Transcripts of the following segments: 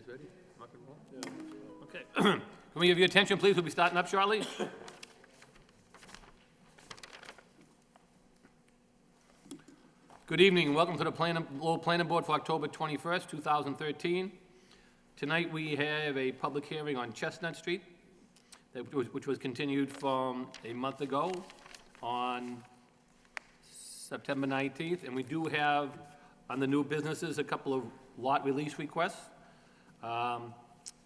guys ready? Rock and roll? Yeah. Okay. Can we have your attention, please? We'll be starting up shortly. Good evening and welcome to the Lowell Planning Board for October 21st, 2013. Tonight we have a public hearing on Chestnut Street, which was continued from a month ago on September 19th. And we do have on the new businesses a couple of lot release requests.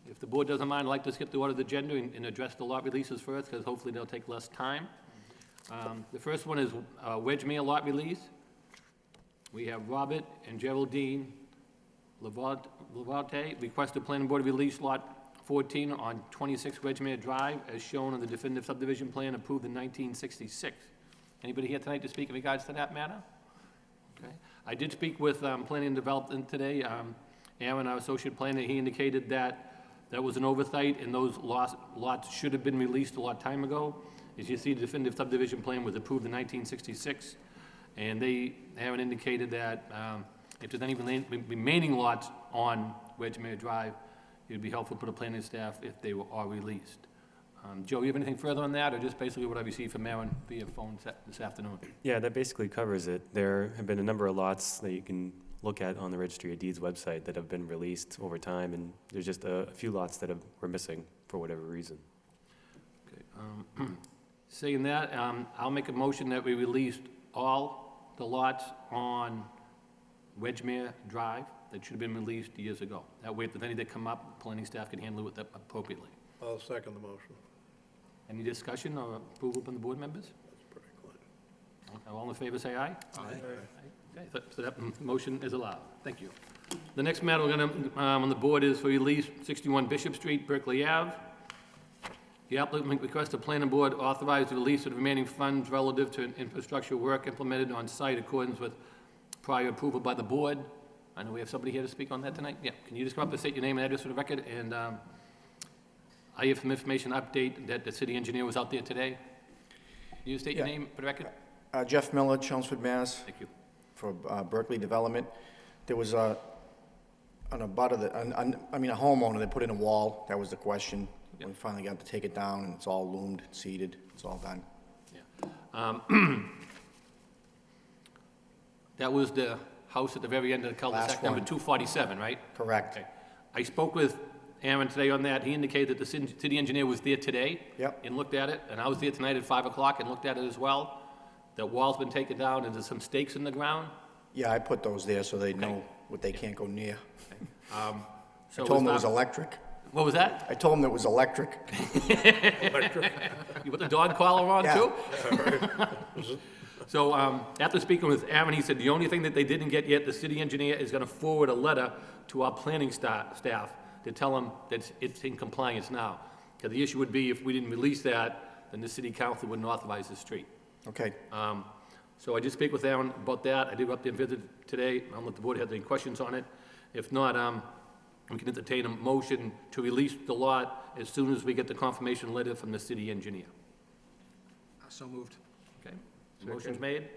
If the board doesn't mind, I'd like to skip the order of the agenda and address the lot releases first, because hopefully they'll take less time. The first one is Wedgemere lot release. We have Robert and Geraldine Lavarte request the planning board to release lot 14 on 26 Wedgemere Drive as shown on the definitive subdivision plan approved in 1966. Anybody here tonight to speak in regards to that matter? Okay. I did speak with Planning and Development today. Aaron, our associate planner, he indicated that that was an oversight and those lots should have been released a long time ago. As you see, the definitive subdivision plan was approved in 1966. And they haven't indicated that if there's any remaining lots on Wedgemere Drive, it would be helpful for the planning staff if they were all released. Joe, you have anything further on that, or just basically what I received from Aaron via phone this afternoon? Yeah, that basically covers it. There have been a number of lots that you can look at on the Registry of Deeds website that have been released over time, and there's just a few lots that were missing for whatever reason. Okay. Saying that, I'll make a motion that we released all the lots on Wedgemere Drive that should have been released years ago. That way, if any that come up, planning staff can handle it appropriately. I'll second the motion. Any discussion or approval from the board members? That's pretty clean. Okay, all in favor, say aye. Aye. Okay, so that motion is allowed. Thank you. The next matter we're going to, on the board is for release 61 Bishop Street, Berkeley Ave. The applicant requests the planning board authorize the release of the remaining funds relative to infrastructure work implemented on site in accordance with prior approval by the board. I know we have somebody here to speak on that tonight. Yeah, can you just come up and state your name and address for the record? And I have some information update that the city engineer was out there today. Can you state your name for the record? Jeff Miller, Chelmsford, Mass. Thank you. For Berkeley Development. There was a homeowner that put in a wall. That was the question. Yep. We finally got to take it down, and it's all loomed, seeded. It's all done. Yeah. That was the house at the very end of the cul-de-sac, number 247, right? Correct. Okay. I spoke with Aaron today on that. He indicated that the city engineer was there today. Yep. And looked at it, and I was there tonight at 5 o'clock and looked at it as well. The wall's been taken down, and there's some stakes in the ground. Yeah, I put those there so they know what they can't go near. Okay. So I told them it was electric. What was that? I told them it was electric. You put the dog collar on, Yeah. too? So after speaking with Aaron, he said the only thing that they didn't get yet, the city engineer is going to forward a letter to our planning staff to tell them that it's in compliance now. Because the issue would be if we didn't release that, then the city council wouldn't authorize the street. Okay. So I did speak with Aaron about that. I did go up there and visit today. I don't know if the board has any questions on it. If not, we can entertain a motion to release the lot as soon as we get the confirmation letter from the city engineer. So moved. Okay? The motion's made.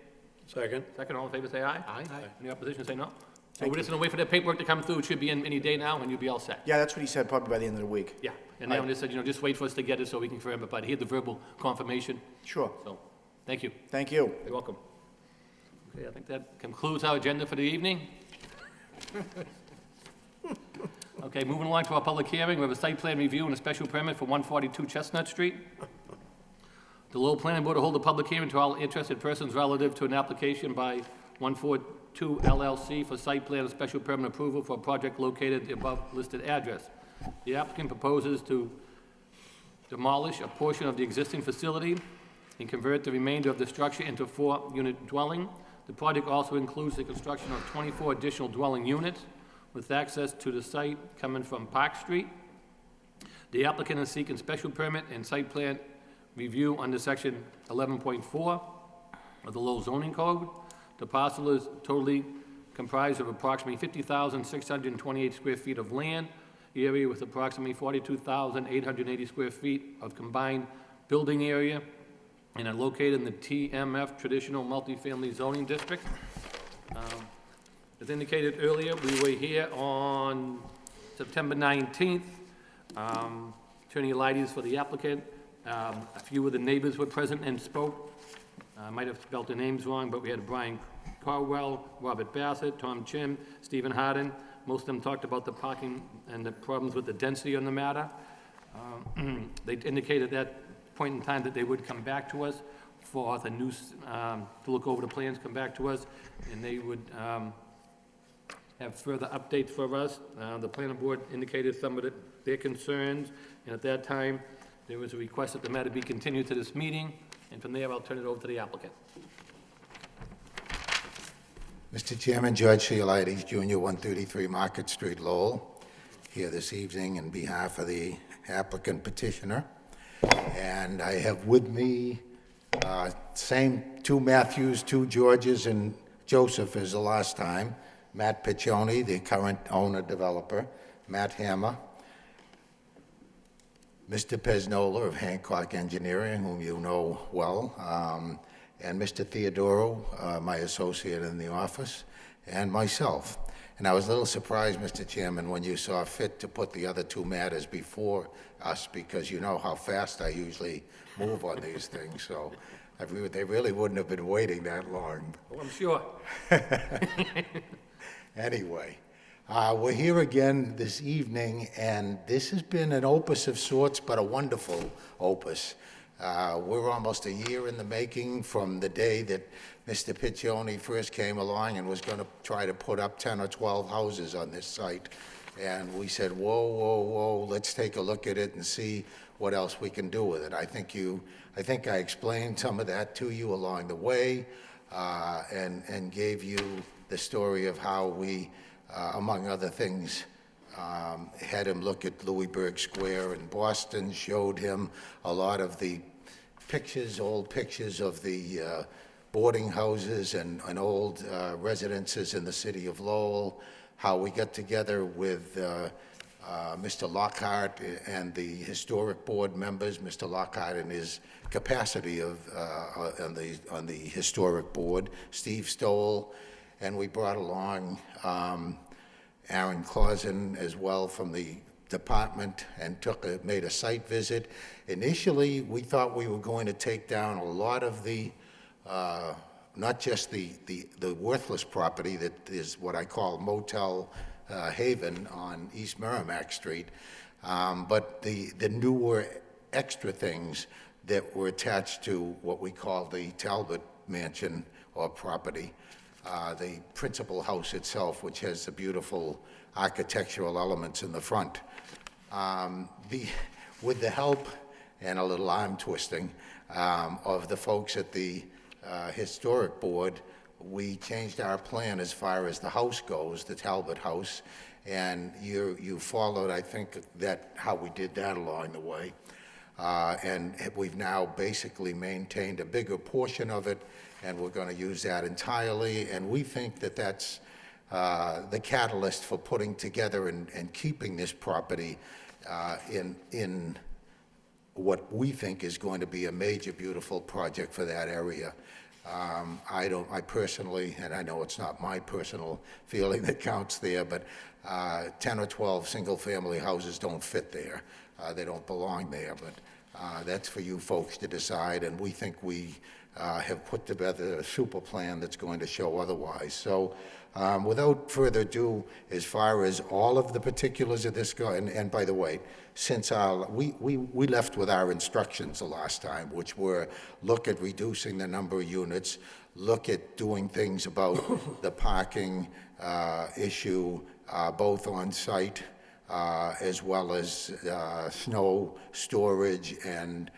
Second. Second, all in favor, say aye. Aye. Any opposition, say no. So Thank we're just gonna wait for that paperwork to come through. It should be in any day now, and you'll be all set. Yeah, that's what he said, probably by the end of the week. Yeah, and Aaron just said, just wait for us to get it so we can confirm it, but he had the verbal confirmation, Sure. so, thank you. Thank you. You're welcome. Okay, I think that concludes our agenda for the evening. Okay, moving along to our public hearing, we have a site plan review and a special permit for 142 Chestnut Street. The Lowell Planning Board will hold a public hearing to all interested persons relative to an application by 142 LLC for site plan and special permit approval for a project located at the above listed address. The applicant proposes to demolish a portion of the existing facility and convert the remainder of the structure into a 4-unit dwelling. The project also includes the construction of 24 additional dwelling units with access to the site coming from Park Street. The applicant is seeking special permit and site plan review under section 11.4 of the Lowell zoning code. The parcel is totally comprised of approximately 50,628 square feet of land area with approximately 42,880 square feet of combined building area and are located in the TMF traditional multifamily zoning district. As indicated earlier, we were here on September 19th. Attorney Elides for the applicant. A few of the neighbors were present and spoke. I might have spelled their names wrong, but we had Brian Carwell, Robert Bassett, Tom Chim, Stephen Harden. Most of them talked about the parking and the problems with the density on the matter. They indicated at that point in time that they would come back to us for the new, to look over the plans, come back to us, and they would have further updates for us. The planning board indicated some of their concerns, and at that time, there was a request that the matter be continued to this meeting, and from there, I'll turn it over to the applicant. Mr. Chairman, George Ciolides, Jr., 133 Market Street, Lowell, here this evening on behalf of the applicant petitioner. And I have with me same two Matthews, two Georges, and Joseph as the last time. Matt Piccioni, the current owner-developer, Matt Hammer, Mr. Pesnola of Hancock Engineering, whom you know well, and Mr. Theodoro, my associate in the office, and myself. And I was a little surprised, Mr. Chairman, when you saw fit to put the other two matters before us, because you know how fast I usually move on these things, so they really wouldn't have been waiting that long. Oh, I'm sure. Anyway, we're here again this evening, and this has been an opus of sorts, but a wonderful opus. We're almost a year in the making from the day that Mr. Piccioni first came along and was going to try to put up 10 or 12 houses on this site. And we said, whoa, whoa, whoa, let's take a look at it and see what else we can do with it. I think I explained some of that to you along the way, and gave you the story of how we, among other things, had him look at Louisburg Square in Boston, showed him a lot of the pictures, old pictures of the boarding houses and old residences in the city of Lowell, how we got together with Mr. Lockhart and the historic board members, Mr. Lockhart in his capacity of on the historic board, Steve Stoll, and we brought along Aaron Clausen as well from the department and made a site visit. Initially, we thought we were going to take down a lot of the, not just the worthless property that is what I call Motel Haven on East Merrimack Street, but the newer extra things that were attached to what we call the Talbot Mansion or property. The principal house itself, which has the beautiful architectural elements in the front. With the help and a little arm twisting of the folks at the historic board, we changed our plan as far as the house goes, the Talbot house, and you followed, I think, how we did that along the way. And we've now basically maintained a bigger portion of it, and we're going to use that entirely, and we think that that's the catalyst for putting together and keeping this property in what we think is going to be a major, beautiful project for that area. I personally, and I know it's not my personal feeling that counts there, but 10 or 12 single-family houses don't fit there. They don't belong there, but that's for you folks to decide, and we think we have put together a super plan that's going to show otherwise. So without further ado, as far as all of the particulars of this go, and by the way, since we left with our instructions the last time, which were look at reducing the number of units, look at doing things about the parking issue, both on site as well as snow storage and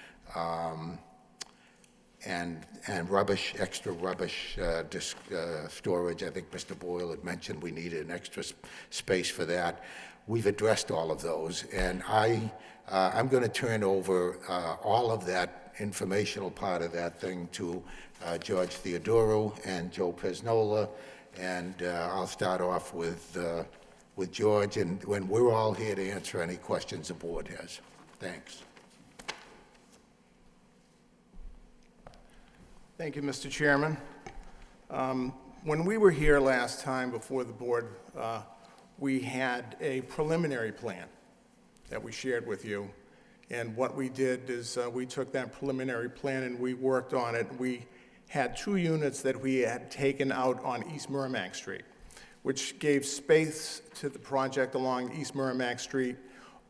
rubbish, extra rubbish storage. I think Mr. Boyle had mentioned we needed an extra space for that. We've addressed all of those, and I'm going to turn over all of that informational part of that thing to George Theodoro and Joe Pesnola, and I'll start off with George, and when we're all here to answer any questions the board has. Thanks. Thank you, Mr. Chairman. When we were here last time before the board, we had a preliminary plan that we shared with you. And what we did is we took that preliminary plan and we worked on it. We had 2 units that we had taken out on East Merrimack Street, which gave space to the project along East Merrimack Street,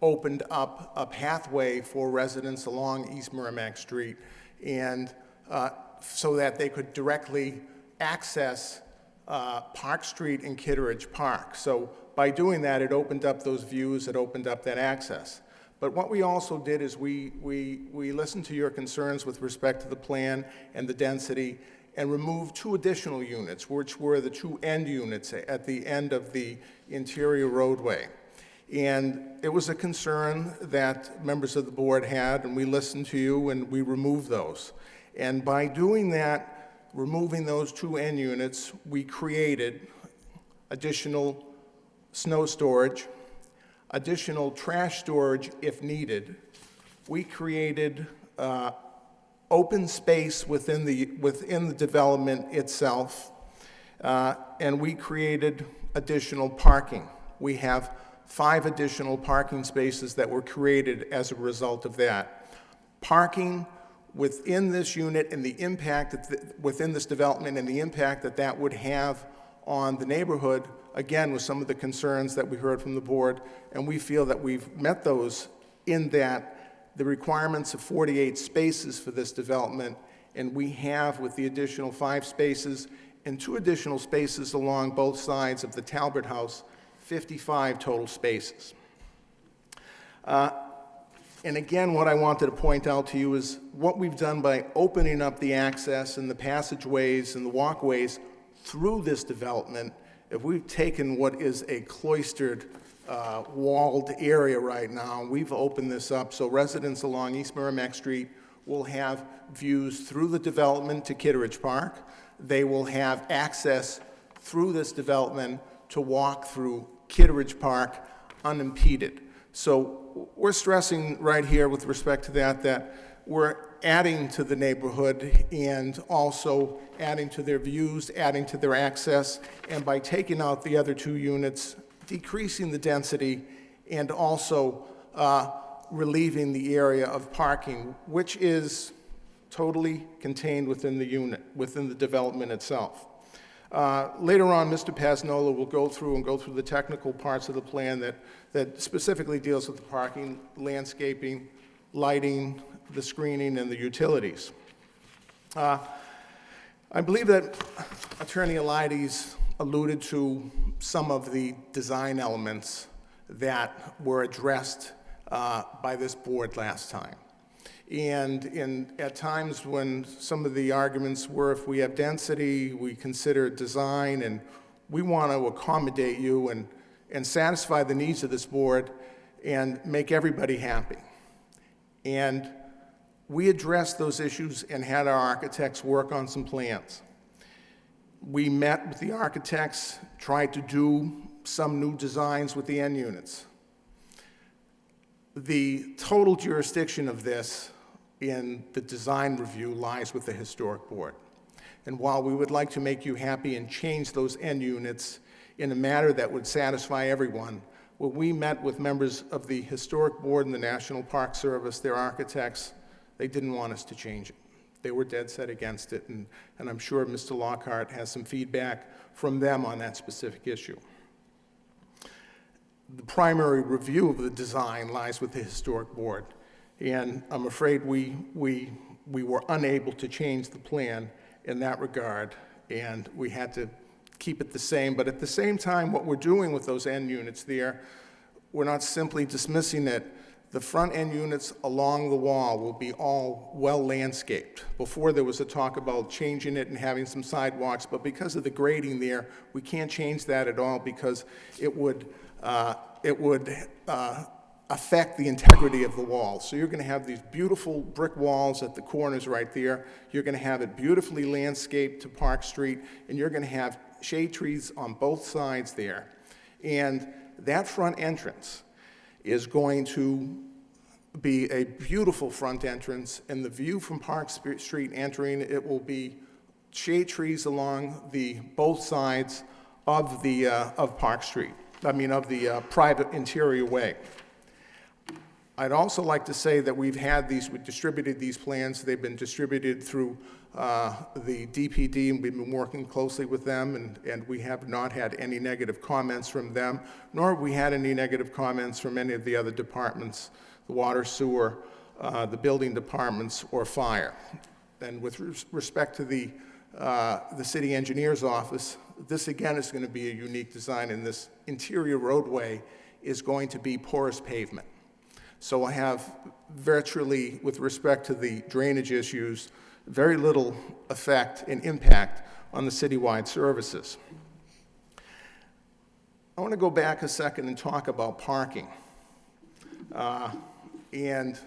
opened up a pathway for residents along East Merrimack Street, and so that they could directly access Park Street and Kitteridge Park. So by doing that, it opened up those views, it opened up that access. But what we also did is we listened to your concerns with respect to the plan and the density, and removed 2 additional units, which were the 2 end units at the end of the interior roadway. And it was a concern that members of the board had, and we listened to you, and we removed those. And by doing that, removing those 2 end units, we created additional snow storage, additional trash storage if needed. We created open space within the development itself, and we created additional parking. We have 5 additional parking spaces that were created as a result of that. Parking within this unit and the impact within this development and the impact that that would have on the neighborhood, again, with some of the concerns that we heard from the board, and we feel that we've met those in that the requirements of 48 spaces for this development, and we have, with the additional 5 spaces and 2 additional spaces along both sides of the Talbot House, 55 total spaces. And again, what I wanted to point out to you is what we've done by opening up the access and the passageways and the walkways through this development. If we've taken what is a cloistered, walled area right now, we've opened this up so residents along East Merrimack Street will have views through the development to Kitteridge Park. They will have access through this development to walk through Kitteridge Park unimpeded. So we're stressing right here with respect to that we're adding to the neighborhood and also adding to their views, adding to their access, and by taking out the other 2 units, decreasing the density, and also relieving the area of parking, which is totally contained within the unit, within the development itself. Later on, Mr. Pasnola will go through the technical parts of the plan that specifically deals with the parking, landscaping, lighting, the screening, and the utilities. I believe that Attorney Elides alluded to some of the design elements that were addressed by this board last time. And at times when some of the arguments were if we have density, we consider design, and we want to accommodate you and satisfy the needs of this board and make everybody happy. And we addressed those issues and had our architects work on some plans. We met with the architects, tried to do some new designs with the end units. The total jurisdiction of this in the design review lies with the historic board. And while we would like to make you happy and change those end units in a manner that would satisfy everyone, when we met with members of the historic board and the National Park Service, their architects, they didn't want us to change it. They were dead set against it, and I'm sure Mr. Lockhart has some feedback from them on that specific issue. The primary review of the design lies with the historic board, and I'm afraid we were unable to change the plan in that regard, and we had to keep it the same. But at the same time, what we're doing with those end units there, we're not simply dismissing it. The front end units along the wall will be all well landscaped. Before there was a talk about changing it and having some sidewalks, but because of the grading there, we can't change that at all because it would affect the integrity of the wall. So you're going to have these beautiful brick walls at the corners right there. You're going to have it beautifully landscaped to Park Street, and you're going to have shade trees on both sides there. And that front entrance is going to be a beautiful front entrance, and the view from Park Street entering, it will be shade trees along both sides of Park Street. private interior way. I'd also like to say that we distributed these plans. They've been distributed through the DPD, and we've been working closely with them, and we have not had any negative comments from them, nor have we had any negative comments from any of the other departments, the water, sewer, the building departments, or fire. And with respect to the city engineer's office, this again is going to be a unique design, and this interior roadway is going to be porous pavement. So I have virtually, with respect to the drainage issues, very little effect and impact on the citywide services. I want to go back a second and talk about parking. And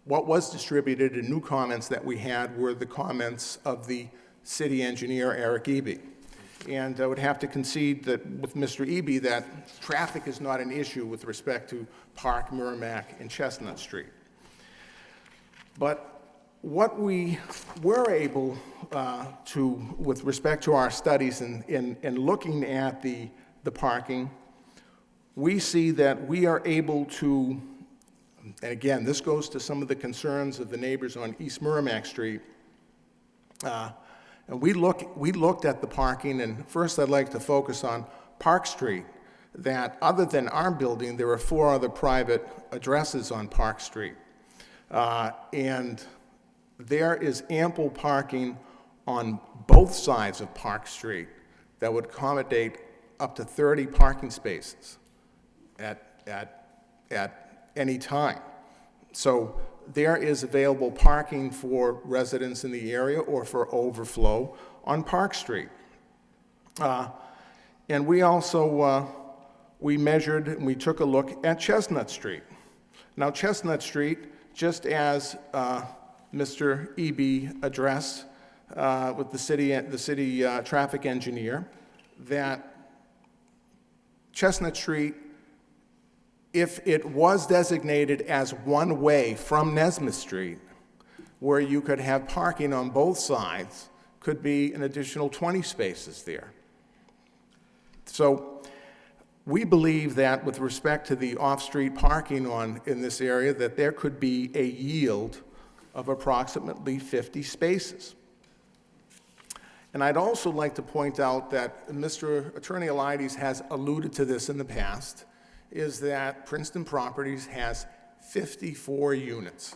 what was distributed and new comments that we had were the comments of the city engineer, Eric Eby. And I would have to concede that with Mr. Eby that traffic is not an issue with respect to Park, Merrimack, and Chestnut Street. But what we were able to, with respect to our studies and looking at the parking, we see that we are able to, and again, this goes to some of the concerns of the neighbors on East Merrimack Street. And we looked at the parking, and first I'd like to focus on Park Street, that other than our building, there are 4 other private addresses on Park Street. And there is ample parking on both sides of Park Street that would accommodate up to 30 parking spaces at any time. So there is available parking for residents in the area or for overflow on Park Street. And we also, we measured and we took a look at Chestnut Street. Now Chestnut Street, just as Mr. Eby addressed with the city traffic engineer, that Chestnut Street, if it was designated as one way from Nesmith Street, where you could have parking on both sides, could be an additional 20 spaces there. So we believe that with respect to the off-street parking in this area, that there could be a yield of approximately 50 spaces. And I'd also like to point out that Mr. Attorney Elides has alluded to this in the past, is that Princeton Properties has 54 units.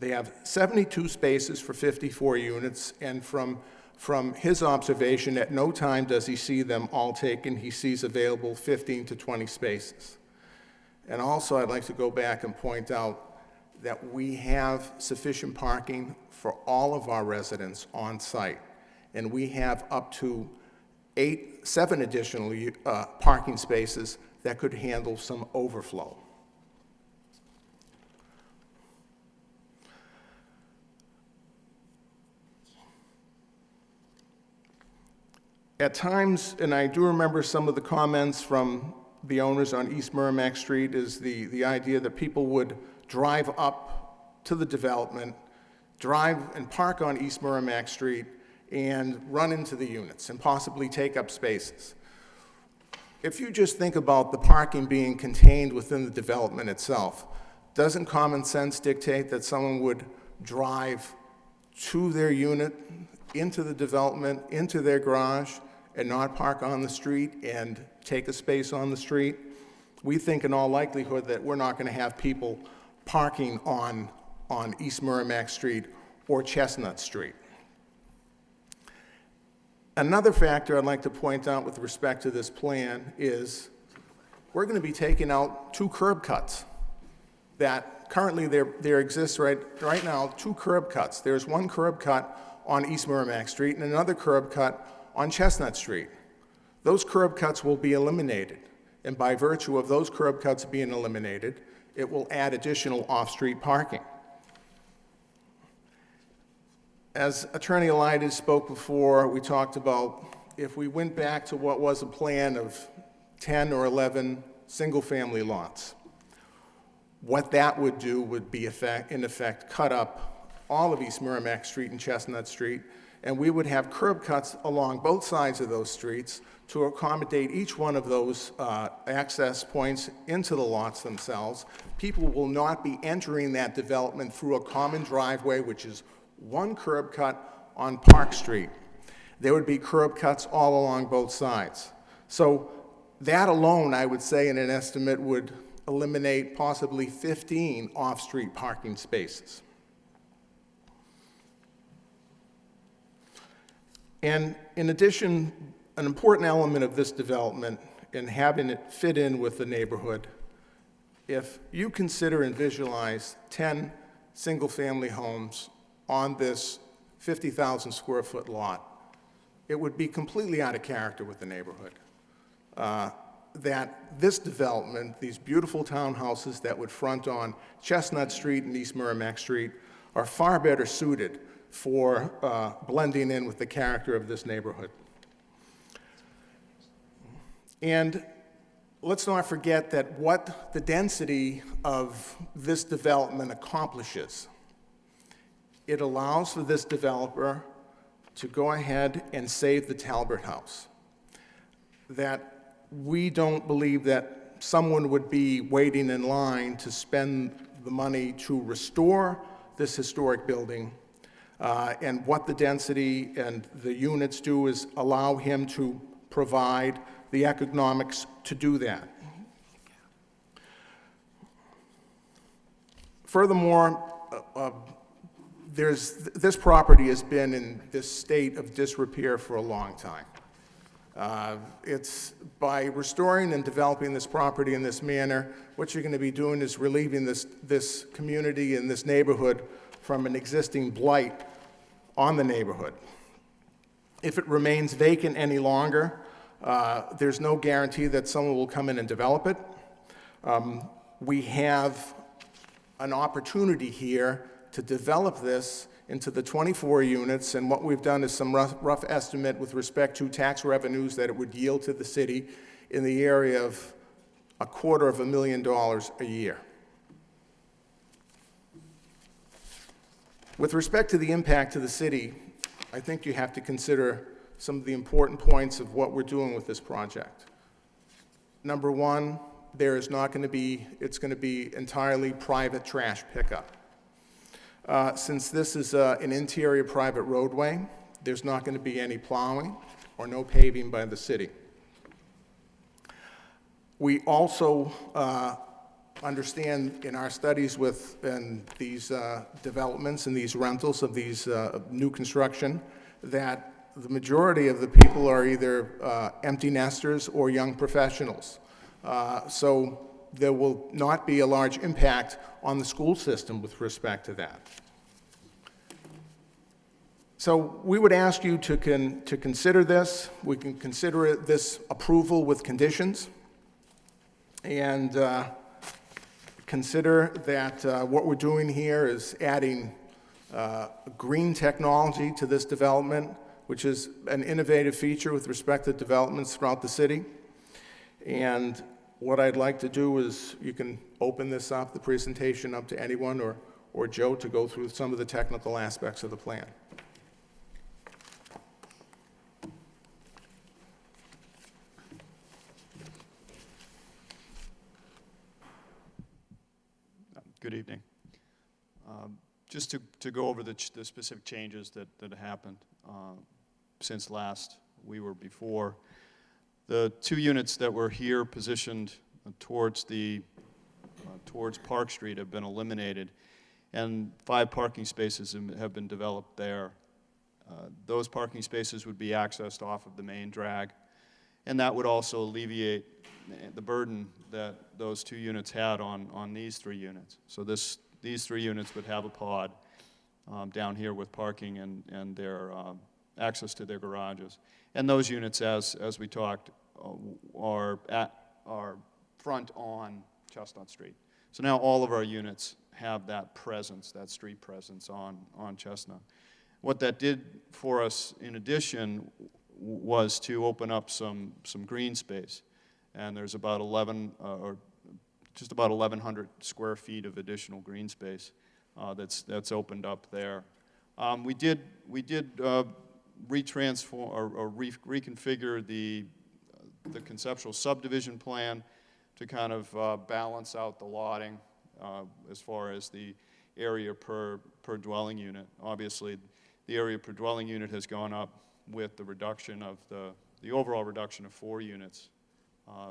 They have 72 spaces for 54 units, and from his observation, at no time does he see them all taken. He sees available 15 to 20 spaces. And also, I'd like to go back and point out that we have sufficient parking for all of our residents on site, and we have up to 7 additional parking spaces that could handle some overflow. At times, and I do remember some of the comments from the owners on East Merrimack Street, is the idea that people would drive up to the development, drive and park on East Merrimack Street, and run into the units and possibly take up spaces. If you just think about the parking being contained within the development itself, doesn't common sense dictate that someone would drive to their unit, into the development, into their garage, and not park on the street and take a space on the street? We think in all likelihood that we're not going to have people parking on East Merrimack Street or Chestnut Street. Another factor I'd like to point out with respect to this plan is we're going to be taking out 2 curb cuts that currently there exists right now, 2 curb cuts. There's one curb cut on East Merrimack Street and another curb cut on Chestnut Street. Those curb cuts will be eliminated, and by virtue of those curb cuts being eliminated, it will add additional off-street parking. As Attorney Elides spoke before, we talked about if we went back to what was a plan of 10 or 11 single-family lots, what that would do would be, in effect, cut up all of East Merrimack Street and Chestnut Street, and we would have curb cuts along both sides of those streets to accommodate each one of those access points into the lots themselves. People will not be entering that development through a common driveway, which is one curb cut on Park Street. There would be curb cuts all along both sides. So that alone, I would say, in an estimate, would eliminate possibly 15 off-street parking spaces. And in addition, an important element of this development and having it fit in with the neighborhood, if you consider and visualize 10 single-family homes on this 50,000 square foot lot, it would be completely out of character with the neighborhood. That this development, these beautiful townhouses that would front on Chestnut Street and East Merrimack Street, are far better suited for blending in with the character of this neighborhood. And let's not forget that what the density of this development accomplishes. It allows for this developer to go ahead and save the Talbert House. That we don't believe that someone would be waiting in line to spend the money to restore this historic building. And what the density and the units do is allow him to provide the economics to do that. Furthermore, this property has been in this state of disrepair for a long time. It's by restoring and developing this property in this manner, what you're going to be doing is relieving this community and this neighborhood from an existing blight on the neighborhood. If it remains vacant any longer, there's no guarantee that someone will come in and develop it. We have an opportunity here to develop this into the 24 units, and what we've done is some rough estimate with respect to tax revenues that it would yield to the city in the area of $250,000 a year. With respect to the impact to the city, I think you have to consider some of the important points of what we're doing with this project. Number one, it's going to be entirely private trash pickup. Since this is an interior private roadway, there's not going to be any plowing or no paving by the city. We also understand in our studies with these developments and these rentals of these new construction that the majority of the people are either empty nesters or young professionals. So there will not be a large impact on the school system with respect to that. So we would ask you to consider this. We can consider this approval with conditions, and consider that what we're doing here is adding green technology to this development, which is an innovative feature with respect to developments throughout the city. And what I'd like to do is, you can open this up, the presentation up to anyone, or Joe to go through some of the technical aspects of the plan. Good evening. Just to go over the specific changes that happened since last we were before. The 2 units that were here positioned towards Park Street have been eliminated, and 5 parking spaces have been developed there. Those parking spaces would be accessed off of the main drag, and that would also alleviate the burden that those 2 units had on these 3 units. So these 3 units would have a pod down here with parking and their access to their garages. And those units, as we talked, are front on Chestnut Street. So now all of our units have that presence, that street presence on Chestnut. What that did for us, in addition, was to open up some green space. And there's about just about 1,100 square feet of additional green space that's opened up there. We did retransform or reconfigure the the conceptual subdivision plan to kind of balance out the lotting as far as the area per dwelling unit. Obviously, the area per dwelling unit has gone up with the reduction of the overall reduction of 4 units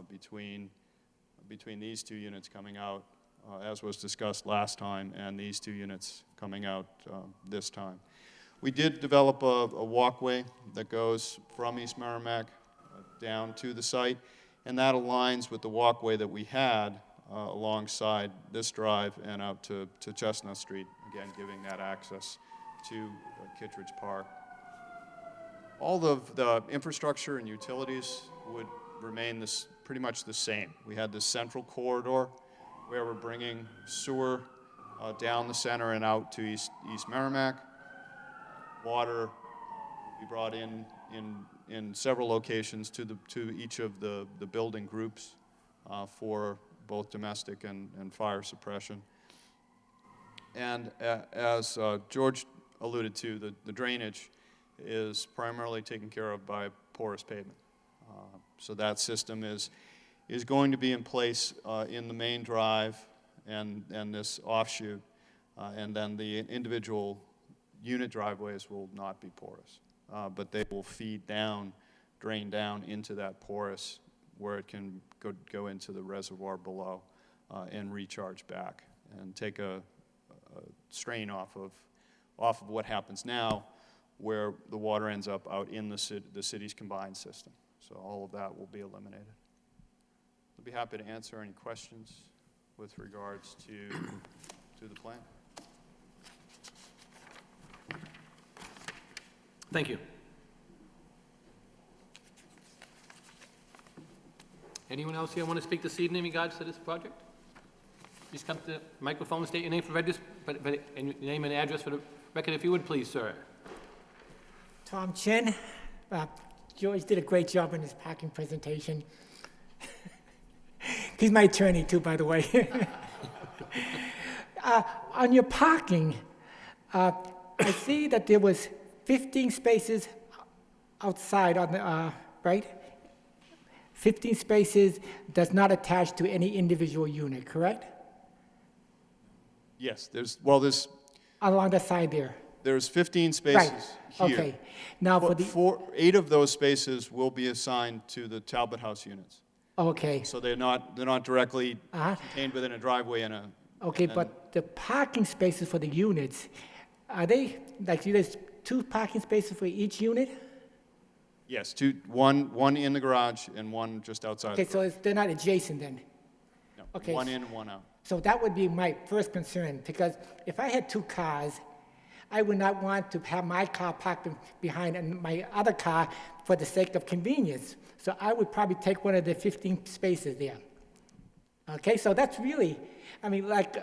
between these 2 units coming out, as was discussed last time, and these 2 units coming out this time. We did develop a walkway that goes from East Merrimack down to the site, and that aligns with the walkway that we had alongside this drive and out to Chestnut Street, again giving that access to Kittredge Park. All of the infrastructure and utilities would remain pretty much the same. We had this central corridor where we're bringing sewer down the center and out to East Merrimack. Water we brought in several locations to each of the building groups for both domestic and fire suppression. And as George alluded to, the drainage is primarily taken care of by porous pavement. So that system is going to be in place in the main drive and this offshoot, and then the individual unit driveways will not be porous, but they will drain down into that porous where it can go into the reservoir below and recharge back and take a strain off of what happens now, where the water ends up out in the city's combined system. So all of that will be eliminated. I'd be happy to answer any questions with regards to the plan. Thank you. Anyone else here want to speak this evening in regards to this project? Please come to the microphone and state your name for and your name and address for the record, if you would, please, sir. Tom Chin. George did a great job in his parking presentation. He's my attorney too, by the way. On your parking, I see that there was 15 spaces outside on the, right? 15 spaces does not attach to any individual unit, correct? Yes, there's Along the side there. There's 15 spaces Right. here. Okay. Now for the, 8 of those spaces will be assigned to the Talbot House units. okay. So they're not directly Uh-huh. contained within a driveway and a. Okay, but the parking spaces for the units, are they, like, there's 2 parking spaces for each unit? Yes, one in the garage and one just outside. Okay, so they're not adjacent then? No, okay. one in and one out. So that would be my first concern, because if I had 2 cars, I would not want to have my car parked behind and my other car for the sake of convenience. So I would probably take one of the 15 spaces there. Okay, so that's really, I mean, like,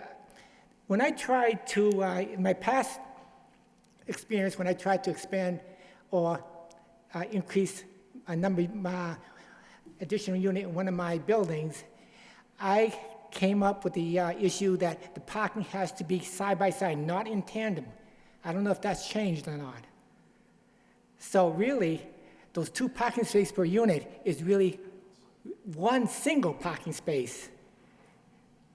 when I tried to, in my past experience, when I tried to expand or increase a number, additional unit in one of my buildings, I came up with the issue that the parking has to be side by side, not in tandem. I don't know if that's changed or not. So really, those 2 parking spaces per unit is really one single parking space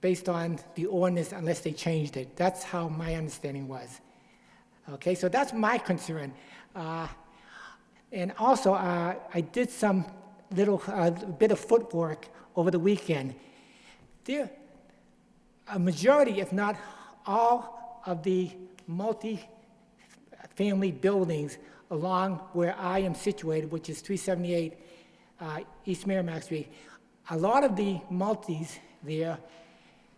based on the ordinance unless they changed it. That's how my understanding was. Okay, so that's my concern. And also, I did some little bit of footwork over the weekend. There, a majority, if not all, of the multi-family buildings along where I am situated, which is 378 East Merrimack Street, a lot of the multis there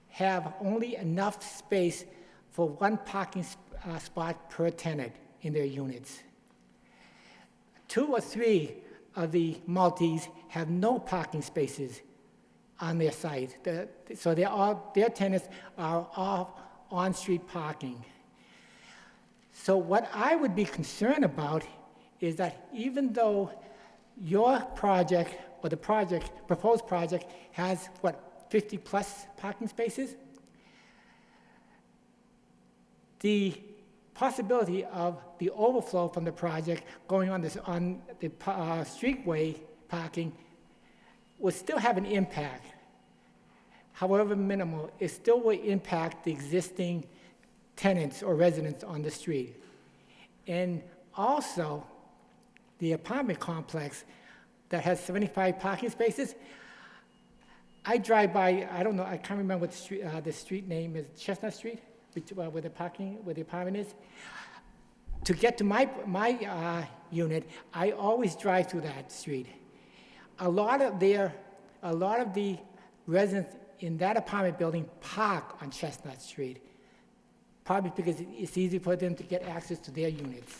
have only enough space for 1 parking spot per tenant in their units. 2 or 3 of the multis have no parking spaces on their site. So their tenants are all on-street parking. So what I would be concerned about is that even though your project, or the proposed project, has, 50-plus parking spaces, the possibility of the overflow from the project going on the streetway parking will still have an impact. However minimal, it still will impact the existing tenants or residents on the street. And also, the apartment complex that has 75 parking spaces, I drive by, I don't know, I can't remember what the street name is, Chestnut Street, where the apartment is. To get to my unit, I always drive through that street. A lot of the residents in that apartment building park on Chestnut Street, probably because it's easy for them to get access to their units.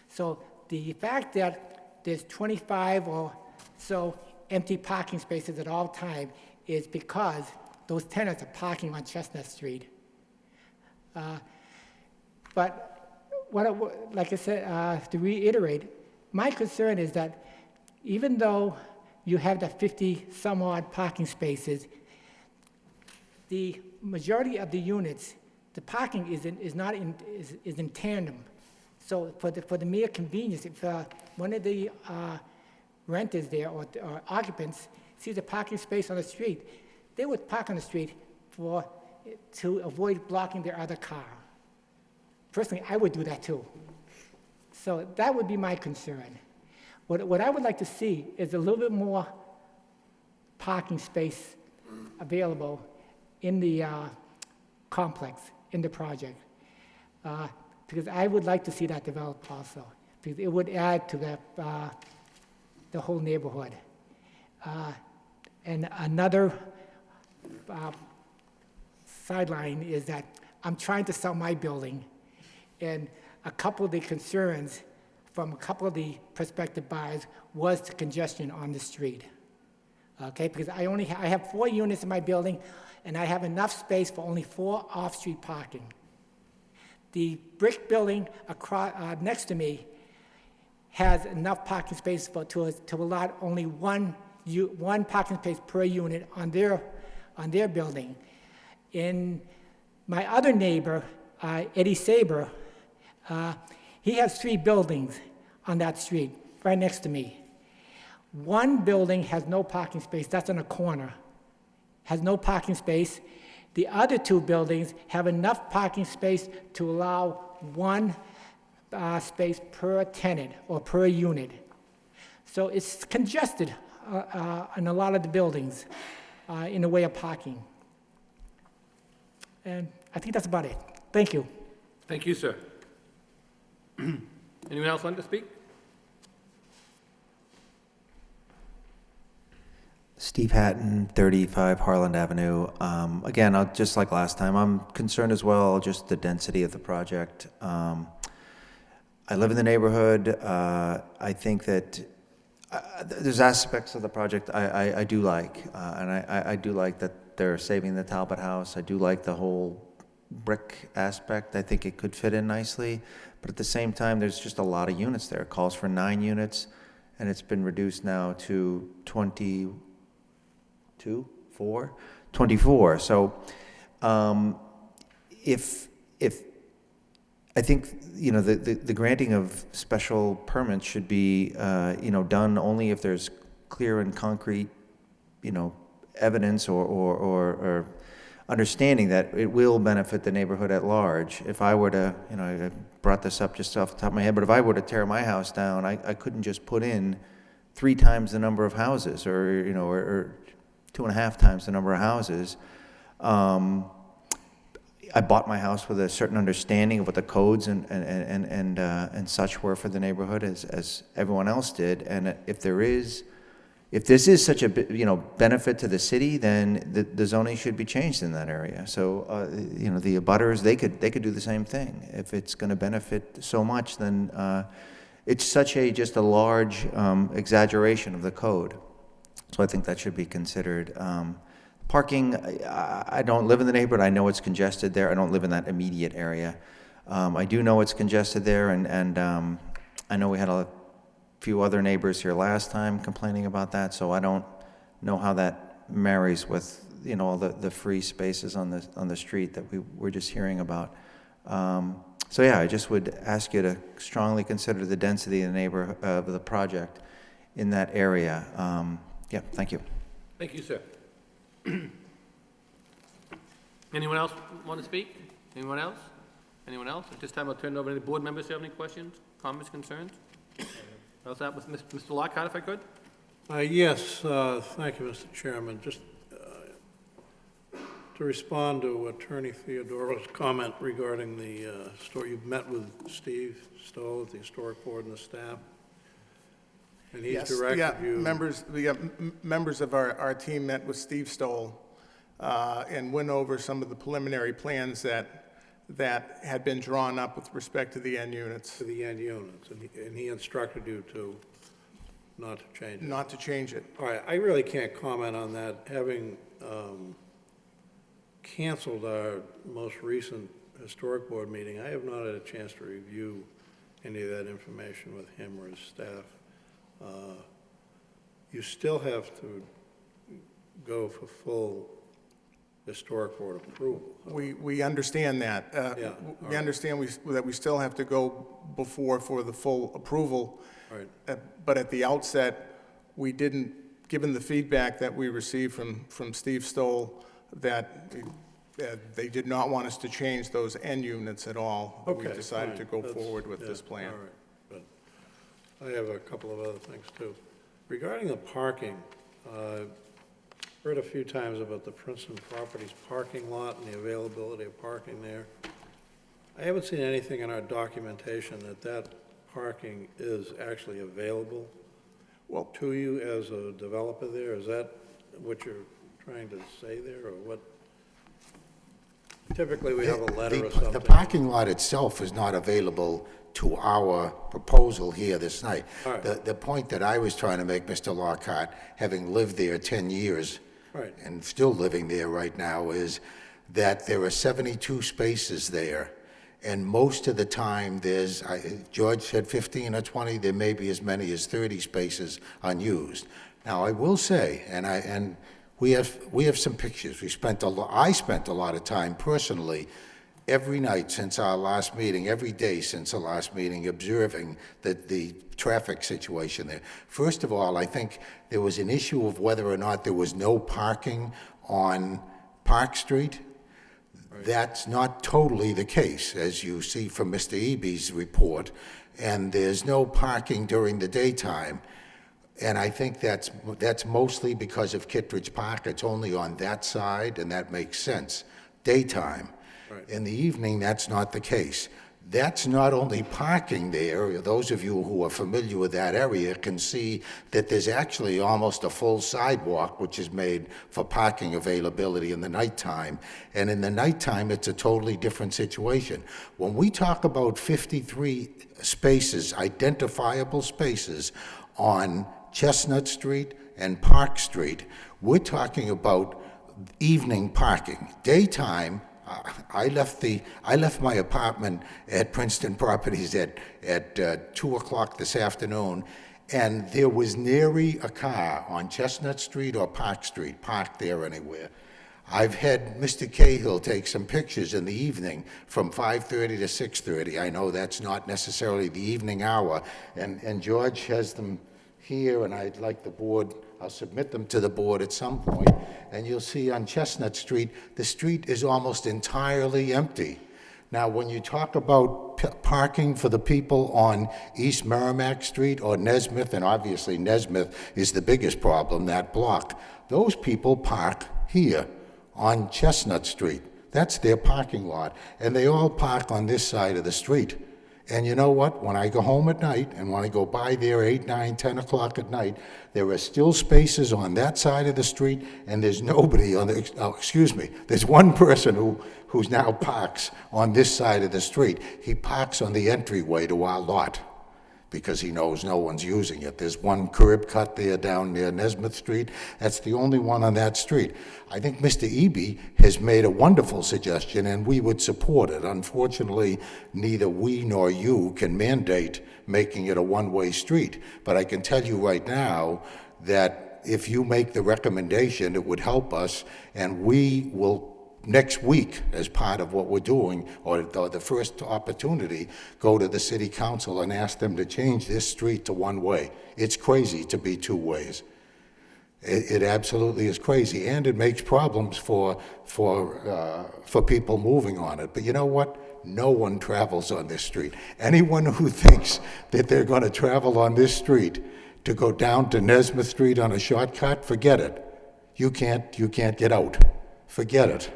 So the fact that there's 25 or so empty parking spaces at all time is because those tenants are parking on Chestnut Street. But like I said, to reiterate, my concern is that even though you have the 50 some odd parking spaces, the majority of the units, the parking is in tandem. So for the mere convenience, if one of the renters there or occupants sees a parking space on the street, they would park on the street to avoid blocking their other car. Personally, I would do that too. So that would be my concern. What I would like to see is a little bit more parking space available in the complex, in the project. Because I would like to see that develop also, because it would add to the whole neighborhood. And another sideline is that I'm trying to sell my building, and a couple of the concerns from a couple of the prospective buyers was the congestion on the street. Okay, because I have 4 units in my building, and I have enough space for only 4 off-street parking. The brick building next to me has enough parking space to allow only one parking space per unit on their building. In my other neighbor, Eddie Saber, he has 3 buildings on that street right next to me. One building has no parking space, that's on a corner, has no parking space. The other 2 buildings have enough parking space to allow 1 space per tenant or per unit. So it's congested in a lot of the buildings in the way of parking. And I think that's about it. Thank you. Thank you, sir. Anyone else want to speak? Steve Hatton, 35 Harland Avenue. Again, just like last time, I'm concerned as well, just the density of the project. I live in the neighborhood. I think that there's aspects of the project I do like, and I do like that they're saving the Talbot House. I do like the whole brick aspect. I think it could fit in nicely, but at the same time, there's just a lot of units there. It calls for 9 units, and it's been reduced now to 24. So if I think, the granting of special permits should be, done only if there's clear and concrete, evidence or understanding that it will benefit the neighborhood at large. If I were to, I brought this up just off the top of my head, but if I were to tear my house down, I couldn't just put in 3 times the number of houses or 2.5 times the number of houses. I bought my house with a certain understanding of what the codes and such were for the neighborhood as everyone else did. And if this is such a benefit to the city, then the zoning should be changed in that area. So the abutters, they could do the same thing. If it's going to benefit so much, then it's such just a large exaggeration of the code. So I think that should be considered. Parking, I don't live in the neighborhood. I know it's congested there. I don't live in that immediate area. I do know it's congested there, and I know we had a few other neighbors here last time complaining about that, so I don't know how that marries with all the free spaces on the street that we were just hearing about. So yeah, I just would ask you to strongly consider the density of the project in that area. Yeah, thank you. Thank you, sir. Anyone else want to speak? Anyone else? Anyone else? At this time, I'll turn it over to the board members who have any questions, comments, concerns. How's that with Mr. Lockhart, if I could? Yes, thank you, Mr. Chairman. Just to respond to Attorney Theodoro's comment regarding the story, you've met with Steve Stoll at the Historic Board and the staff, and he's directed you... Members of our team met with Steve Stoll and went over some of the preliminary plans that had been drawn up with respect to the end units. To the end units, and he instructed you to not to change it. Not to change it. All right, I really can't comment on that, having canceled our most recent historic board meeting. I have not had a chance to review any of that information with him or his staff. You still have to go for full historic board approval. We understand that. Yeah, We understand that we still have to go before for the full approval. Right. But at the outset, we didn't, given the feedback that we received from Steve Stoll, that they did not want us to change those end units at all. Okay, We decided to go fine. forward with Yeah, this plan. All right, but I have a couple of other things too. Regarding the parking, heard a few times about the Princeton Properties parking lot and the availability of parking there. I haven't seen anything in our documentation that parking is actually available to you as a developer there. Is that what you're trying to say there, or what? Typically, we have a letter or something. The parking lot itself is not available to our proposal here this night. All right. The point that I was trying to make, Mr. Lockhart, having lived there 10 years, Right. and still living there right now, is that there are 72 spaces there. And most of the time, George said 15 or 20, there may be as many as 30 spaces unused. Now, I will say, and we have some pictures. I spent a lot of time personally every night since our last meeting, every day since the last meeting, observing the traffic situation there. First of all, I think there was an issue of whether or not there was no parking on Park Street. That's not totally the case, as you see from Mr. Eby's report, and there's no parking during the daytime. And I think that's mostly because of Kittredge Park. It's only on that side, and that makes sense. Daytime. Right. In the evening, that's not the case. That's not only parking there. Those of you who are familiar with that area can see that there's actually almost a full sidewalk, which is made for parking availability in the nighttime. And in the nighttime, it's a totally different situation. When we talk about 53 spaces, identifiable spaces on Chestnut Street and Park Street, we're talking about evening parking. Daytime, I left my apartment at Princeton Properties at 2 o'clock this afternoon, and there was nary a car on Chestnut Street or Park Street parked there anywhere. I've had Mr. Cahill take some pictures in the evening from 5:30 to 6:30. I know that's not necessarily the evening hour, and George has them here, and I'd like the board, I'll submit them to the board at some point, and you'll see on Chestnut Street, the street is almost entirely empty. Now, when you talk about parking for the people on East Merrimack Street or Nesmith, and obviously Nesmith is the biggest problem, that block, those people park here on Chestnut Street. That's their parking lot, and they all park on this side of the street. And you know what? When I go home at night, and when I go by there 8, 9, 10 o'clock at night, there are still spaces on that side of the street, and there's nobody on the, there's one person who's now parks on this side of the street. He parks on the entryway to our lot because he knows no one's using it. There's one curb cut there down near Nesmith Street. That's the only one on that street. I think Mr. Eby has made a wonderful suggestion, and we would support it. Unfortunately, neither we nor you can mandate making it a one-way street. But I can tell you right now that if you make the recommendation, it would help us, and we will next week, as part of what we're doing, or the first opportunity, go to the city council and ask them to change this street to one way. It's crazy to be two ways. It absolutely is crazy, and it makes problems for people moving on it. But you know what? No one travels on this street. Anyone who thinks that they're going to travel on this street to go down to Nesmith Street on a shortcut, forget it. You can't get out. Forget it.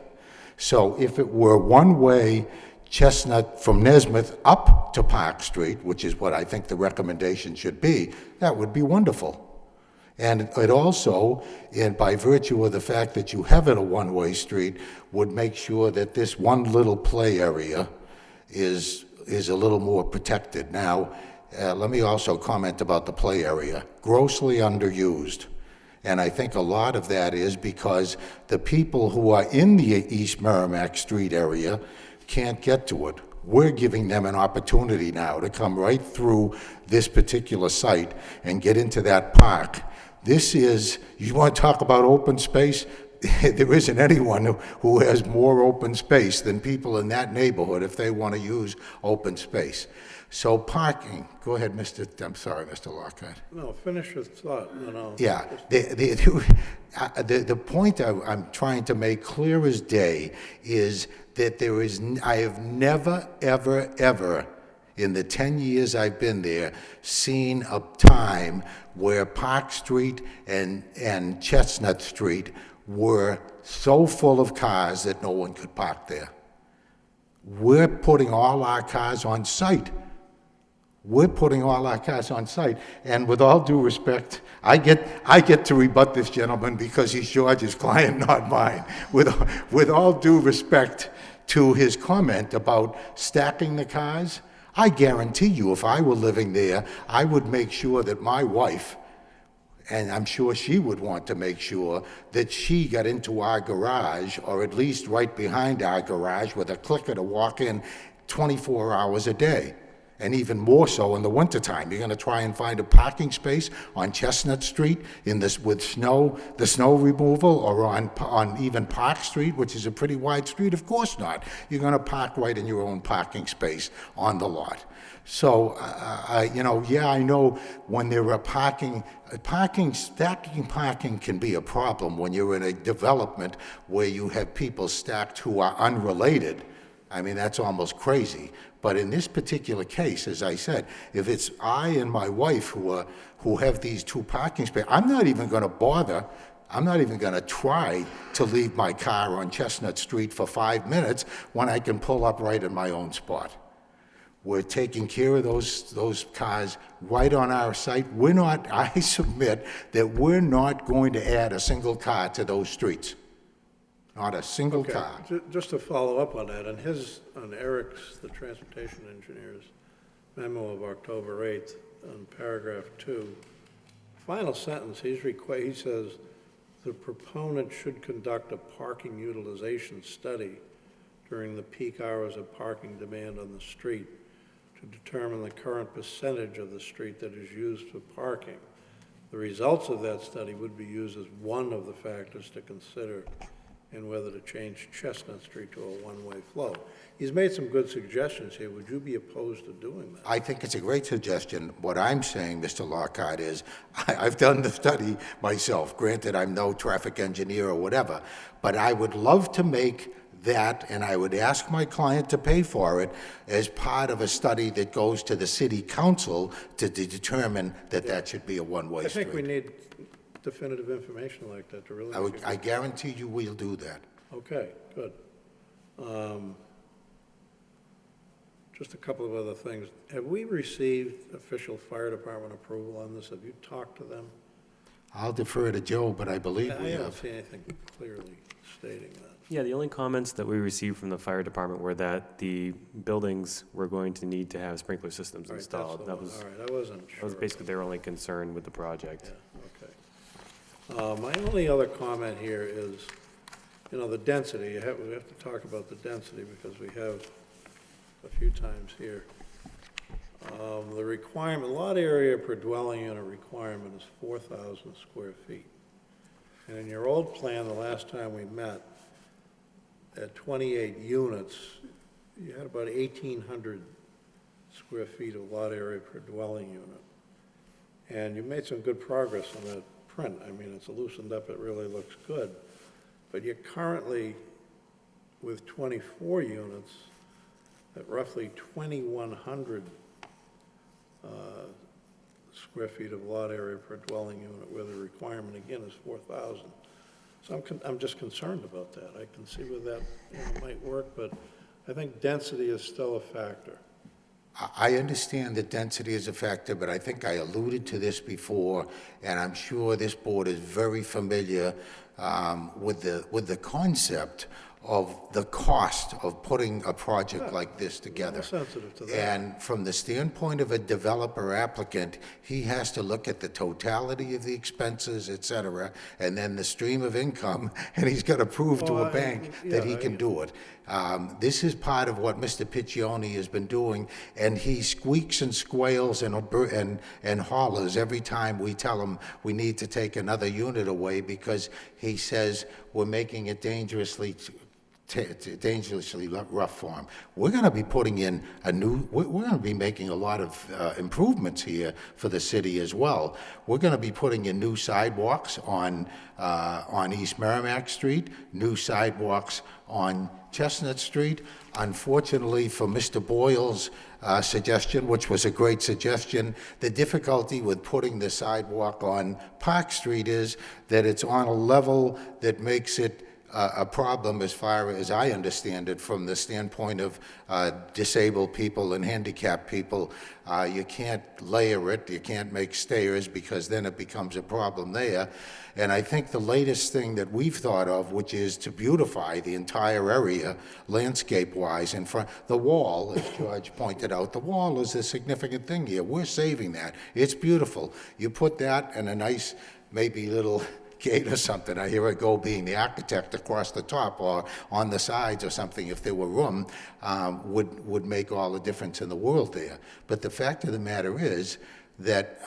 So if it were one-way Chestnut from Nesmith up to Park Street, which is what I think the recommendation should be, that would be wonderful. And it also, and by virtue of the fact that you have it a one-way street, would make sure that this one little play area is a little more protected. Now, let me also comment about the play area. Grossly underused. And I think a lot of that is because the people who are in the East Merrimack Street area can't get to it. We're giving them an opportunity now to come right through this particular site and get into that park. This is, you want to talk about open space? There isn't anyone who has more open space than people in that neighborhood if they want to use open space. So parking, go ahead, I'm sorry, Mr. Lockhart. No, finish your thought, no. Yeah, the point I'm trying to make clear as day is that I have never, ever, ever, in the 10 years I've been there, seen a time where Park Street and Chestnut Street were so full of cars that no one could park there. We're putting all our cars on site. We're putting all our cars on site, and with all due respect, I get to rebut this gentleman because he's George's client, not mine. With all due respect to his comment about stacking the cars, I guarantee you, if I were living there, I would make sure that my wife, and I'm sure she would want to make sure that she got into our garage, or at least right behind our garage, with a clicker to walk in 24 hours a day. And even more so in the wintertime. You're going to try and find a parking space on Chestnut Street with the snow removal, or on even Park Street, which is a pretty wide street? Of course not. You're going to park right in your own parking space on the lot. So, yeah, I know when there are stacking parking can be a problem when you're in a development where you have people stacked who are unrelated. I mean, that's almost crazy. But in this particular case, as I said, if it's I and my wife who have these two parking spaces, I'm not even going to bother. I'm not even going to try to leave my car on Chestnut Street for 5 minutes when I can pull up right in my own spot. We're taking care of those cars right on our site. I submit that we're not going to add a single car to those streets. Not a single car. Just to follow up on that, on Eric's, the transportation engineer's memo of October 8th, on paragraph 2, final sentence, he says, the proponent should conduct a parking utilization study during the peak hours of parking demand on the street to determine the current percentage of the street that is used for parking. The results of that study would be used as one of the factors to consider in whether to change Chestnut Street to a one-way flow. He's made some good suggestions here. Would you be opposed to doing that? I think it's a great suggestion. What I'm saying, Mr. Lockhart, is I've done the study myself. Granted, I'm no traffic engineer or whatever, but I would love to make that, and I would ask my client to pay for it as part of a study that goes to the city council to determine that should be a one-way street. I think we need definitive information like that to really... I guarantee you we'll do that. Okay, good. Just a couple of other things. Have we received official fire department approval on this? Have you talked to them? I'll defer to Joe, but I believe we I don't have. see anything clearly stating that. Yeah, the only comments that we received from the fire department were that the buildings were going to need to have sprinkler systems All right, installed. that's the one. All right, I wasn't sure. That was basically their only concern with the project. Yeah, okay. My only other comment here is, the density. We have to talk about the density because we have a few times here. The requirement, lot area per dwelling unit requirement is 4,000 square feet. And in your old plan, the last time we met, at 28 units, you had about 1,800 square feet of lot area per dwelling unit. And you made some good progress on that print. I mean, it's loosened up, it really looks good. But you're currently, with 24 units, at roughly 2,100 square feet of lot area per dwelling unit, where the requirement, again, is 4,000. So I'm just concerned about that. I can see where that, might work, but I think density is still a factor. I understand that density is a factor, but I think I alluded to this before, and I'm sure this board is very familiar with the concept of the cost of putting a project like this together. Sensitive to that. And from the standpoint of a developer applicant, he has to look at the totality of the expenses, et cetera, and then the stream of income, and he's got to prove to a bank that he can do it. This is part of what Mr. Piccioni has been doing, and he squeaks and squeals and hollers every time we tell him we need to take another unit away, because he says we're making it dangerously rough for him. We're going to be putting in we're going to be making a lot of improvements here for the city as well. We're going to be putting in new sidewalks on East Merrimack Street, new sidewalks on Chestnut Street. Unfortunately for Mr. Boyle's suggestion, which was a great suggestion, the difficulty with putting the sidewalk on Park Street is that it's on a level that makes it a problem, as far as I understand it, from the standpoint of disabled people and handicapped people. You can't layer it, you can't make stairs, because then it becomes a problem there. And I think the latest thing that we've thought of, which is to beautify the entire area landscape-wise in front, the wall, as George pointed out, the wall is a significant thing here. We're saving that. It's beautiful. You put that and a nice, maybe little gate or something, I hear it go, being the architect, across the top or on the sides or something, if there were room, would make all the difference in the world there. But the fact of the matter is that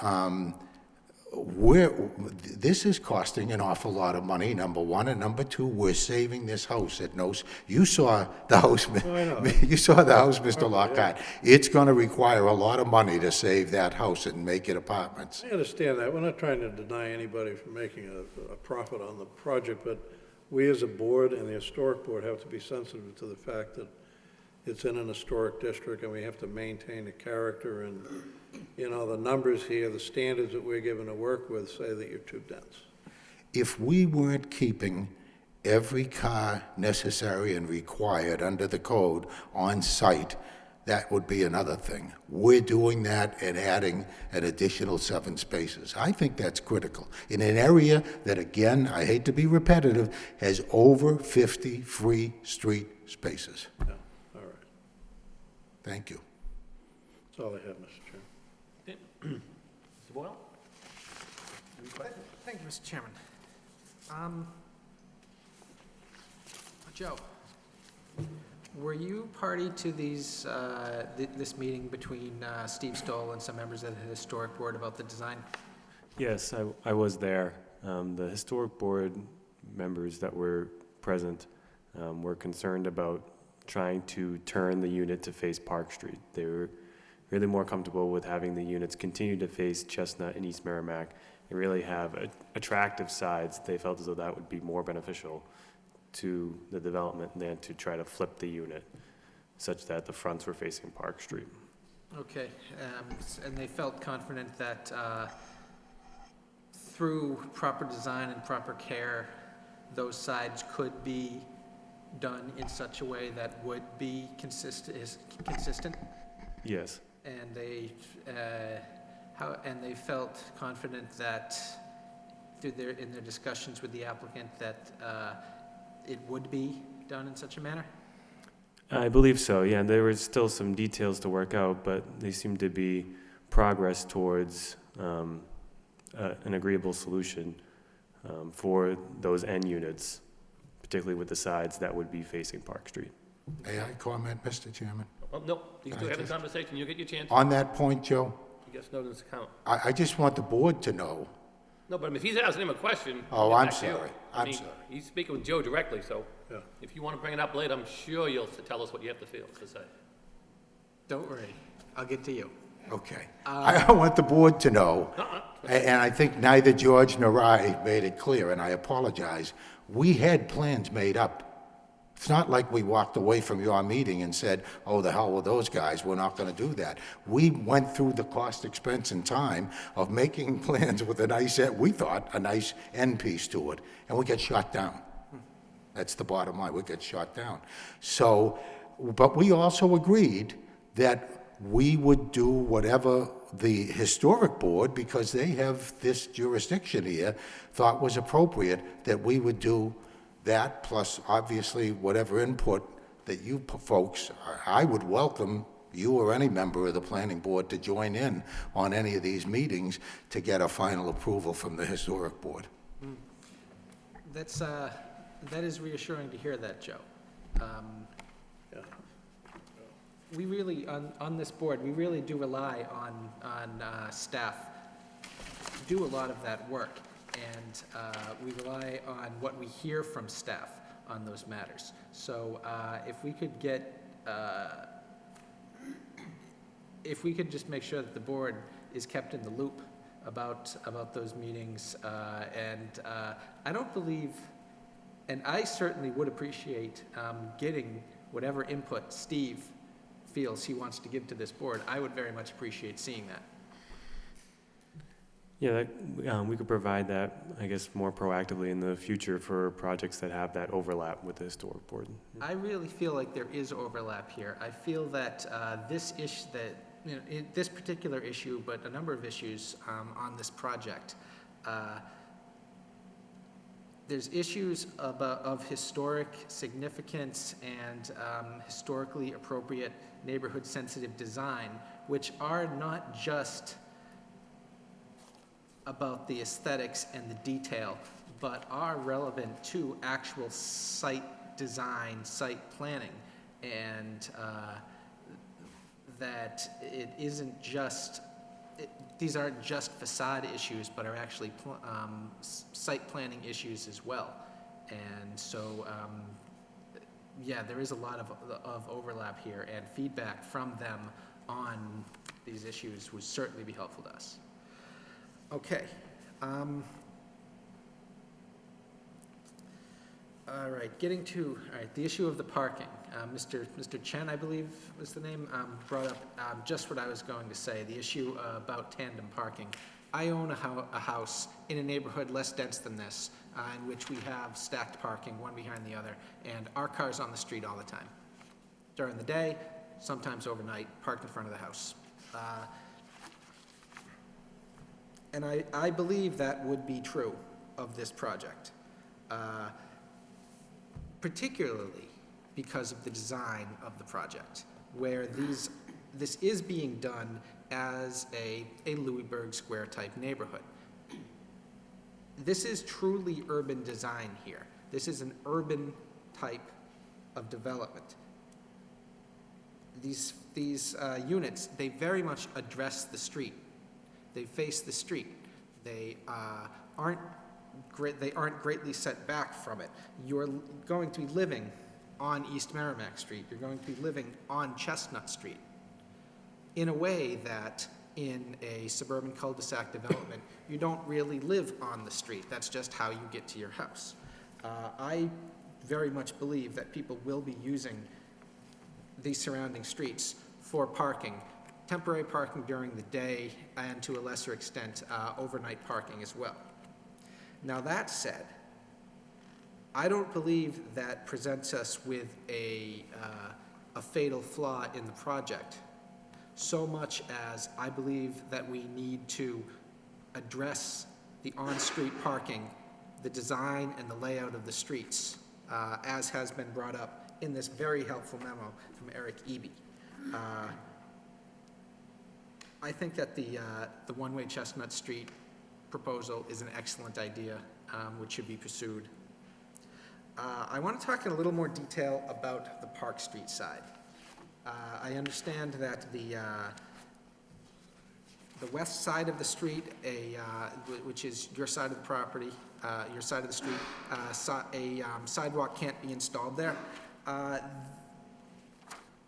this is costing an awful lot of money, number one, and number two, we're saving this house at no. You saw the house, you saw the house, Mr. Lockhart. It's going to require a lot of money to save that house and make it apartments. I understand that. We're not trying to deny anybody from making a profit on the project, but we as a board and the historic board have to be sensitive to the fact that it's in an historic district and we have to maintain the character, and, the numbers here, the standards that we're given to work with say that you're too dense. If we weren't keeping every car necessary and required under the code on site, that would be another thing. We're doing that and adding an additional 7 spaces. I think that's critical. In an area that, again, I hate to be repetitive, has over 50 free street spaces. Yeah, all right. Thank you. That's all I have, Mr. Chairman. Mr. Boyle? Thank you, Mr. Chairman. Joe, were you party to these, this meeting between Steve Stoll and some members of the Historic Board about the design? Yes, I was there. The historic board members that were present were concerned about trying to turn the unit to face Park Street. They were really more comfortable with having the units continue to face Chestnut and East Merrimack and really have attractive sides. They felt as though that would be more beneficial to the development than to try to flip the unit such that the fronts were facing Park Street. Okay, and they felt confident that through proper design and proper care, those sides could be done in such a way that would be consistent? Yes. And they felt confident that in their discussions with the applicant that it would be done in such a manner? I believe so, yeah. There were still some details to work out, but they seem to be progress towards an agreeable solution for those end units, particularly with the sides that would be facing Park Street. May I comment, Mr. Chairman? Oh, no, you can still have a conversation. You'll get your chance. On that point, Joe, He gets notice account. I just want the board to know. No, but I mean, if he's asking him a question. Oh, get I'm back to you. sorry. I I'm mean, sorry. He's speaking with Joe directly, so Yeah. if you want to bring it up later, I'm sure you'll tell us what you have to say. Don't worry, I'll get to you. Okay. I want the board to know, and I think neither George nor I made it clear, and I apologize. We had plans made up. It's not like we walked away from your meeting and said, oh, the hell with those guys, we're not going to do that. We went through the cost, expense, and time of making plans with a nice, we thought, a nice end piece to it, and we got shot down. That's the bottom line, we got shot down. So, but we also agreed that we would do whatever the historic board, because they have this jurisdiction here, thought was appropriate, that we would do that, plus obviously whatever input that you folks, I would welcome you or any member of the planning board to join in on any of these meetings to get a final approval from the historic board. That is reassuring to hear that, Joe. We really, on this board, we really do rely on staff to do a lot of that work. And we rely on what we hear from staff on those matters. So if we could get, if we could just make sure that the board is kept in the loop about those meetings, and I don't believe, and I certainly would appreciate getting whatever input Steve feels he wants to give to this board. I would very much appreciate seeing that. Yeah, we could provide that, I guess, more proactively in the future for projects that have that overlap with the historic board. I really feel like there is overlap here. I feel that this issue, this particular issue, but a number of issues on this project, there's issues of historic significance and historically appropriate neighborhood-sensitive design, which are not just about the aesthetics and the detail, but are relevant to actual site design, site planning, and that it isn't just, these aren't just facade issues, but are actually site planning issues as well. And so, yeah, there is a lot of overlap here, and feedback from them on these issues would certainly be helpful to us. Okay. All right, the issue of the parking. Mr. Chen, I believe was the name, brought up just what I was going to say, the issue about tandem parking. I own a house in a neighborhood less dense than this, in which we have stacked parking, one behind the other, and our car's on the street all the time. During the day, sometimes overnight, parked in front of the house. And I believe that would be true of this project, particularly because of the design of the project, where this is being done as a Louisburg Square type neighborhood. This is truly urban design here. This is an urban type of development. These units, they very much address the street. They face the street. They aren't greatly set back from it. You're going to be living on East Merrimack Street. You're going to be living on Chestnut Street in a way that in a suburban cul-de-sac development, you don't really live on the street. That's just how you get to your house. I very much believe that people will be using these surrounding streets for parking, temporary parking during the day, and to a lesser extent, overnight parking as well. Now that said, I don't believe that presents us with a fatal flaw in the project, so much as I believe that we need to address the on-street parking, the design and the layout of the streets, as has been brought up in this very helpful memo from Eric Eby. I think that the one-way Chestnut Street proposal is an excellent idea, which should be pursued. I want to talk in a little more detail about the Park Street side. I understand that the west side of the street, which is your side of the property, your side of the street, sidewalk can't be installed there.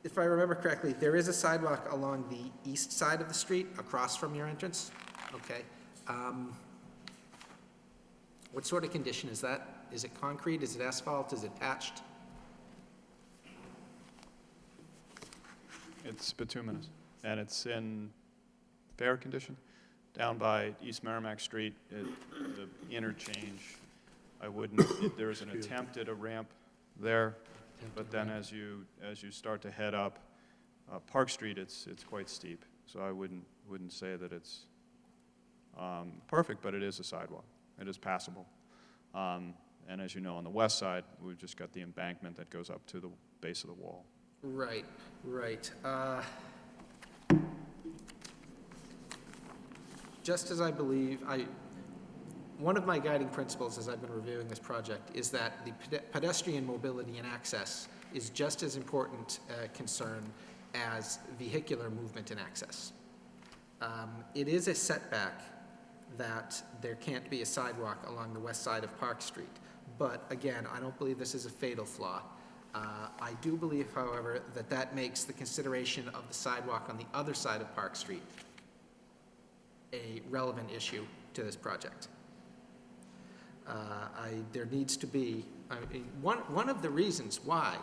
If I remember correctly, there is a sidewalk along the east side of the street, across from your entrance, okay? What sort of condition is that? Is it concrete, is it asphalt, is it patched? It's bituminous, and it's in fair condition. Down by East Merrimack Street, the interchange, I wouldn't, there's an attempt at a ramp there, but then as you start to head up Park Street, it's quite steep. So I wouldn't say that it's perfect, but it is a sidewalk. It is passable. And as you know, on the west side, we've just got the embankment that goes up to the base of the wall. Right, right. Just as I believe, one of my guiding principles as I've been reviewing this project is that the pedestrian mobility and access is just as important a concern as vehicular movement and access. It is a setback that there can't be a sidewalk along the west side of Park Street. But again, I don't believe this is a fatal flaw. I do believe, however, that makes the consideration of the sidewalk on the other side of Park Street a relevant issue to this project. There needs to be, one of the reasons why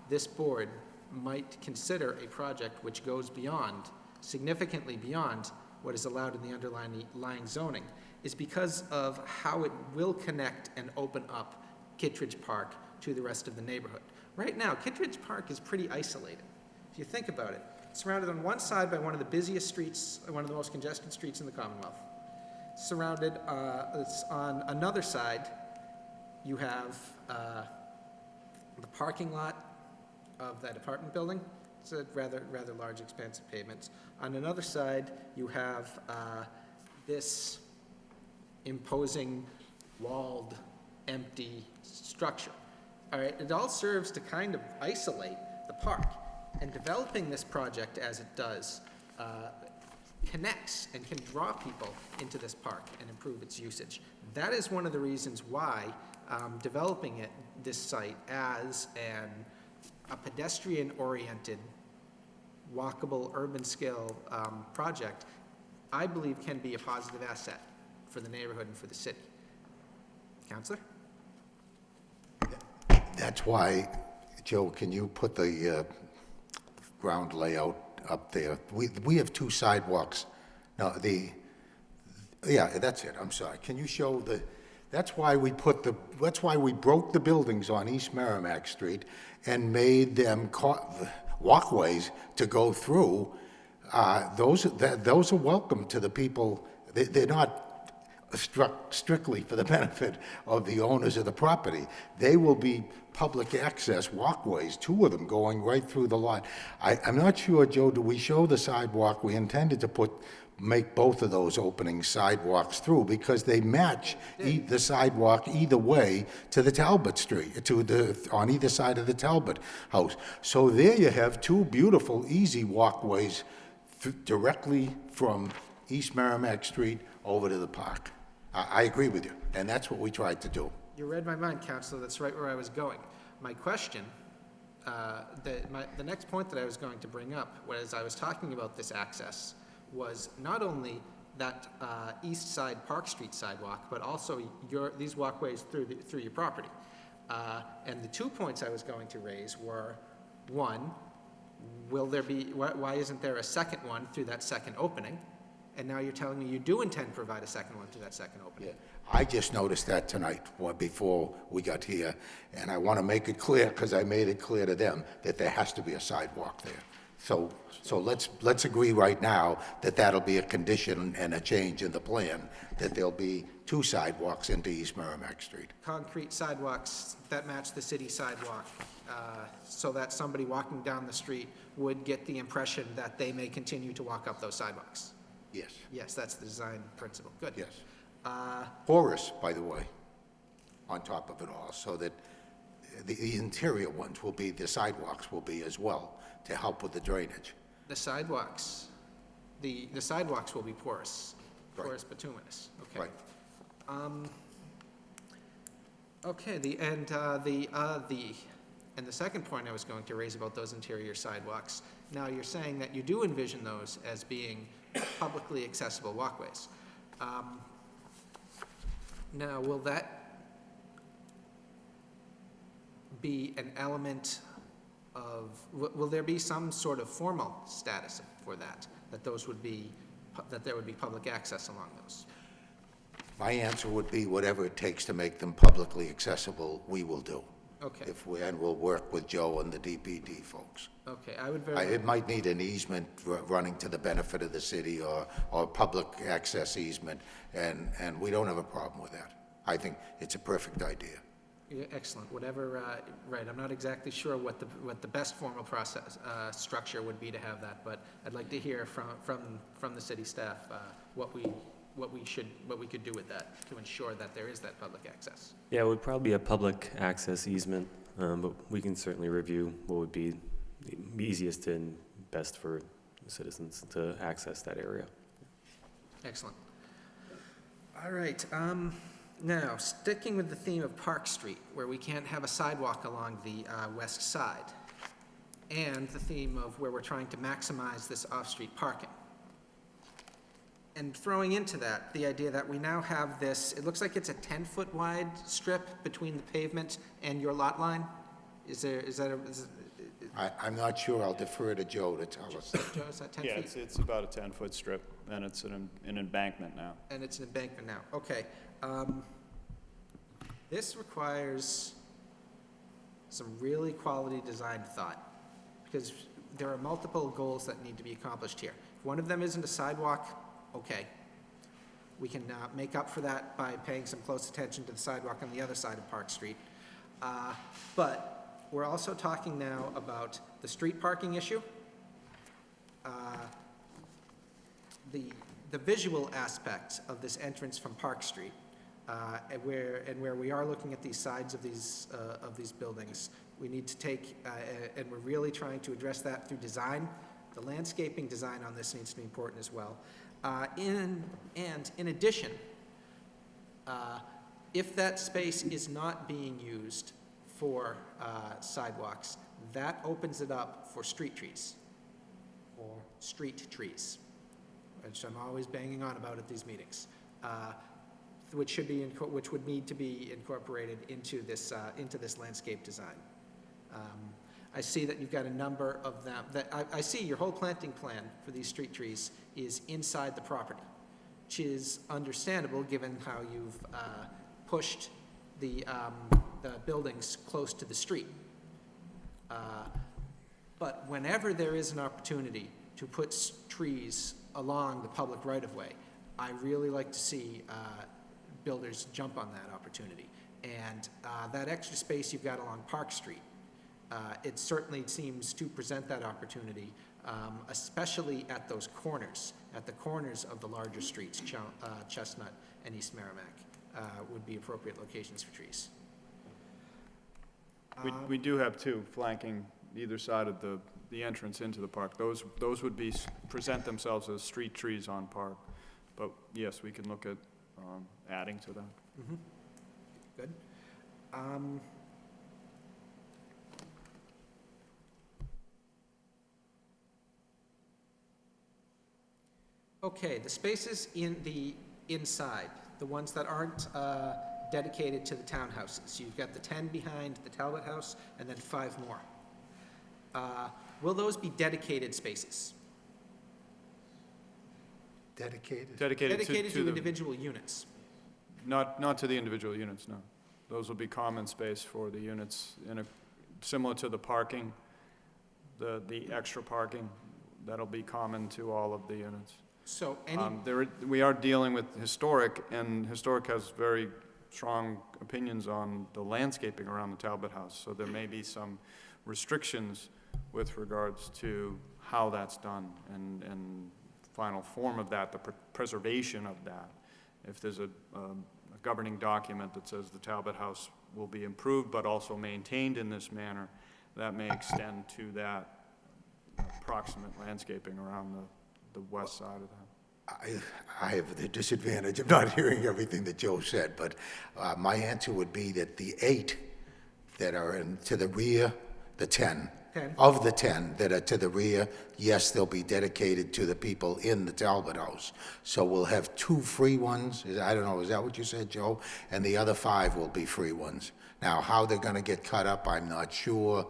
this board might consider a project which goes beyond, significantly beyond what is allowed in the underlying zoning is because of how it will connect and open up Kittredge Park to the rest of the neighborhood. Right now, Kittredge Park is pretty isolated. If you think about it, it's surrounded on one side by one of the busiest streets, one of the most congested streets in the Commonwealth. Surrounded, it's on another side, you have the parking lot of that apartment building. It's a rather large expanse of pavements. On another side, you have this imposing, walled, empty structure. All right, it all serves to kind of isolate the park. And developing this project as it does connects and can draw people into this park and improve its usage. That is one of the reasons why developing this site as a pedestrian-oriented, walkable, urban-scale project, I believe can be a positive asset for the neighborhood and for the city. Councilor? That's why, Joe, can you put the ground layout up there? We have two sidewalks. No, yeah, that's it, I'm sorry. Can you show that's why we broke the buildings on East Merrimack Street and made them walkways to go through. Those are welcome to the people. They're not strictly for the benefit of the owners of the property. They will be public access walkways, two of them going right through the lot. I'm not sure, Joe, do we show the sidewalk? We intended to make both of those opening sidewalks through because they match the sidewalk either way to the Talbot Street, on either side of the Talbot house. So there you have two beautiful, easy walkways directly from East Merrimack Street over to the park. I agree with you, and that's what we tried to do. You read my mind, Councilor. That's right where I was going. My question, the next point that I was going to bring up, as I was talking about this access, was not only that east side Park Street sidewalk, but also these walkways through your property. And the 2 points I was going to raise were, one, why isn't there a second one through that second opening? And now you're telling me you do intend to provide a second one through that second opening. Yeah. I just noticed that tonight before we got here, and I want to make it clear, because I made it clear to them, that there has to be a sidewalk there. So let's agree right now that that'll be a condition and a change in the plan, that there'll be two sidewalks into East Merrimack Street. Concrete sidewalks that match the city sidewalk, so that somebody walking down the street would get the impression that they may continue to walk up those sidewalks. Yes. Yes, that's the design principle. Good. Yes. Porous, by the way, on top of it all, so that the interior ones the sidewalks will be as well, to help with the drainage. The sidewalks, the sidewalks will be porous, Right. porous bituminous. Okay. Right. Okay. And the second point I was going to raise about those interior sidewalks, now you're saying that you do envision those as being publicly accessible walkways. Now, will that be an element of, will there be some sort of formal status for that, that those would be, that there would be public access along those? My answer would be whatever it takes to make them publicly accessible, we will do. Okay, And we'll work with Joe and the DPD folks. okay, I would very, It might need an easement running to the benefit of the city or public access easement, and we don't have a problem with that. I think it's a perfect idea. yeah, excellent, whatever, right, I'm not exactly sure what the best formal process, structure would be to have that, but I'd like to hear from the city staff, what we could do with that to ensure that there is that public access. Yeah, it would probably be a public access easement, but we can certainly review what would be the easiest and best for citizens to access that area. Excellent. All right, now, sticking with the theme of Park Street, where we can't have a sidewalk along the west side, and the theme of where we're trying to maximize this off-street parking. And throwing into that, the idea that we now have this, it looks like it's a 10-foot wide strip between the pavement and your lot line? I'm not sure. I'll defer to Joe to tell us. Joe, is that 10 Yeah, feet? it's about a 10-foot strip, and it's an embankment now. And it's an embankment now, okay. This requires some really quality design thought, because there are multiple goals that need to be accomplished here. If one of them isn't a sidewalk, okay. We can make up for that by paying some close attention to the sidewalk on the other side of Park Street. But we're also talking now about the street parking issue, the visual aspect of this entrance from Park Street, and where we are looking at these sides of these buildings. We need to take, and we're really trying to address that through design. The landscaping design on this needs to be important as well. In addition, if that space is not being used for sidewalks, that opens it up for street trees, which I'm always banging on about at these meetings, which would need to be incorporated into this landscape design. I see that you've got a number of them. I see your whole planting plan for these street trees is inside the property, which is understandable given how you've pushed the buildings close to the street. But whenever there is an opportunity to put trees along the public right-of-way, I really like to see builders jump on that opportunity. And that extra space you've got along Park Street, it certainly seems to present that opportunity, especially at those corners, at the corners of the larger streets, Chestnut and East Merrimack, would be appropriate locations for trees. We do have two flanking either side of the entrance into the park. Those would present themselves as street trees on park. But yes, we can look at adding to that. Mm-hmm. Good. Okay, the spaces in the inside, the ones that aren't dedicated to the townhouses. You've got the 10 behind the Talbot House and then 5 more. Will those be dedicated spaces? Dedicated? Dedicated to the, individual units? not to the individual units, no. Those will be common space for the units, similar to the parking, the extra parking, that'll be common to all of the units. So We are dealing with Historic, and Historic has very strong opinions on the landscaping around the Talbot House, so there may be some restrictions with regards to how that's done and final form of that, the preservation of that. If there's a governing document that says the Talbot House will be improved but also maintained in this manner, that may extend to that approximate landscaping around the west side of that. I have the disadvantage of not hearing everything that Joe said, but my answer would be that the 8 that are to the rear, the 10. 10. Of the 10 that are to the rear, yes, they'll be dedicated to the people in the Talbot House. So we'll have 2 free ones, I don't know, is that what you said, Joe? And the other 5 will be free ones. Now, how they're gonna get cut up, I'm not sure.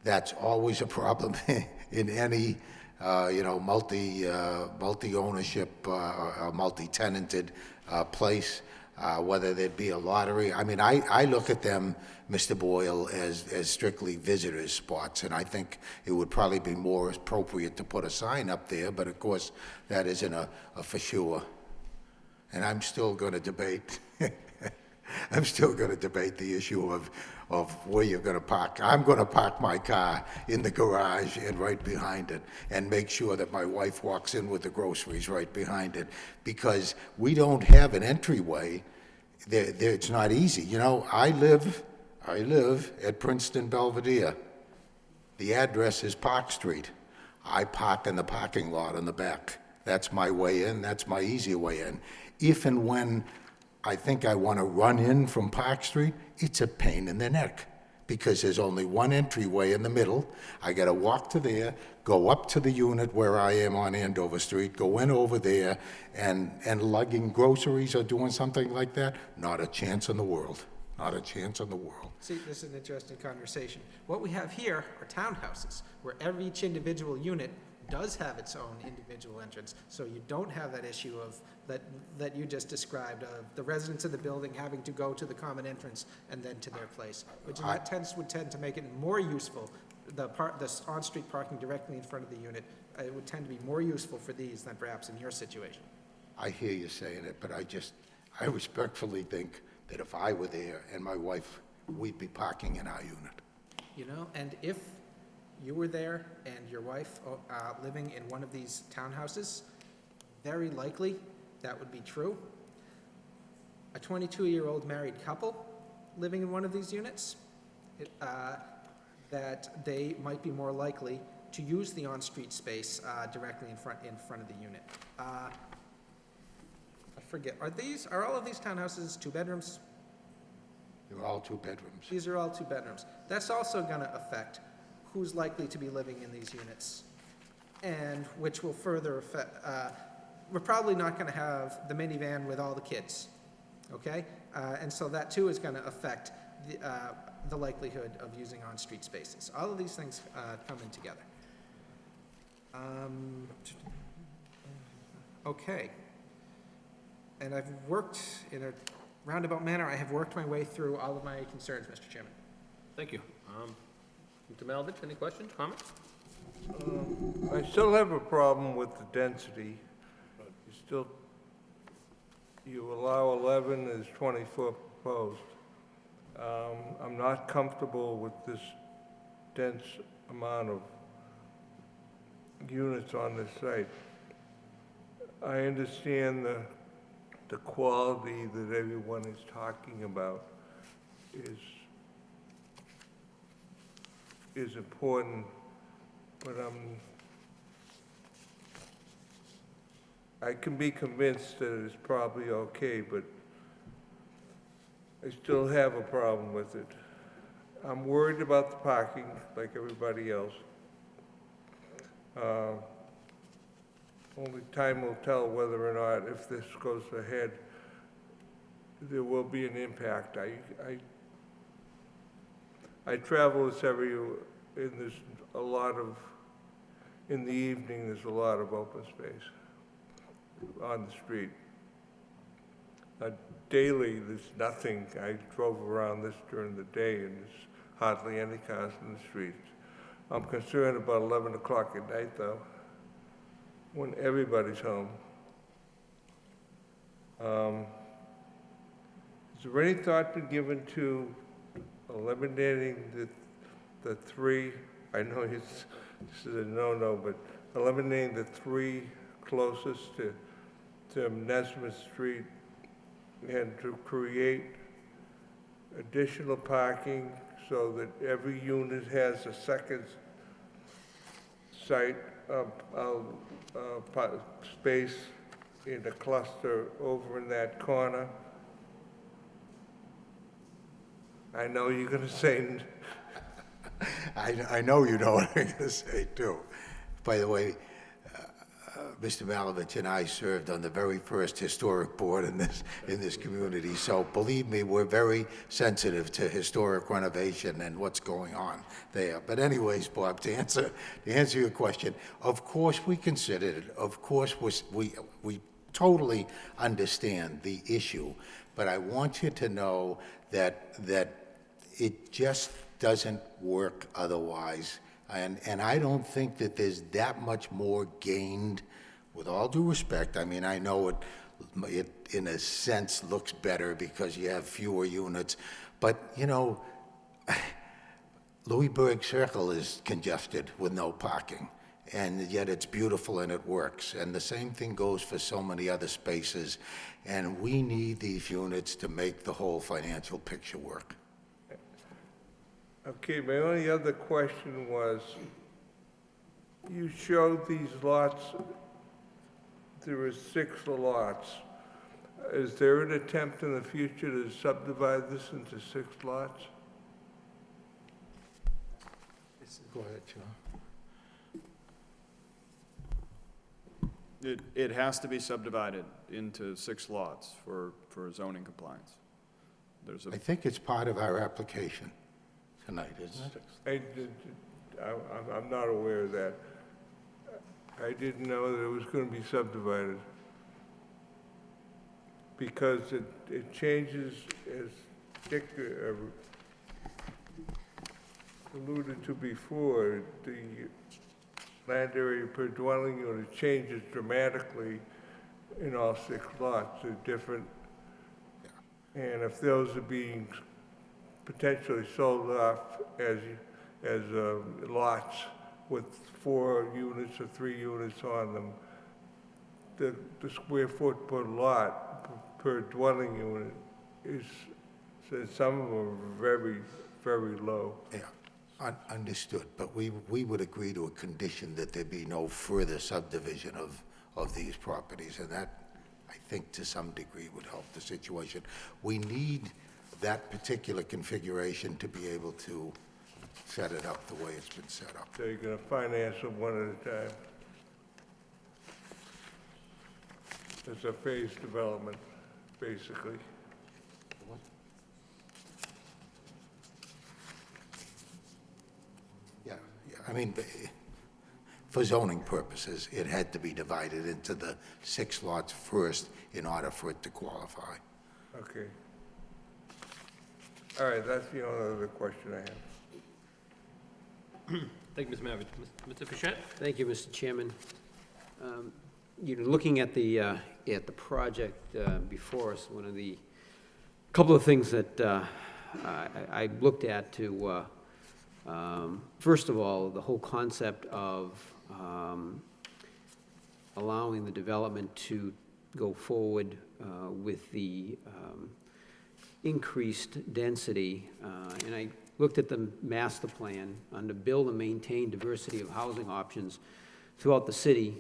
That's always a problem in any, multi-ownership, or multi-tenanted place, whether there'd be a lottery. I mean, I look at them, Mr. Boyle, as strictly visitors spots, and I think it would probably be more appropriate to put a sign up there, but of course, that isn't a for sure. And I'm still gonna debate, the issue of where you're gonna park. I'm gonna park my car in the garage and right behind it, and make sure that my wife walks in with the groceries right behind it, because we don't have an entryway. It's not easy. You know, I live at Princeton Belvedere. The address is Park Street. I park in the parking lot in the back. That's my way in, that's my easy way in. If and when I think I want to run in from Park Street, it's a pain in the neck, because there's only one entryway in the middle. I got to walk to there, go up to the unit where I am on Andover Street, go in over there, and lugging groceries or doing something like that, not a chance in the world. Not a chance in the world. See, this is an interesting conversation. What we have here are townhouses, where each individual unit does have its own individual entrance, so you don't have that issue of, that you just described, of the residents of the building having to go to the common entrance and then to their place, which would tend to make it more useful. The on-street parking directly in front of the unit, it would tend to be more useful for these than perhaps in your situation. I hear you saying it, but I respectfully think that if I were there and my wife, we'd be parking in our unit. You know, and if you were there and your wife living in one of these townhouses, very likely that would be true. A 22-year-old married couple living in one of these units, that they might be more likely to use the on-street space directly in front of the unit. I forget, are all of these townhouses 2 bedrooms? They're all 2 bedrooms. These are all 2 bedrooms. That's also going to affect who's likely to be living in these units, and which will further affect, we're probably not going to have the minivan with all the kids, okay? And so that too is going to affect the likelihood of using on-street spaces. All of these things come in together. Okay. And I've worked in a roundabout manner. I have worked my way through all of my concerns, Mr. Chairman. Thank you. Mr. Malavich, any questions, comments? I still have a problem with the density. You allow 11 as 24 proposed. I'm not comfortable with this dense amount of units on this site. I understand the quality that everyone is talking about is important, but I can be convinced that it's probably okay, but I still have a problem with it. I'm worried about the parking, like everybody else. Only time will tell whether or not, if this goes ahead, there will be an impact. I travel this and there's a lot of, in the evening, there's a lot of open space on the street. Daily, there's nothing. I drove around this during the day, and there's hardly any cars in the streets. I'm concerned about 11 o'clock at night, though, when everybody's home. Has there any thought been given to eliminating the 3, I know this is a no-no, but eliminating the 3 closest to Nesmith Street, and to create additional parking so that every unit has a second site space in a cluster over in that corner? I know you're gonna say, I know you know what I'm going to say, too. By the way, Mr. Malovich and I served on the very first historic board in this community, so believe me, we're very sensitive to historic renovation and what's going on there. But anyways, Bob, to answer your question, of course we considered it. Of course we totally understand the issue, but I want you to know that it just doesn't work otherwise. And I don't think that there's that much more gained, with all due respect. I mean, I know it in a sense looks better because you have fewer units, but you know, Louisburg Circle is congested with no parking, and yet it's beautiful and it works. And the same thing goes for so many other spaces, and we need these units to make the whole financial picture work. okay, my only other question was, you showed these lots, there were 6 lots. Is there an attempt in the future to subdivide this into 6 lots? Go ahead, John. It has to be subdivided into 6 lots for zoning compliance. There's a, I think it's part of our application tonight, isn't it? I'm not aware of that. I didn't know that it was going to be subdivided. Because it changes, as Dick alluded to before, the land area per dwelling unit changes dramatically in all 6 lots. They're different. And if those are being potentially sold off as lots with 4 units or 3 units on them, the square foot per lot, per dwelling unit is, so some of them are very, very low. Yeah, understood, but we would agree to a condition that there be no further subdivision of these properties, and that, I think, to some degree would help the situation. We need that particular configuration to be able to set it up the way it's been set up. So you're gonna finance them one at a time. It's a phased development, basically. Yeah, I mean, for zoning purposes, it had to be divided into the 6 lots first in order for it to qualify. Okay. All right, that's the only other question I have. Thank you, Mr. Maravich. Mr. Fischett? Thank you, Mr. Chairman. Looking at the project before us, one of the couple of things that I looked at to, first of all, the whole concept of allowing the development to go forward with the increased density, and I looked at the master plan under build and maintain diversity of housing options throughout the city.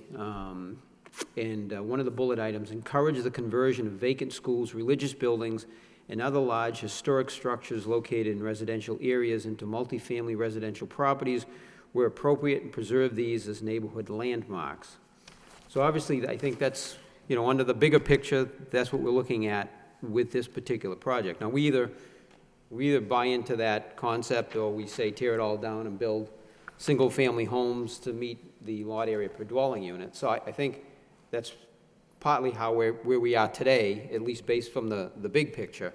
And one of the bullet items, encourage the conversion of vacant schools, religious buildings, and other large historic structures located in residential areas into multifamily residential properties where appropriate, and preserve these as neighborhood landmarks. So obviously, I think that's, under the bigger picture, that's what we're looking at with this particular project. Now, we either buy into that concept or we say tear it all down and build single-family homes to meet the lot area per dwelling unit. So I think that's partly where we are today, at least based from the big picture.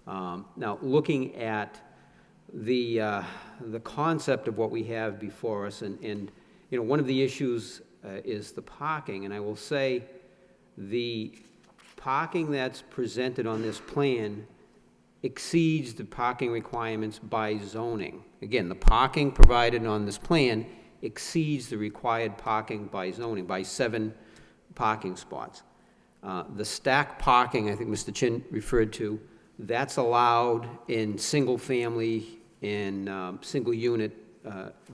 Now, looking at the concept of what we have before us, and one of the issues is the parking, and I will say the parking that's presented on this plan exceeds the parking requirements by zoning. Again, the parking provided on this plan exceeds the required parking by zoning by 7 parking spots. The stack parking, I think Mr. Chin referred to, that's allowed in single-family and single-unit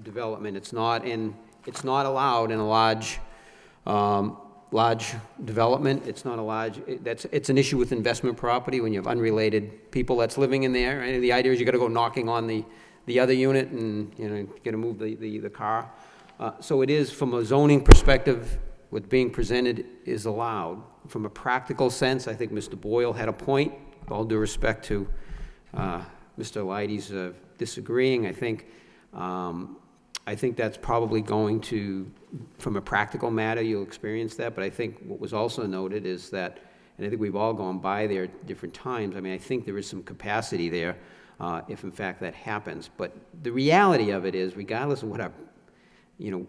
development. It's not allowed in a large large development, it's not a large, it's an issue with investment property when you have unrelated people that's living in there, and the idea is you gotta go knocking on the other unit and, you know, you gotta move the car. So it is, from a zoning perspective, what being presented is allowed. From a practical sense, I think Mr. Boyle had a point, all due respect to Mr. Leidy's disagreeing. I think that's probably going to, from a practical matter, you'll experience that, but I think what was also noted is that, and I think we've all gone by there at different times, I mean, I think there is some capacity there, if in fact that happens. But the reality of it is, regardless of what our, you know,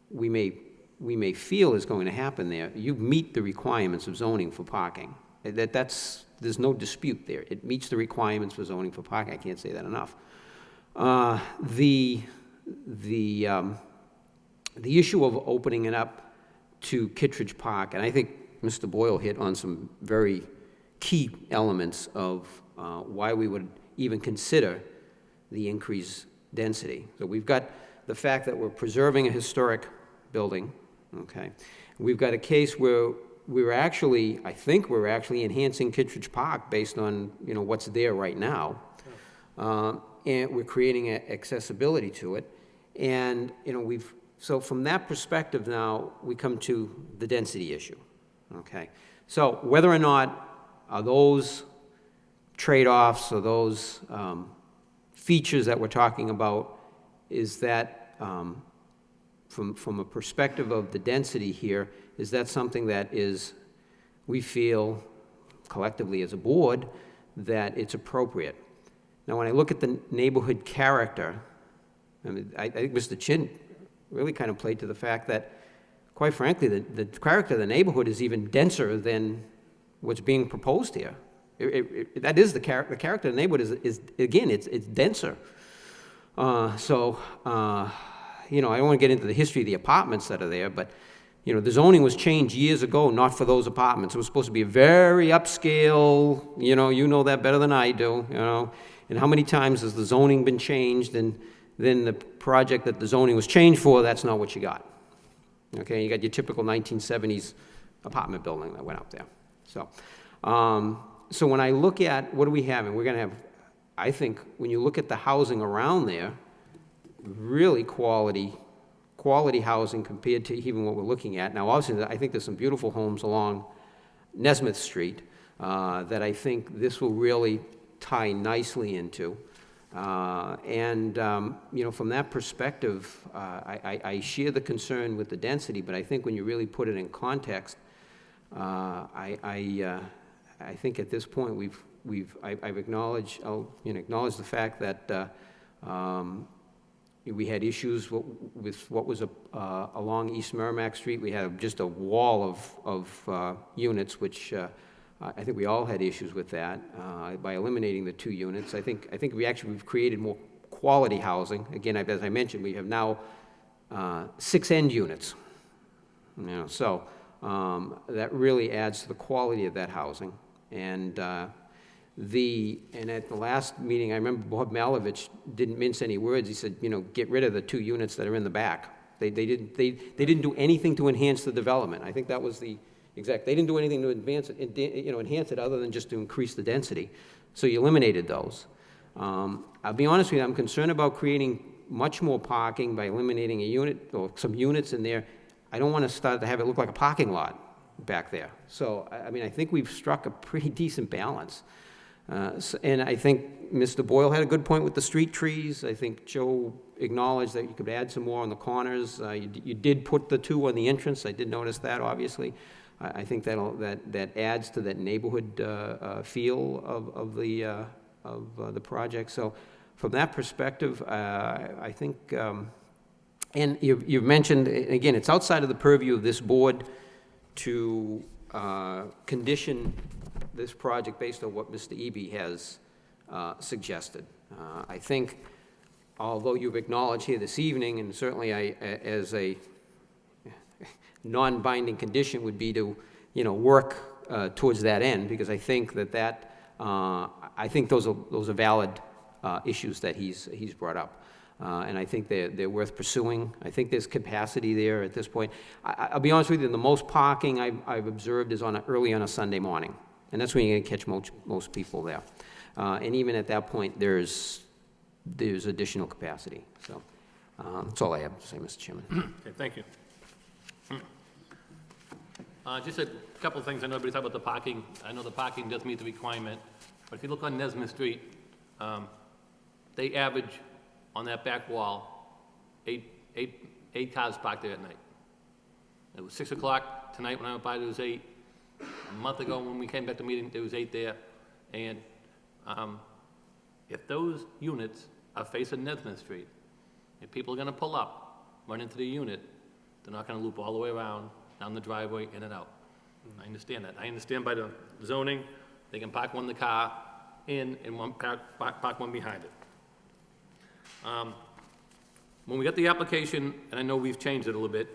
we may feel is going to happen there, you meet the requirements of zoning for parking. There's no dispute there. It meets the requirements for zoning for parking. I can't say that enough. The issue of opening it up to Kittredge Park, and I think Mr. Boyle hit on some very key elements of why we would even consider the increased density. So we've got the fact that we're preserving a historic building, okay? We've got a case where I think we're actually enhancing Kittredge Park based on, you know, what's there right now. And we're creating accessibility to it. And, you know, so from that perspective now, we come to the density issue, okay? So whether or not are those trade-offs or those features that we're talking about, is that, from a perspective of the density here, is that something that we feel collectively as a board that it's appropriate? Now, when I look at the neighborhood character, I mean, I think Mr. Chin really kind of played to the fact that, quite frankly, the character of the neighborhood is even denser than what's being proposed here. That is the character. The character of the neighborhood is again, it's denser. You know, I don't want to get into the history of the apartments that are there, but, you know, the zoning was changed years ago, not for those apartments. It was supposed to be a very upscale, you know that better than I do, you know. And how many times has the zoning been changed, and then the project that the zoning was changed for, that's not what you got. Okay, you got your typical 1970s apartment building that went up there. So when I look at what do we have, and we're going to have, I think, when you look at the housing around there, really quality housing compared to even what we're looking at. Now, obviously, I think there's some beautiful homes along Nesmith Street that I think this will really tie nicely into. You know, from that perspective, I share the concern with the density, but I think when you really put it in context, I think at this point I've acknowledged, acknowledge the fact that we had issues with what was along East Merrimack Street. We had just a wall of units, which I think we all had issues with that. By eliminating the 2 units, I think we've created more quality housing. Again, as I mentioned, we have now 6 end units. You know, so that really adds to the quality of that housing. And at the last meeting, I remember Bob Malovich didn't mince any words. He said, you know, get rid of the 2 units that are in the back. They didn't do anything to enhance the development. I think that was the exact. They didn't do anything to enhance it other than just to increase the density. So you eliminated those. I'll be honest with you, I'm concerned about creating much more parking by eliminating a unit or some units in there. I don't want to start to have it look like a parking lot back there. So, I mean, I think we've struck a pretty decent balance. And I think Mr. Boyle had a good point with the street trees. I think Joe acknowledged that you could add some more on the corners. You did put the 2 on the entrance. I did notice that, obviously. I think that adds to that neighborhood feel of the project. So from that perspective, I think, and you've mentioned, again, it's outside of the purview of this board to condition this project based on what Mr. Eby has suggested. I think, although you've acknowledged here this evening, and certainly as a non-binding condition would be to, you know, work towards that end, because I think I think those are valid issues that he's brought up. and I think they're worth pursuing. I think there's capacity there at this point. I'll be honest with you, the most parking I've observed is early on a Sunday morning, and that's when you're gonna catch most people there. And even at that point, there's additional capacity, so, that's all I have to say, Mr. Chairman. Okay, thank you. Just a couple of things. I know everybody talked about the parking. I know the parking does meet the requirement, but if you look on Nesmith Street, they average on that back wall, eight cars parked there at night. It was 6 o'clock tonight when I went by, there was 8. A month ago when we came back to meeting, there was 8 there. And if those units are facing Nesmith Street, if people are gonna pull up, run into the unit, they're not gonna loop all the way around, down the driveway, in and out. I understand that. I understand by the zoning, they can park one in the car in and park one behind it. When we got the application, and I know we've changed it a little bit,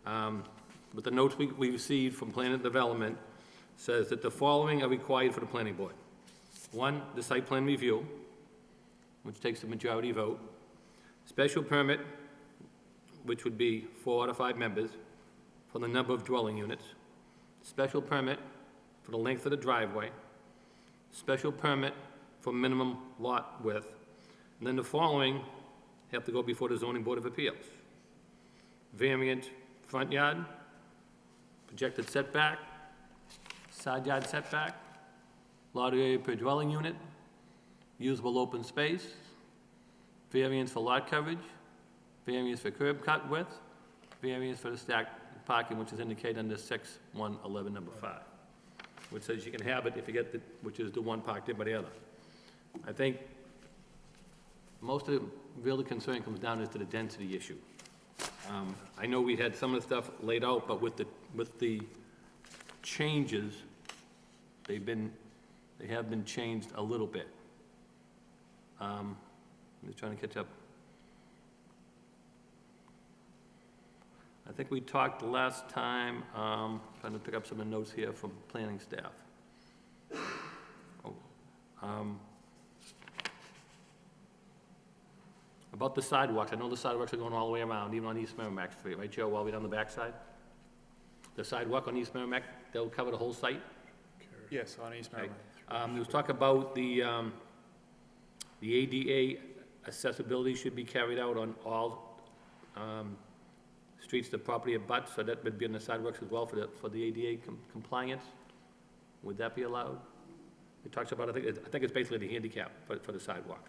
but the notes we received from Planning and Development says that the following are required for the planning board. 1, the site plan review, which takes the majority vote. Special permit, which would be 4 out of 5 members, for the number of dwelling units. Special permit for the length of the driveway. Special permit for minimum lot width. And then the following have to go before the zoning board of appeals. Variant front yard, projected setback, side yard setback, lot area per dwelling unit, usable open space, variance for lot coverage, variance for curb cut width, variance for the stacked parking, which is indicated under 6.1.11, number 5, which says you can have it if you get the, which is the one parked in by the other. I think most of the real concern comes down to the density issue. I know we had some of the stuff laid out, but with the changes, they have been changed a little bit. I'm just trying to catch up. I think we talked last time, trying to pick up some of the notes here from planning staff. About the sidewalks, I know the sidewalks are going all the way around, even on East Merrimack Street, right, Joe, all the way down the backside? The sidewalk on East Merrimack, they'll cover the whole site? Yes, on East Merrimack. There was talk about the ADA accessibility should be carried out on all streets the property abuts, so that would be on the sidewalks as well for the ADA compliance. Would that be allowed? It talks about, I think it's basically the handicap for the sidewalk.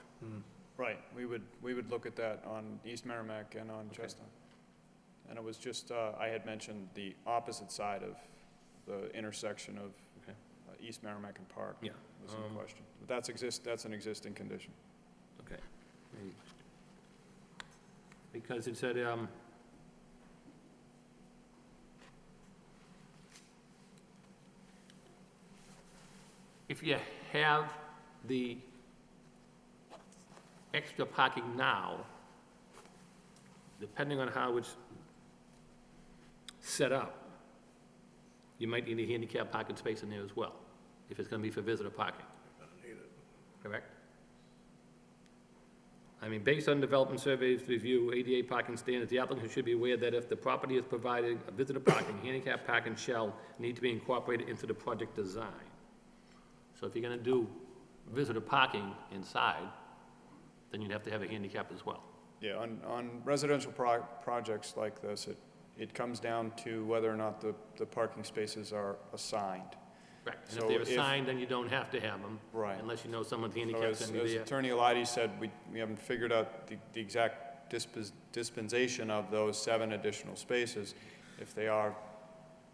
Right, we would look at that on East Merrimack and on Chestnut. And it was just, I had mentioned the opposite side of the intersection of East Merrimack and Park. Yeah. Was in question. But that's an existing condition. Okay. Because it said, if you have the extra parking now, depending on how it's set up, you might need a handicap parking space in there as well, if it's gonna be for visitor parking. Correct? I mean, based on development surveys review, ADA parking standards, the applicant should be aware that if the property is providing a visitor parking, handicap parking shall need to be incorporated into the project design. So if you're gonna do visitor parking inside, then you'd have to have a handicap as well. Yeah, on residential projects like this, it comes down to whether or not the parking spaces are assigned. Right, and if So they're assigned, then you don't have to have them. Right. Unless you know someone's So handicap's as gonna be there. Attorney Elides said, we haven't figured out the exact dispensation of those 7 additional spaces. If they are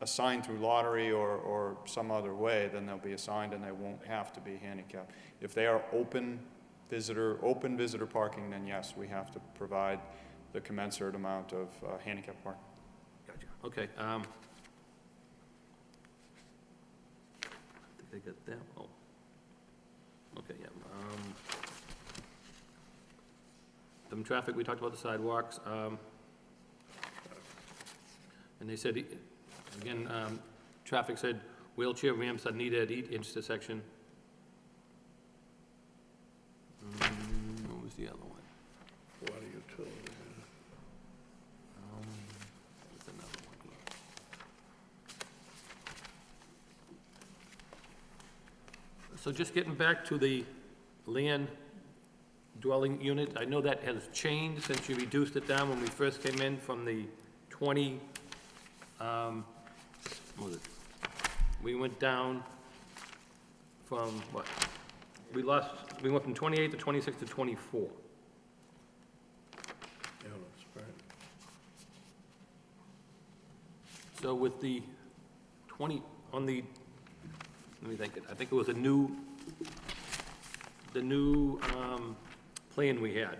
assigned through lottery or some other way, then they'll be assigned and they won't have to be handicapped. If they are open visitor parking, then yes, we have to provide the commensurate amount of handicap parking. Gotcha, okay. I think I got that, oh. Okay, yeah. Some traffic, we talked about the sidewalks. And they said, again, traffic said wheelchair ramps are needed at each intersection. What was the other one? Water users. So just getting back to the land dwelling unit, I know that has changed since you reduced it down when we first came in from the 20, what was it? We went down from what? We went from 28 to 26 to 24. Yeah, that's right. So with the 20, on the, let me think, I think it was the new plan we had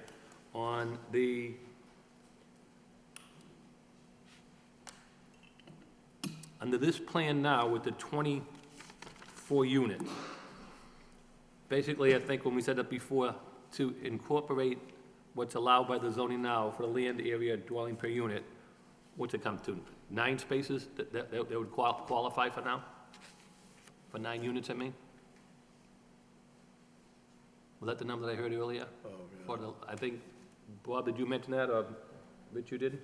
on the, under this plan now with the 24 units, basically, I think when we said that before, to incorporate what's allowed by the zoning now for the land area dwelling per unit, what's it come to? 9 spaces that would qualify for now? For 9 units, I mean? Was that the number that I heard earlier? Oh, yeah. For the, I think, Bob, did you mention that, or Rich, you did?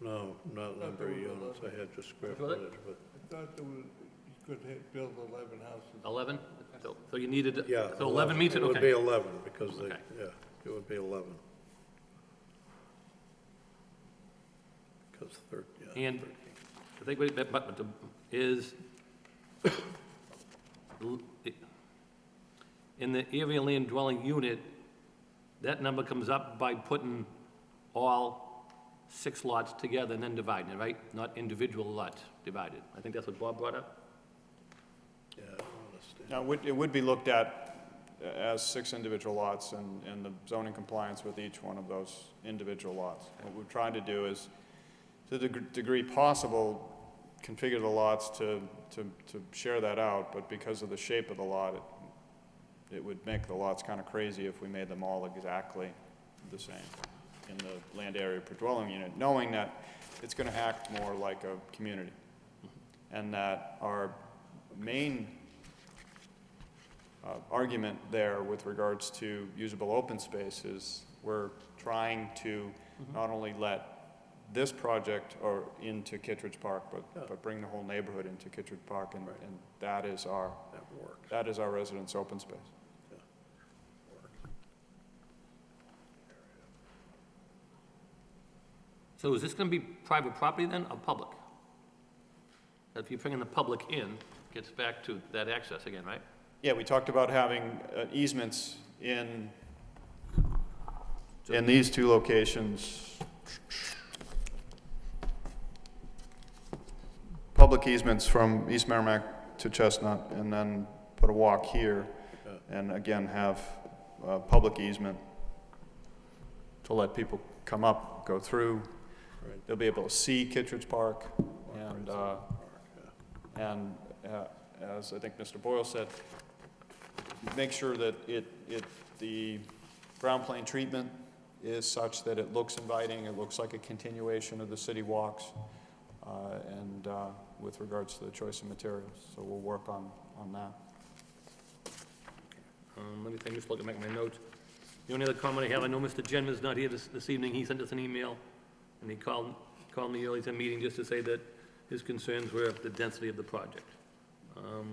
No, not number of units, I had just square Which was it? footage, but, I thought there was, you could build 11 houses. 11? So you needed, yeah. so 11 meets it, It would be okay. 11, because they, Okay. yeah, it would be 11. Because And I think what it, but is, in the area land dwelling unit, that number comes up by putting all 6 lots together and then dividing it, right? Not individual lots divided. I think that's what Bob brought up. Yeah, I don't understand. Now, it would be looked at as 6 individual lots and the zoning compliance with each one of those individual lots. What we're trying to do is, to the degree possible, configure the lots to share that out, but because of the shape of the lot, it would make the lots kind of crazy if we made them all exactly the same in the land area per dwelling unit, knowing that it's going to act more like a community. And that our main argument there with regards to usable open space is we're trying to not only let this project or into Kittredge Park, but bring the whole neighborhood into Kittredge Park, and that is our residents' open space. So is this gonna be private property then, or public? If you're bringing the public in, gets back to that access again, right? Yeah, we talked about having easements in these 2 locations. Public easements from East Merrimack to Chestnut, and then put a walk here, and again, have a public easement to let people come up, go through. Right. They'll be able to see Kittredge Park, and as I think Mr. Boyle said, make sure that the ground plane treatment is such that it looks inviting, it looks like a continuation of the city walks, and with regards to the choice of materials. So we'll work on that. Let me think, just looking back at my notes. The only other comment I have, I know Mr. Jenner's not here this evening, he sent us an email, and he called me early to a meeting just to say that his concerns were the density of the project. Let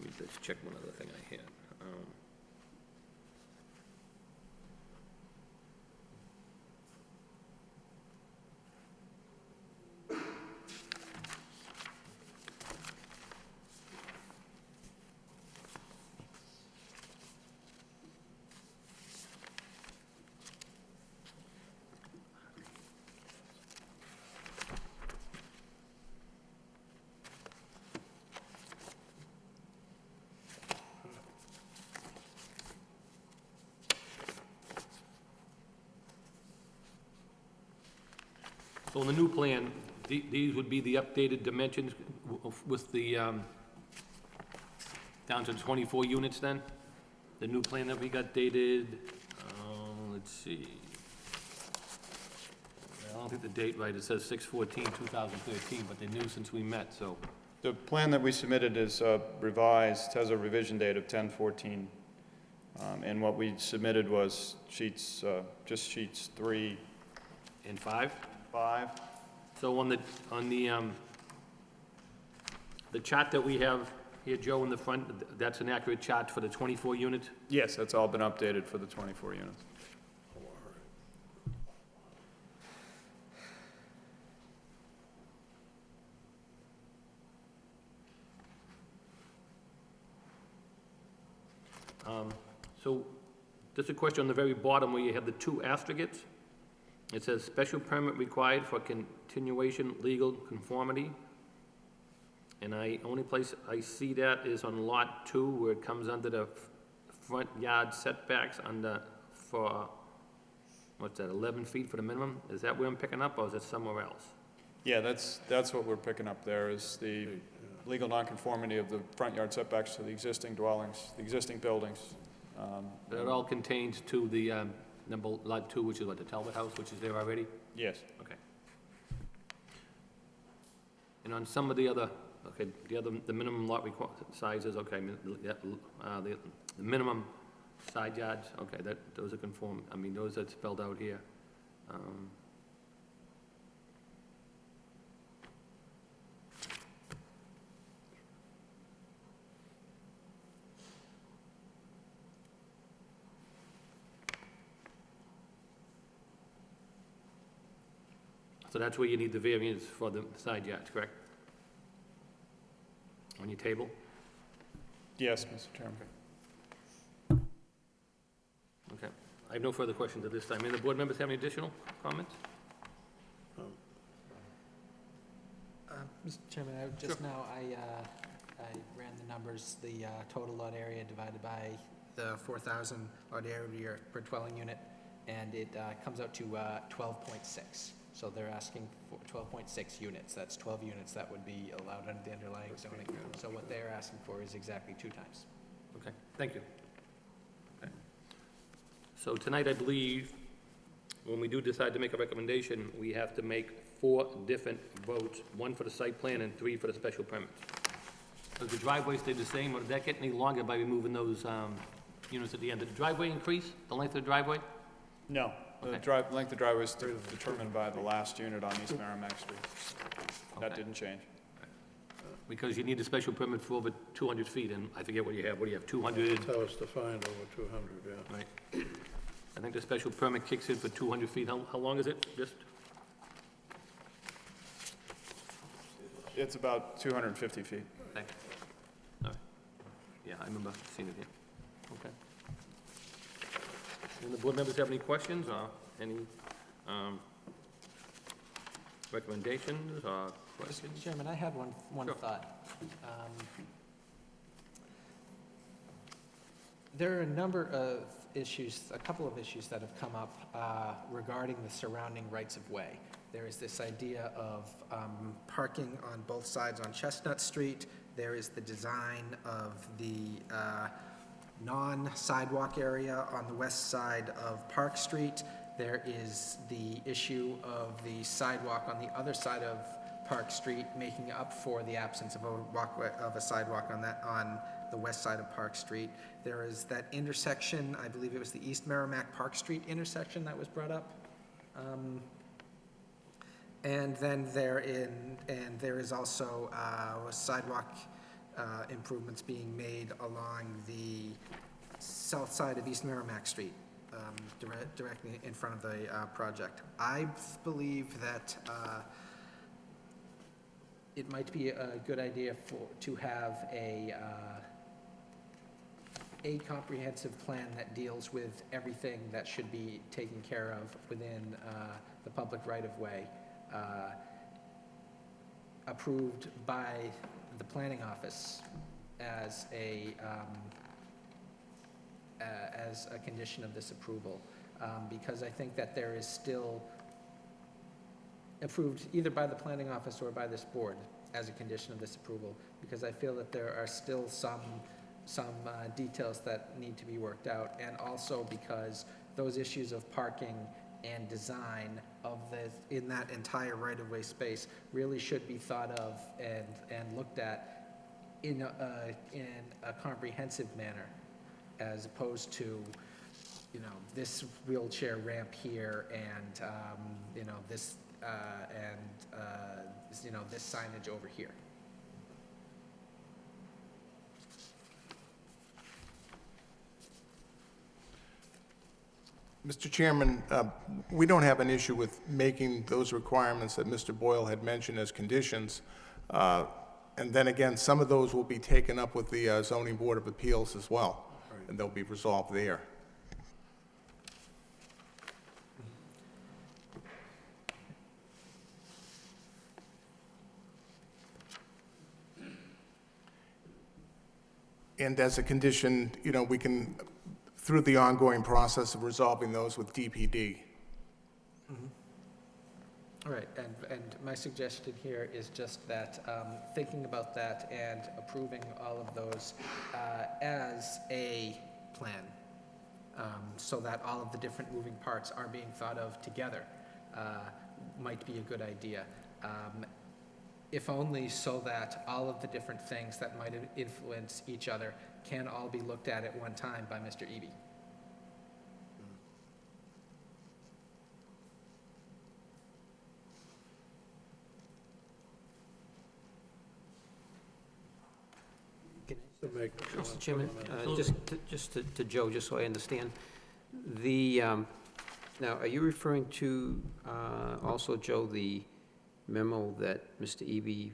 me just check one other thing I had. So in the new plan, these would be the updated dimensions with the, down to 24 units then? The new plan that we got dated, let's see. I don't think the date right, it says 6/14/2013, but they're new since we met, so. The plan that we submitted is revised, has a revision date of 10/14, and what we submitted was sheets, just sheets 3 And 5? 5. So on the chart that we have here, Joe, in the front, that's an accurate chart for the 24 units? Yes, that's all been updated for the 24 units. So, just a question on the very bottom where you have the two asterisks. It says, special permit required for continuation legal conformity. And only place I see that is on lot 2, where it comes under the front yard setbacks for, what's that, 11 feet for the minimum? Is that where I'm picking up, or is it somewhere else? Yeah, that's what we're picking up there, is the legal nonconformity of the front yard setbacks to the existing dwellings, the existing buildings. But it all contains to the lot 2, which is what, the Talbot House, which is there already? Yes. Okay. And on some of the other, okay, the minimum lot sizes, okay, the minimum side yards, okay, those are conform, I mean, those are spelled out here. So that's where you need the variance for the side yards, correct? On your table? Yes, Mr. Chairman. Okay. I have no further questions at this time. Any of the board members have any additional comments? Mr. Chairman, just now, I ran the numbers, the total lot area divided by the 4,000 lot area per dwelling unit, and it comes out to 12.6. So they're asking for 12.6 units. That's 12 units that would be allowed under the underlying zoning. So what they're asking for is exactly 2 times. Okay, thank you. Okay. So tonight, I believe, when we do decide to make a recommendation, we have to make 4 different votes, 1 for the site plan and 3 for the special permit. Does the driveway stay the same, or did that get any longer by removing those units at the end? Did the driveway increase, the length of the driveway? No, the Okay. length of driveway is determined by the last unit on East Merrimack Street. That Okay. didn't change. Because you need a special permit for over 200 feet, and I forget what you have, 200? That's how it's defined, over 200, yeah. Right. I think the special permit kicks in for 200 feet. How long is it? Just, It's about 250 feet. thanks. All right. Yeah, I remember seeing it here. Okay. And the board members have any questions or any recommendations or questions? Mr. Chairman, I had one Sure. thought. There are a number of issues, a couple of issues that have come up regarding the surrounding rights-of-way. There is this idea of parking on both sides on Chestnut Street. There is the design of the non-sidewalk area on the west side of Park Street. There is the issue of the sidewalk on the other side of Park Street, making up for the absence of a sidewalk on the west side of Park Street. There is that intersection, I believe it was the East Merrimack Park Street intersection that was brought up. And then there is also sidewalk improvements being made along the south side of East Merrimack Street, directly in front of the project. I believe that it might be a good idea to have a comprehensive plan that deals with everything that should be taken care of within the public right-of-way, approved by the planning office as a condition of this approval, because I think that there is still approved either by the planning office or by this board as a condition of this approval, because I feel that there are still some details that need to be worked out, and also because those issues of parking and design in that entire right-of-way space really should be thought of and looked at in a comprehensive manner, as opposed to, this wheelchair ramp here and, this, this signage over here. Mr. Chairman, we don't have an issue with making those requirements that Mr. Boyle had mentioned as conditions. And then again, some of those will be taken up with the Zoning Board of Appeals as well, and they'll be resolved there. And as a condition, you know, we can, through the ongoing process of resolving those with DPD. All right, and my suggestion here is just that, thinking about that and approving all of those as a plan, so that all of the different moving parts are being thought of together, might be a good idea. If only so that all of the different things that might influence each other can all be looked at one time by Mr. Eby. To make. Mr. Chairman, just to Joe, just so I understand, the, now, are you referring to also, Joe, the memo that Mr. Eby,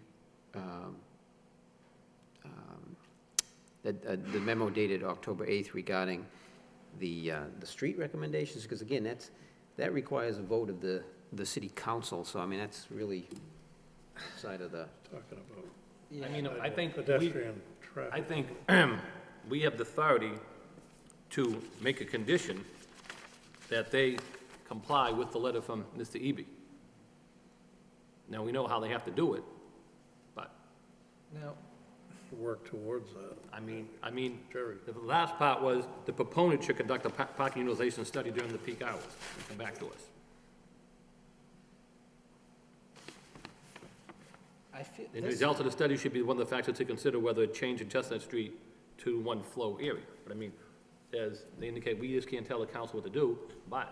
the memo dated October 8th regarding the street recommendations? Because again, that requires a vote of the city council, so I mean, that's really side of the. Talking about. I mean, I think pedestrian traffic. I think we have the authority to make a condition that they comply with the letter from Mr. Eby. Now, we know how they have to do it, but, Now, Work towards that. I mean, Jerry. the last part was the proponent should conduct a parking utilization study during the peak hours and come back to us. I feel And the this, result of the study should be one of the factors to consider whether a change in Chestnut Street to one flow area. But I mean, as they indicate, we just can't tell the council what to do, but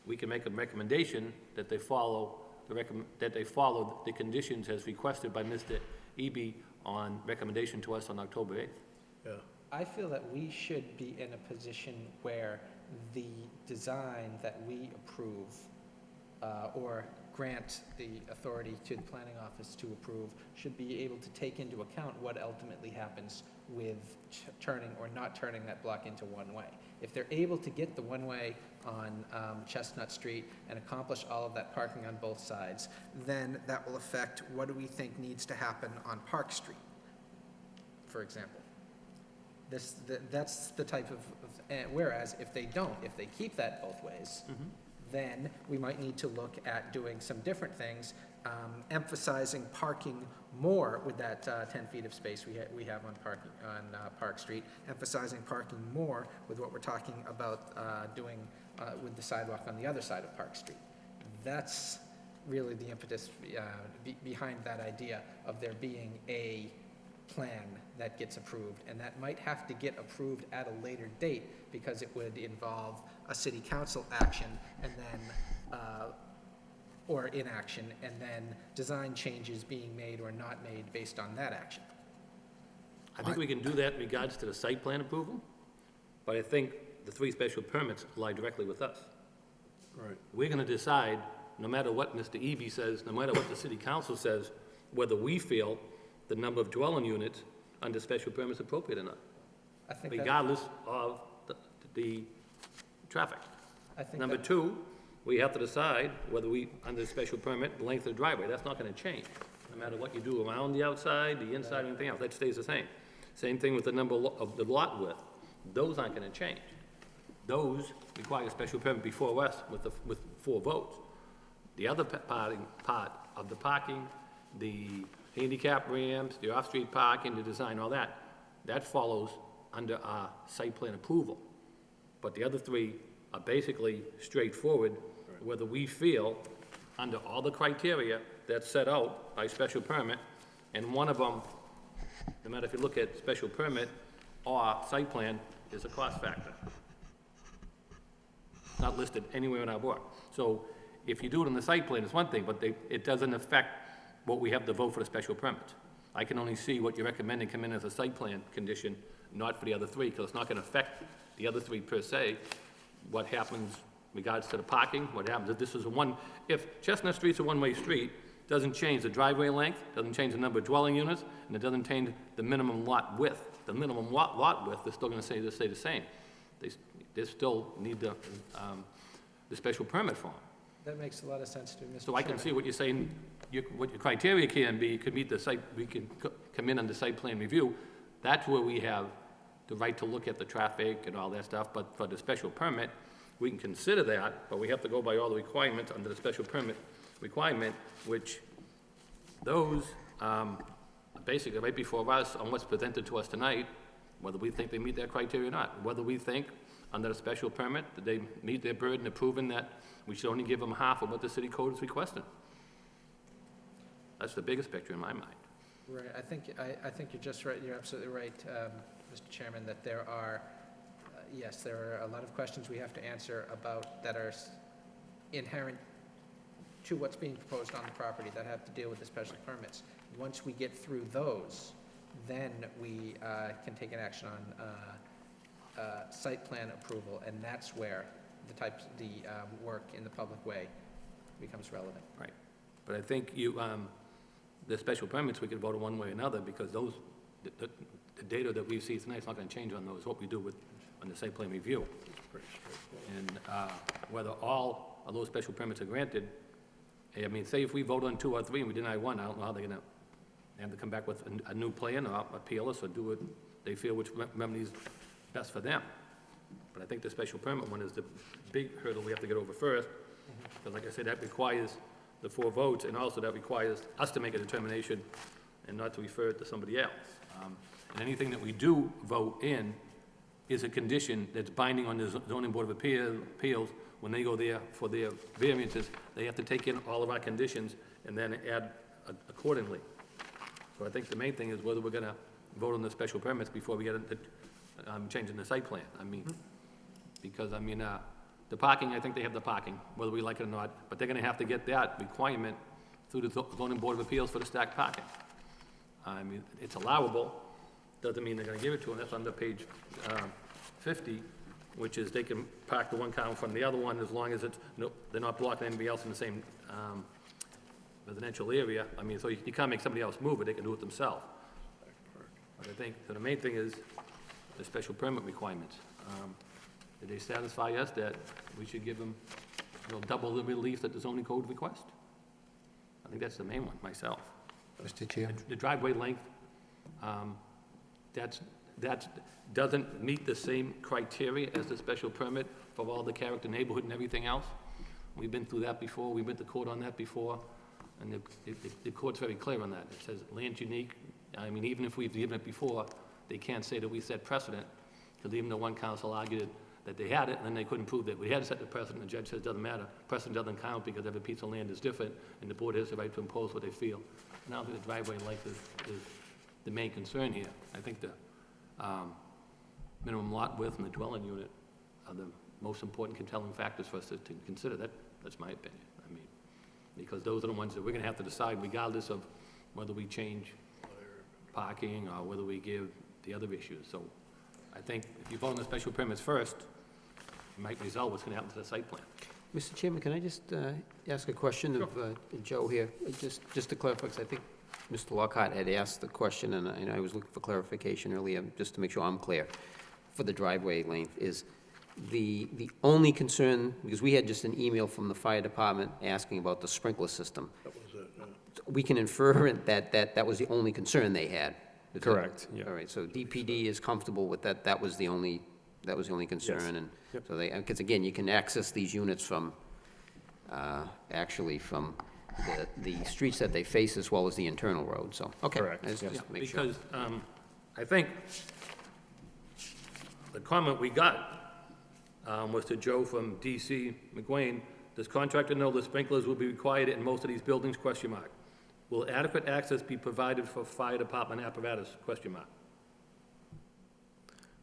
we can make a recommendation that they follow the conditions as requested by Mr. Eby on recommendation to us on October 8th. Yeah. I feel that we should be in a position where the design that we approve, or grant the authority to the planning office to approve, should be able to take into account what ultimately happens with turning or not turning that block into one-way. If they're able to get the one-way on Chestnut Street and accomplish all of that parking on both sides, then that will affect what do we think needs to happen on Park Street, for example. That's the type of, whereas if they don't, if they keep that both ways, then we might need to look at doing some different things, emphasizing parking more with that 10 feet of space we have on parking on Park Street, emphasizing parking more with what we're talking about doing with the sidewalk on the other side of Park Street. That's really the impetus behind that idea of there being a plan that gets approved, and that might have to get approved at a later date because it would involve a city council action and then, or inaction, and then design changes being made or not made based on that action. I think we can do that in regards to the site plan approval, but I think the 3 special permits lie directly with us. Right. We're gonna decide, no matter what Mr. Eby says, no matter what the city council says, whether we feel the number of dwelling units under special permit is appropriate or not, I think that, regardless of the traffic. I think Number that, 2, we have to decide whether we, under special permit, the length of the driveway, that's not gonna change. No matter what you do around the outside, the inside, anything else, that stays the same. Same thing with the number of the lot width, those aren't gonna change. Those require a special permit before us with 4 votes. The other part of the parking, the handicap ramps, the off-street parking, the design, all that, that follows under our site plan approval. But the other 3 are basically straightforward, whether we feel, under all the criteria that's set out by special permit, and one of them, no matter if you look at special permit or site plan, is a cost factor. Not listed anywhere in our book. So if you do it in the site plan, it's one thing, but it doesn't affect what we have to vote for the special permit. I can only see what you're recommending come in as a site plan condition, not for the other 3, because it's not gonna affect the other 3 per se, what happens regards to the parking, what happens if this is if Chestnut Street's a one-way street, doesn't change the driveway length, doesn't change the number of dwelling units, and it doesn't change the minimum lot width. The minimum lot width, they're still gonna stay the same. They still need the special permit for them. That makes a lot of sense to me, Mr. So I can Chairman. see what you're saying, what your criteria can be, you could meet the site, we can come in under site plan review. That's where we have the right to look at the traffic and all that stuff, but for the special permit, we can consider that, but we have to go by all the requirements under the special permit requirement, which those, are basically right before us on what's presented to us tonight, whether we think they meet that criteria or not, whether we think under the special permit that they meet their burden of proving that we should only give them half of what the city code is requesting. That's the biggest picture in my mind. Right, I think you're just right, you're absolutely right, Mr. Chairman, that there are, yes, there are a lot of questions we have to answer about that are inherent to what's being proposed on the property that have to deal with the special permits. Once we get through those, then we can take an action on site plan approval, and that's where the work in the public way becomes relevant. Right. But I think the special permits, we can vote one way or another, because those, the data that we see tonight is not gonna change on those, what we do on the site plan review. And whether all of those special permits are granted, I mean, say if we vote on 2 or 3 and we deny 1, I don't know how they're gonna have to come back with a new plan or appeal us or do what they feel which remedy is best for them. But I think the special permit one is the big hurdle we have to get over first, because like I said, that requires the 4 votes, and also that requires us to make a determination and not to refer it to somebody else. And anything that we do vote in is a condition that's binding on the zoning board of appeals. When they go there for their variances, they have to take in all of our conditions and then add accordingly. So I think the main thing is whether we're gonna vote on the special permits before we get into changing the site plan. I mean, because, I mean, the parking, I think they have the parking, whether we like it or not, but they're gonna have to get that requirement through the zoning board of appeals for the stacked parking. I mean, it's allowable, doesn't mean they're gonna give it to them. That's under page 50, which is they can park the one car in front of the other one as long as it's, they're not blocking anybody else in the same residential area. I mean, so you can't make somebody else move it, they can do it themselves. But I think, so the main thing is the special permit requirements. Did they satisfy us that we should give them, double the relief that the zoning code requests? I think that's the main one, myself. Mr. Chair? The driveway length, that doesn't meet the same criteria as the special permit for all the character neighborhood and everything else. We've been through that before, we went to court on that before, and the court's very clear on that. It says land's unique. I mean, even if we've given it before, they can't say that we set precedent, because even though one council argued that they had it, and then they couldn't prove that we had set the precedent, the judge says it doesn't matter. Precedent doesn't count because every piece of land is different, and the board has the right to impose what they feel. And I don't think the driveway length is the main concern here. I think the minimum lot width and the dwelling unit are the most important compelling factors for us to consider. That's my opinion. I mean, because those are the ones that we're gonna have to decide regardless of whether we change parking or whether we give the other issues. So I think if you vote on the special permits first, it might result what's gonna happen to the site plan. Mr. Chairman, can I just ask a question of Joe here? Just to clarify, because I think Mr. Lockhart had asked the question, and I was looking for clarification earlier, just to make sure I'm clear, for the driveway length, is the only concern, because we had just an email from the fire department asking about the sprinkler system. That was it, We can infer that was the only concern they had. Is that- Correct, yeah. All right, so DPD is comfortable with that, that was the only concern, and Yep. so because again, you can access these units from, actually from the streets that they face as well as the internal road, so, okay. Correct, Just yes. make sure. Because I think the comment we got was to Joe from DC McWayne, does contractor know the sprinklers will be required in most of these buildings, question mark? Will adequate access be provided for fire department apparatus, question mark?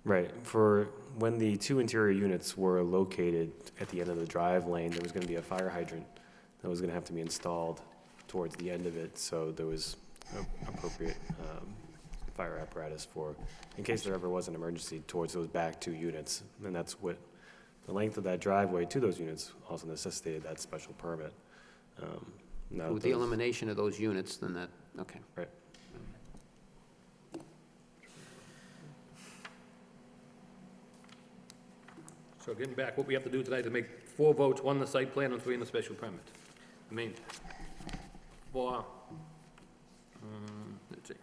Right, for when the 2 interior units were located at the end of the drive lane, there was gonna be a fire hydrant that was gonna have to be installed towards the end of it, so there was appropriate fire apparatus for, in case there ever was an emergency towards those back 2 units, and that's what the length of that driveway to those units also necessitated that special permit. Now With the those- elimination of those units, then that, okay. Right. So getting back, what we have to do tonight is make 4 votes, 1 in the site plan and 3 in the special permit. I mean, for, let's see.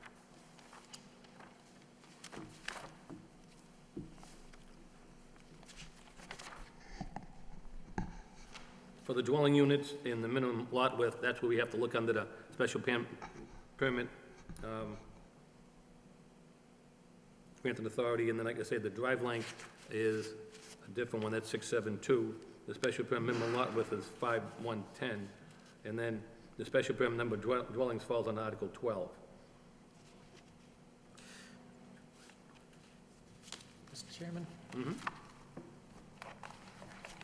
For the dwelling units in the minimum lot width, that's where we have to look under the special permit, granted authority, and then, like I said, the drive length is a different one, that's 672. The special permit minimum lot width is 5110, and then the special permit number of dwellings falls on Article 12. Mr. Chairman?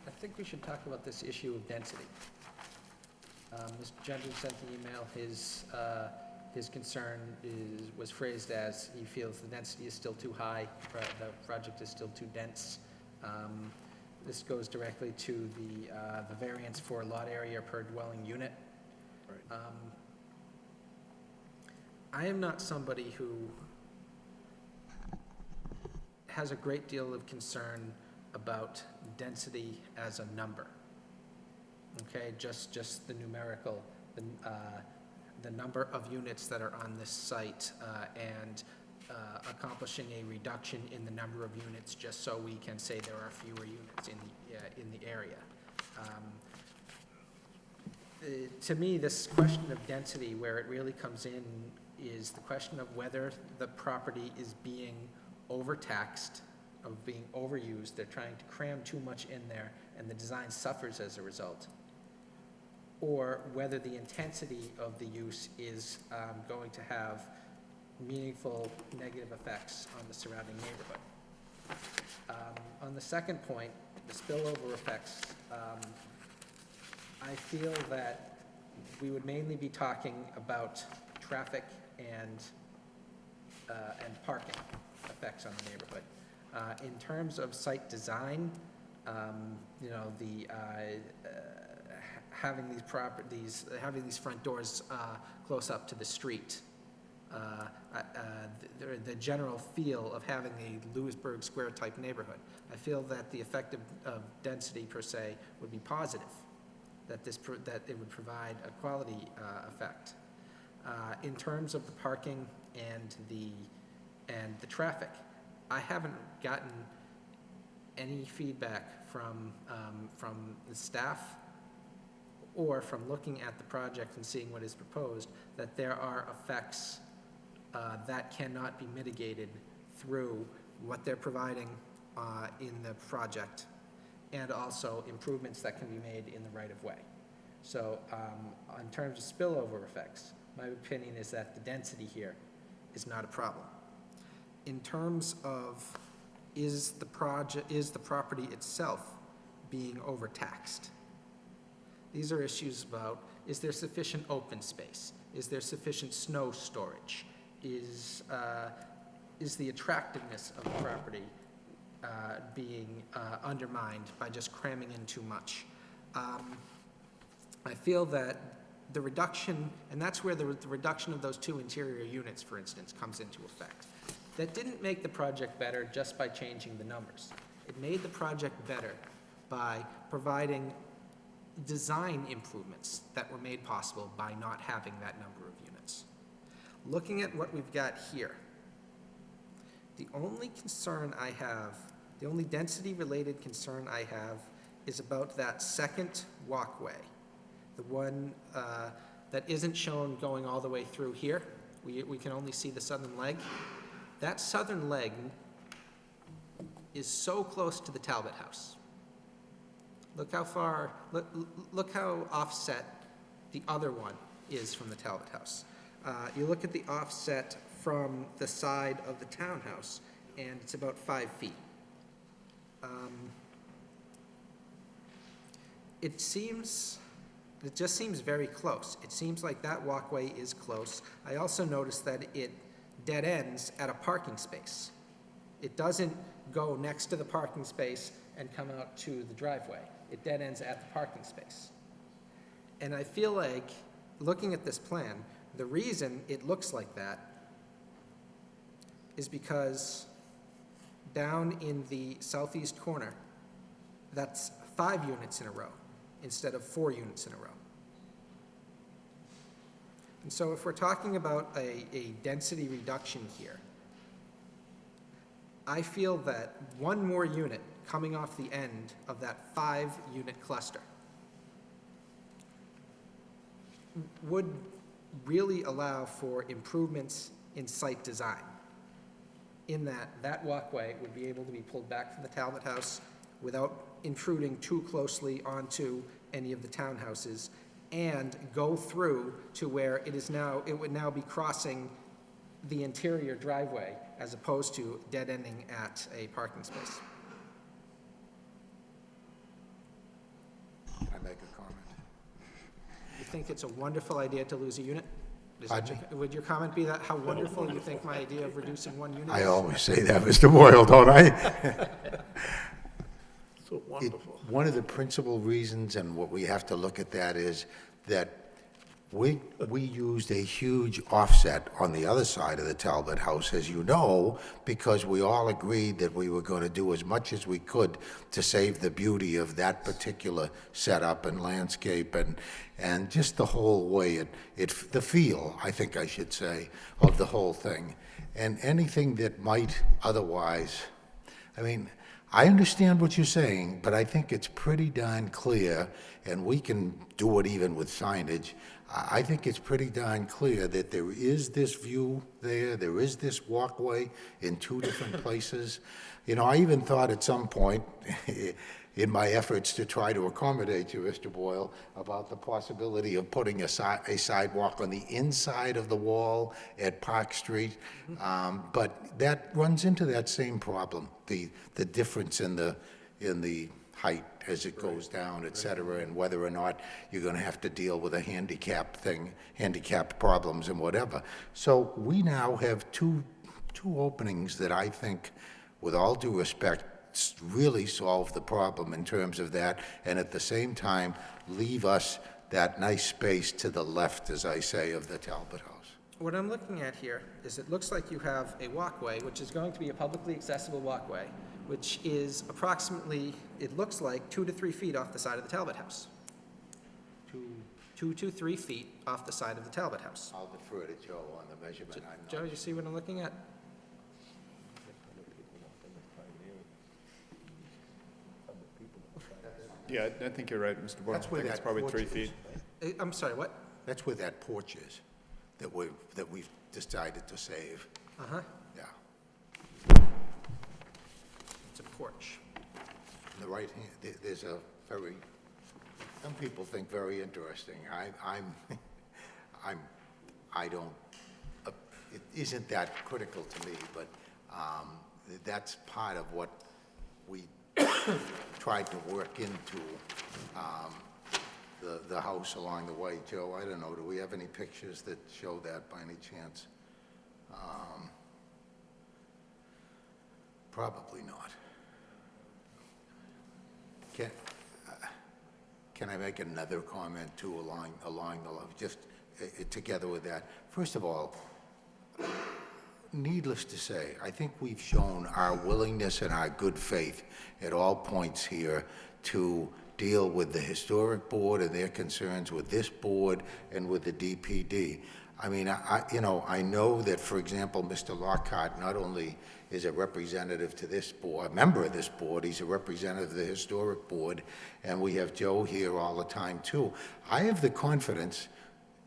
I think we should talk about this issue of density. Mr. Gentry sent the email. His concern was phrased as he feels the density is still too high, the project is still too dense. This goes directly to the variance for lot area per dwelling unit. Right. I am not somebody who has a great deal of concern about density as a number. Okay, just the numerical, the number of units that are on this site, and accomplishing a reduction in the number of units just so we can say there are fewer units in the area. To me, this question of density, where it really comes in, is the question of whether the property is being overtaxed, of being overused. They're trying to cram too much in there, and the design suffers as a result. Or whether the intensity of the use is going to have meaningful negative effects on the surrounding neighborhood. On the second point, the spillover effects, I feel that we would mainly be talking about traffic and parking effects on the neighborhood. In terms of site design, you know, having these front doors close up to the street, the general feel of having a Lewisburg Square type neighborhood. I feel that the effect of density per se would be positive, that it would provide a quality effect. In terms of the parking and the traffic, I haven't gotten any feedback from the staff or from looking at the project and seeing what is proposed, that there are effects that cannot be mitigated through what they're providing in the project, and also improvements that can be made in the right-of-way. So in terms of spillover effects, my opinion is that the density here is not a problem. In terms of is the property itself being overtaxed? These are issues about, is there sufficient open space? Is there sufficient snow storage? Is the attractiveness of the property being undermined by just cramming in too much? I feel that the reduction, and that's where the reduction of those 2 interior units, for instance, comes into effect. That didn't make the project better just by changing the numbers. It made the project better by providing design improvements that were made possible by not having that number of units. Looking at what we've got here, the only concern I have, the only density-related concern I have is about that second walkway, the one that isn't shown going all the way through here. We can only see the southern leg. That southern leg is so close to the Talbot House. Look how far, look how offset the other one is from the Talbot House. You look at the offset from the side of the townhouse, and it's about 5 feet. It just seems very close. It seems like that walkway is close. I also noticed that it dead ends at a parking space. It doesn't go next to the parking space and come out to the driveway. It dead ends at the parking space. And I feel like, looking at this plan, the reason it looks like that is because down in the southeast corner, that's 5 units in a row instead of 4 units in a row. And so if we're talking about a density reduction here, I feel that one more unit coming off the end of that 5-unit cluster would really allow for improvements in site design, in that that walkway would be able to be pulled back from the Talbot House without intruding too closely onto any of the townhouses, and go through to where it would now be crossing the interior driveway as opposed to dead-ending at a parking space. Can I make a comment? You think it's a wonderful idea to lose a unit? Pardon Would your comment be that, how wonderful you think my idea of reducing 1 unit is? I always say that, Mr. Boyle, don't I? So wonderful. One of the principal reasons, and what we have to look at that, is that we used a huge offset on the other side of the Talbot House, as you know, because we all agreed that we were going to do as much as we could to save the beauty of that particular setup and landscape and just the whole way the feel, I think I should say, of the whole thing. And anything that might otherwise, I mean, I understand what you're saying, but I think it's pretty darn clear, and we can do it even with signage. I think it's pretty darn clear that there is this view there is this walkway in 2 different places. You know, I even thought at some point, in my efforts to try to accommodate you, Mr. Boyle, about the possibility of putting a sidewalk on the inside of the wall at Park Street. But that runs into that same problem, the difference in the height as it goes down, et cetera, and whether or not you're going to have to deal with a handicap problems and whatever. So we now have two openings that I think, with all due respect, really solve the problem in terms of that, and at the same time leave us that nice space to the left, as I say, of the Talbot House. What I'm looking at here is it looks like you have a walkway, which is going to be a publicly accessible walkway, which is approximately, it looks like 2 to 3 feet off the side of the Talbot House. 2 to 3 feet off the side of the Talbot House. I'll defer to Joe on the measurement. Joe, you see what I'm looking at? Yeah, I think you're right, Mr. Boyle. I That's where think it's that probably porch 3 is, feet. right? I'm sorry, what? That's where that porch is, that we've decided to save. Uh-huh, Yeah. it's a porch. On the right hand, there's a very, some people think very interesting. I don't, it isn't that critical to me, but that's part of what we tried to work into the house along the way. Joe, I don't know, do we have any pictures that show that by any chance? Probably not. Can I make another comment too along the, just together with that? First of all, needless to say, I think we've shown our willingness and our good faith at all points here to deal with the historic board and their concerns with this board and with the DPD. I mean, I know that, for example, Mr. Lockhart not only is a representative to this board, a member of this board, he's a representative of the historic board, and we have Joe here all the time too. I have the confidence,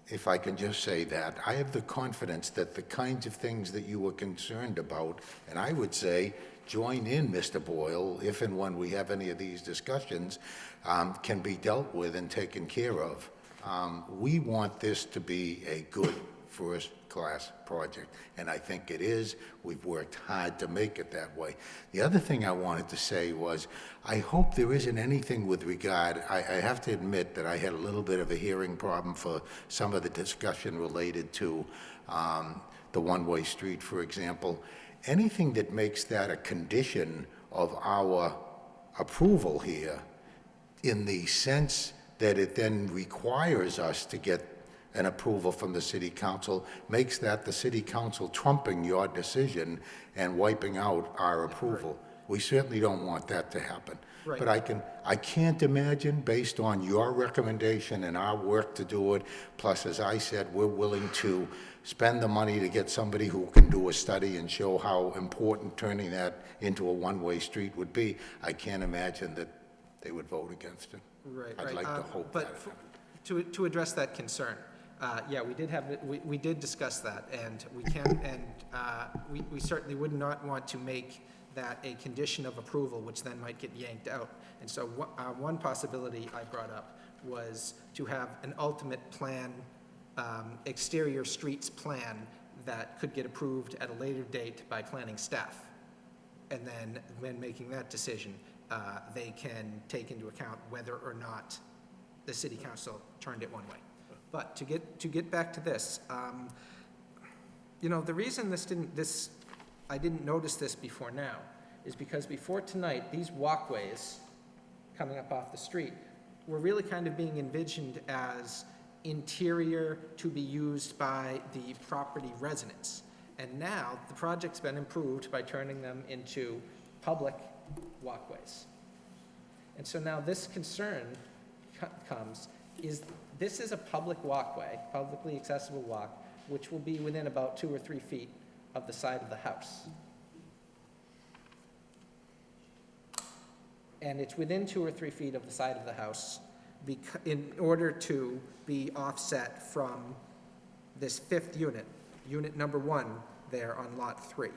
if I can just say that, I have the confidence that the kinds of things that you were concerned about, and I would say, join in, Mr. Boyle, if and when we have any of these discussions, can be dealt with and taken care of. We want this to be a good first-class project, and I think it is. We've worked hard to make it that way. The other thing I wanted to say was, I hope there isn't anything with regard, I have to admit that I had a little bit of a hearing problem for some of the discussion related to the one-way street, for example. Anything that makes that a condition of our approval here in the sense that it then requires us to get an approval from the city council, makes that the city council trumping your decision and wiping out our approval. We certainly don't want that to happen. Right. But I can't imagine, based on your recommendation and our work to do it, plus, as I said, we're willing to spend the money to get somebody who can do a study and show how important turning that into a one-way street would be. I can't imagine that they would vote against it. Right, I'd right. like to hope But that happened. to address that concern, yeah, we did discuss that, and we certainly would not want to make that a condition of approval, which then might get yanked out. And so one possibility I brought up was to have an ultimate plan, exterior streets plan that could get approved at a later date by planning staff. And then when making that decision, they can take into account whether or not the city council turned it one way. But to get back to this, you know, the reason I didn't notice this before now is because before tonight, these walkways coming up off the street were really kind of being envisioned as interior to be used by the property residents. And now the project's been improved by turning them into public walkways. And so now this concern comes, this is a public walkway, publicly accessible walk, which will be within about 2 or 3 feet of the side of the house. And it's within 2 or 3 feet of the side of the house in order to be offset from this 5th unit, unit number 1 there on lot 3.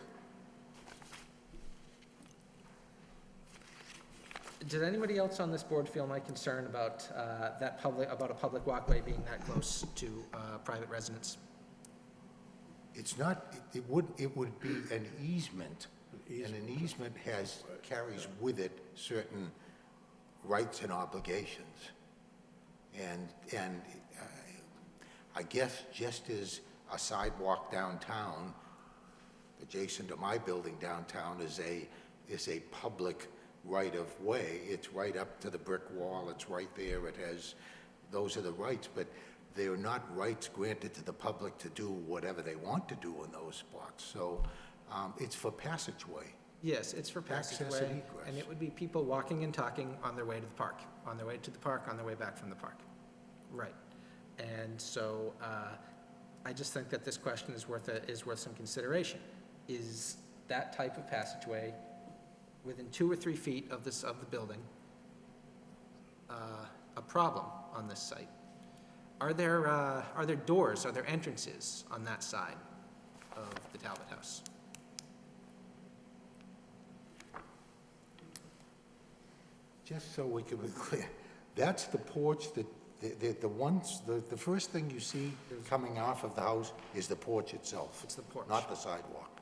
Did anybody else on this board feel my concern about about a public walkway being that close to private residence? It's not, it would be an easement, and an easement carries with it certain rights and obligations. And I guess just as a sidewalk downtown, adjacent to my building downtown, is a public right-of-way, it's right up to the brick wall, it's right there, those are the rights, but they are not rights granted to the public to do whatever they want to do in those spots. So it's for passageway. Yes, it's for Access and passageway, egress. and it would be people walking and talking on their way to the park, on their way to the park, on their way back from the park. Right. And so I just think that this question is worth some consideration. Is that type of passageway within 2 or 3 feet of the building a problem on this site? Are there doors, are there entrances on that side of the Talbot House? Just so we can be clear, that's the porch that, the first thing you see coming off of the house is the porch itself. It's the porch. Not the sidewalk.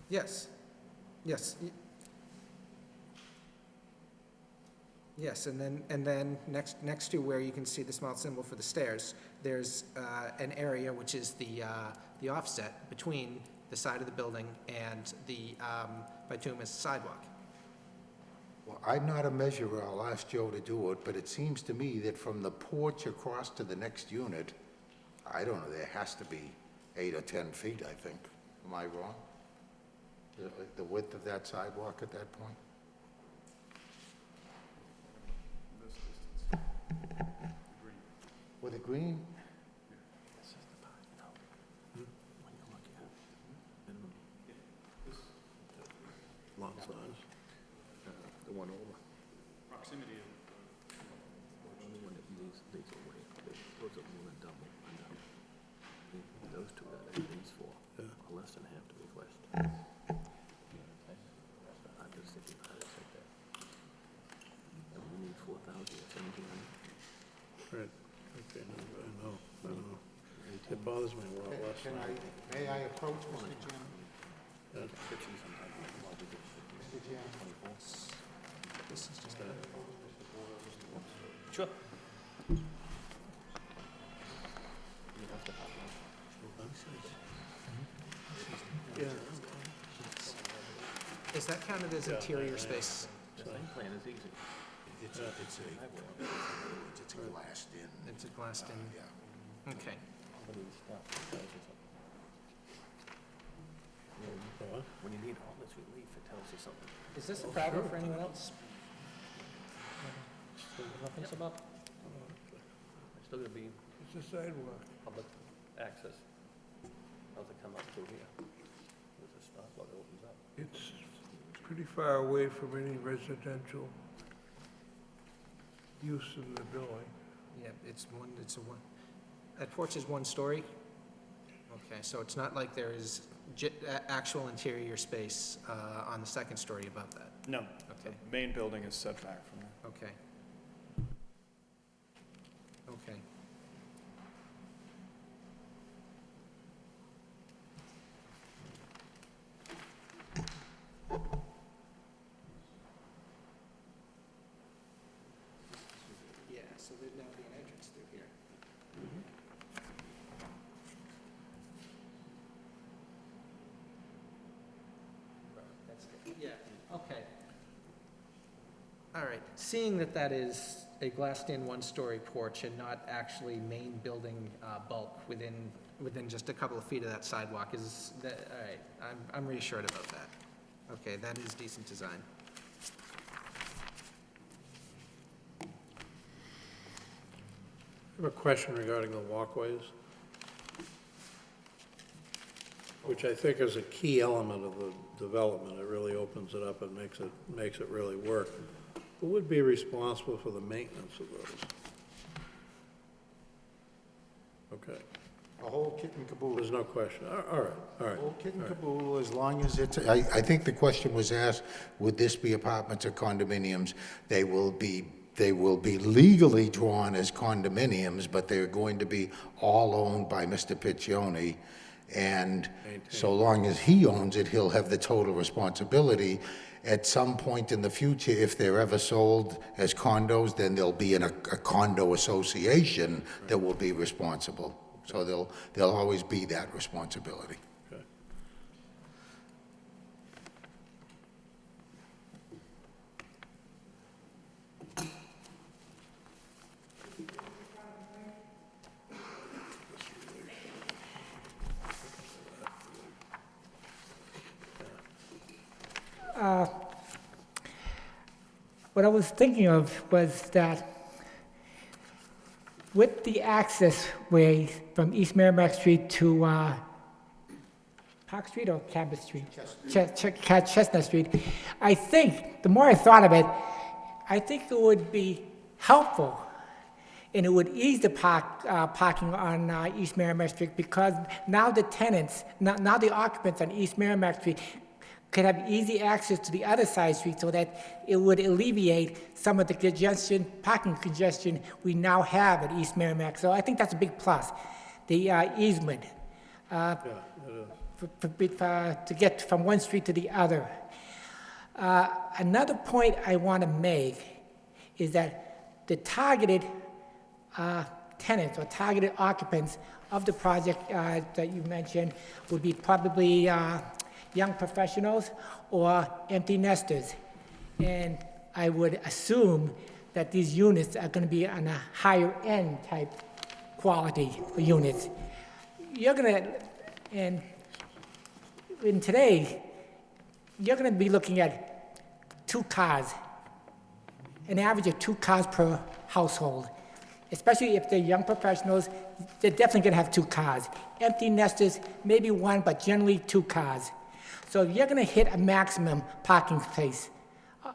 Yes, yes. Yes, and then next to where you can see the small symbol for the stairs, there's an area which is the offset between the side of the building and the bituminous sidewalk. Well, I'm not a measurer, I'll ask Joe to do it, but it seems to me that from the porch across to the next unit, I don't know, there has to be 8 or 10 feet, I think. Am I wrong? The width of that sidewalk at that point? With the green? Lot size. The one over. Proximity of Only one that these away. Those are more than double. Those two that these four are less than half the request. I'm just thinking how to take that. And we need 4,000 or 1,700. Right. Okay, I know. It bothers me a lot less. May I approach, Mr. Chairman? Yeah. Mr. Chairman? This is just Sure. Yeah. Is that counted as interior space? The site plan is easy. It's a glassed in. It's a glassed in, okay. When you need all this relief, it tells you something. Is this a problem for anyone else? Nothing's about, it's still gonna be It's a sidewalk. public access. How's it come up through here? There's a stop, well, it opens up. It's pretty far away from any residential use in the building. Yeah, it's a one, that porch is 1 story? Okay, so it's not like there is actual interior space on the 2nd story above that? No, the Okay. main building is set back from there. Okay. Okay. Yeah, so there'd now be an entrance through here. Yeah, okay. All right, seeing that that is a glassed-in 1-story porch and not actually main building bulk within just a couple of feet of that sidewalk is, that, all right, I'm reassured about that. Okay, that is decent design. I have a question regarding the walkways, which I think is a key element of the development. It really opens it up and makes it really work. Who would be responsible for the maintenance of those? Okay, The whole kit and caboodle. there's no question. All right, all right. Whole kit and caboodle, as long as it's, I think the question was asked, would this be apartments or condominiums? They will be legally drawn as condominiums, but they're going to be all owned by Mr. Piccioni. And so long as he owns it, he'll have the total responsibility. At some point in the future, if they're ever sold as condos, then they'll be in a condo association that will be responsible. So there'll always be that responsibility. Okay. What I was thinking of was that with the access way from East Merrimack Street to Park Street or Cabot Street? Chestnut Street. I think, the more I thought of it, I think it would be helpful and it would ease the parking on East Merrimack Street because now the tenants, now the occupants on East Merrimack Street could have easy access to the other side street so that it would alleviate some of the congestion, parking congestion we now have at East Merrimack. So I think that's a big plus, the easement to get from one street to the other. Another point I want to make is that the targeted tenants or targeted occupants of the project that you mentioned would be probably young professionals or empty nesters. And I would assume that these units are going to be on a higher end type quality units. You're going to, and in today, you're going to be looking at 2 cars, an average of 2 cars per household. Especially if they're young professionals, they're definitely going to have 2 cars. Empty nesters, maybe 1, but generally 2 cars. So you're going to hit a maximum parking space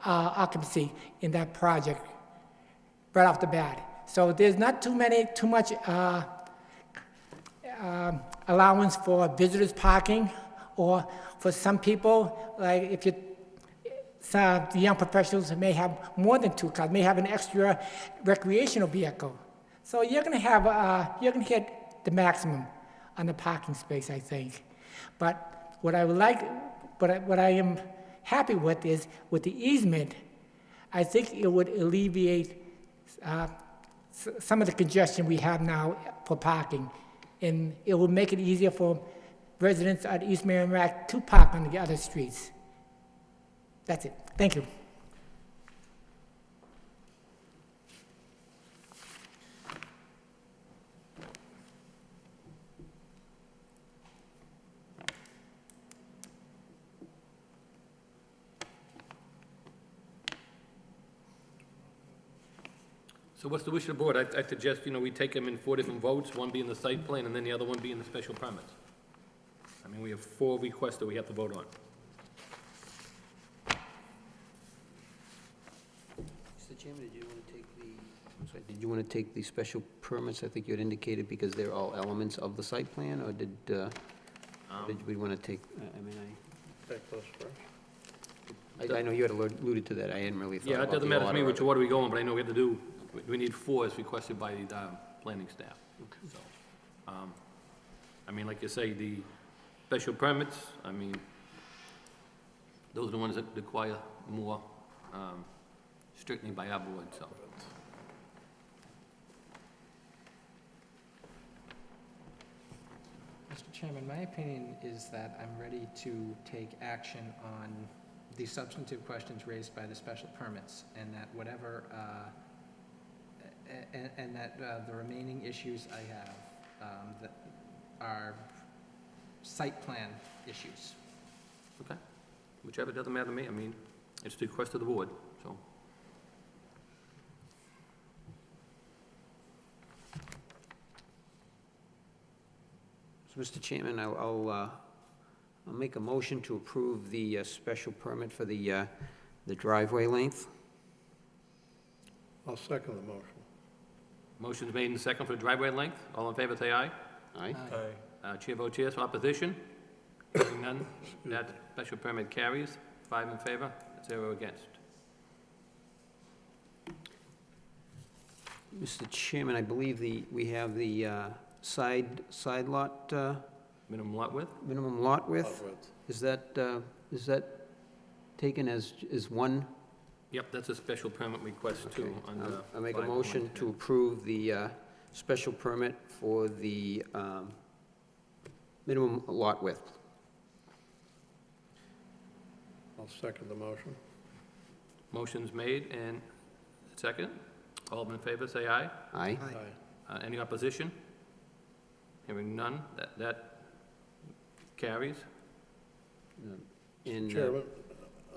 occupancy in that project right off the bat. So there's not too much allowance for visitors parking, or for some people, like if you, some the young professionals may have more than 2 cars, may have an extra recreational vehicle. So you're going to have you're going to hit the maximum on the parking space, I think. But what I would like, what I am happy with is with the easement, I think it would alleviate some of the congestion we have now for parking, and it would make it easier for residents at East Merrimack to park on the other streets. That's it. Thank you. So what's the wish of the board? I suggest, we take them in 4 different votes, one being the site plan, and then the other one being the special permits. I mean, we have 4 requests that we have to vote on. Mr. Chairman, did you want to take did you want to take the special permits? I think you had indicated because they're all elements of the site plan, or did we want to take, Take those first. I know you had alluded to that. I hadn't really thought Yeah, about it doesn't the matter to me order which of it. order we go in, but I know we have to do, we need 4 as requested by the planning staff. So, I mean, like you say, the special permits, I mean, those are the ones that require more scrutiny by our board, so. Mr. Chairman, my opinion is that I'm ready to take action on the substantive questions raised by the special permits, and that whatever, and that the remaining issues I have that are site plan issues. Okay, whichever, doesn't matter to me, I mean, it's the request of the board, so. So, Mr. Chairman, I'll make a motion to approve the special permit for the driveway length. I'll second the motion. Motion's made and second for driveway length, all in favor, say aye. Aye? Chair votes yes, opposition? Hearing none, that special permit carries, 5 in favor, 0 against. Mr. Chairman, I believe we have the side lot, Minimum lot width? minimum lot width. Lot width. Is that taken as one? Yep, that's a special permit request too. under I make a 5.1. motion to approve the special permit for the minimum lot width. I'll second the motion. Motion's made and second. All in favor, say aye. Aye? Aye. Any opposition? Hearing none, that carries. In, Chairman,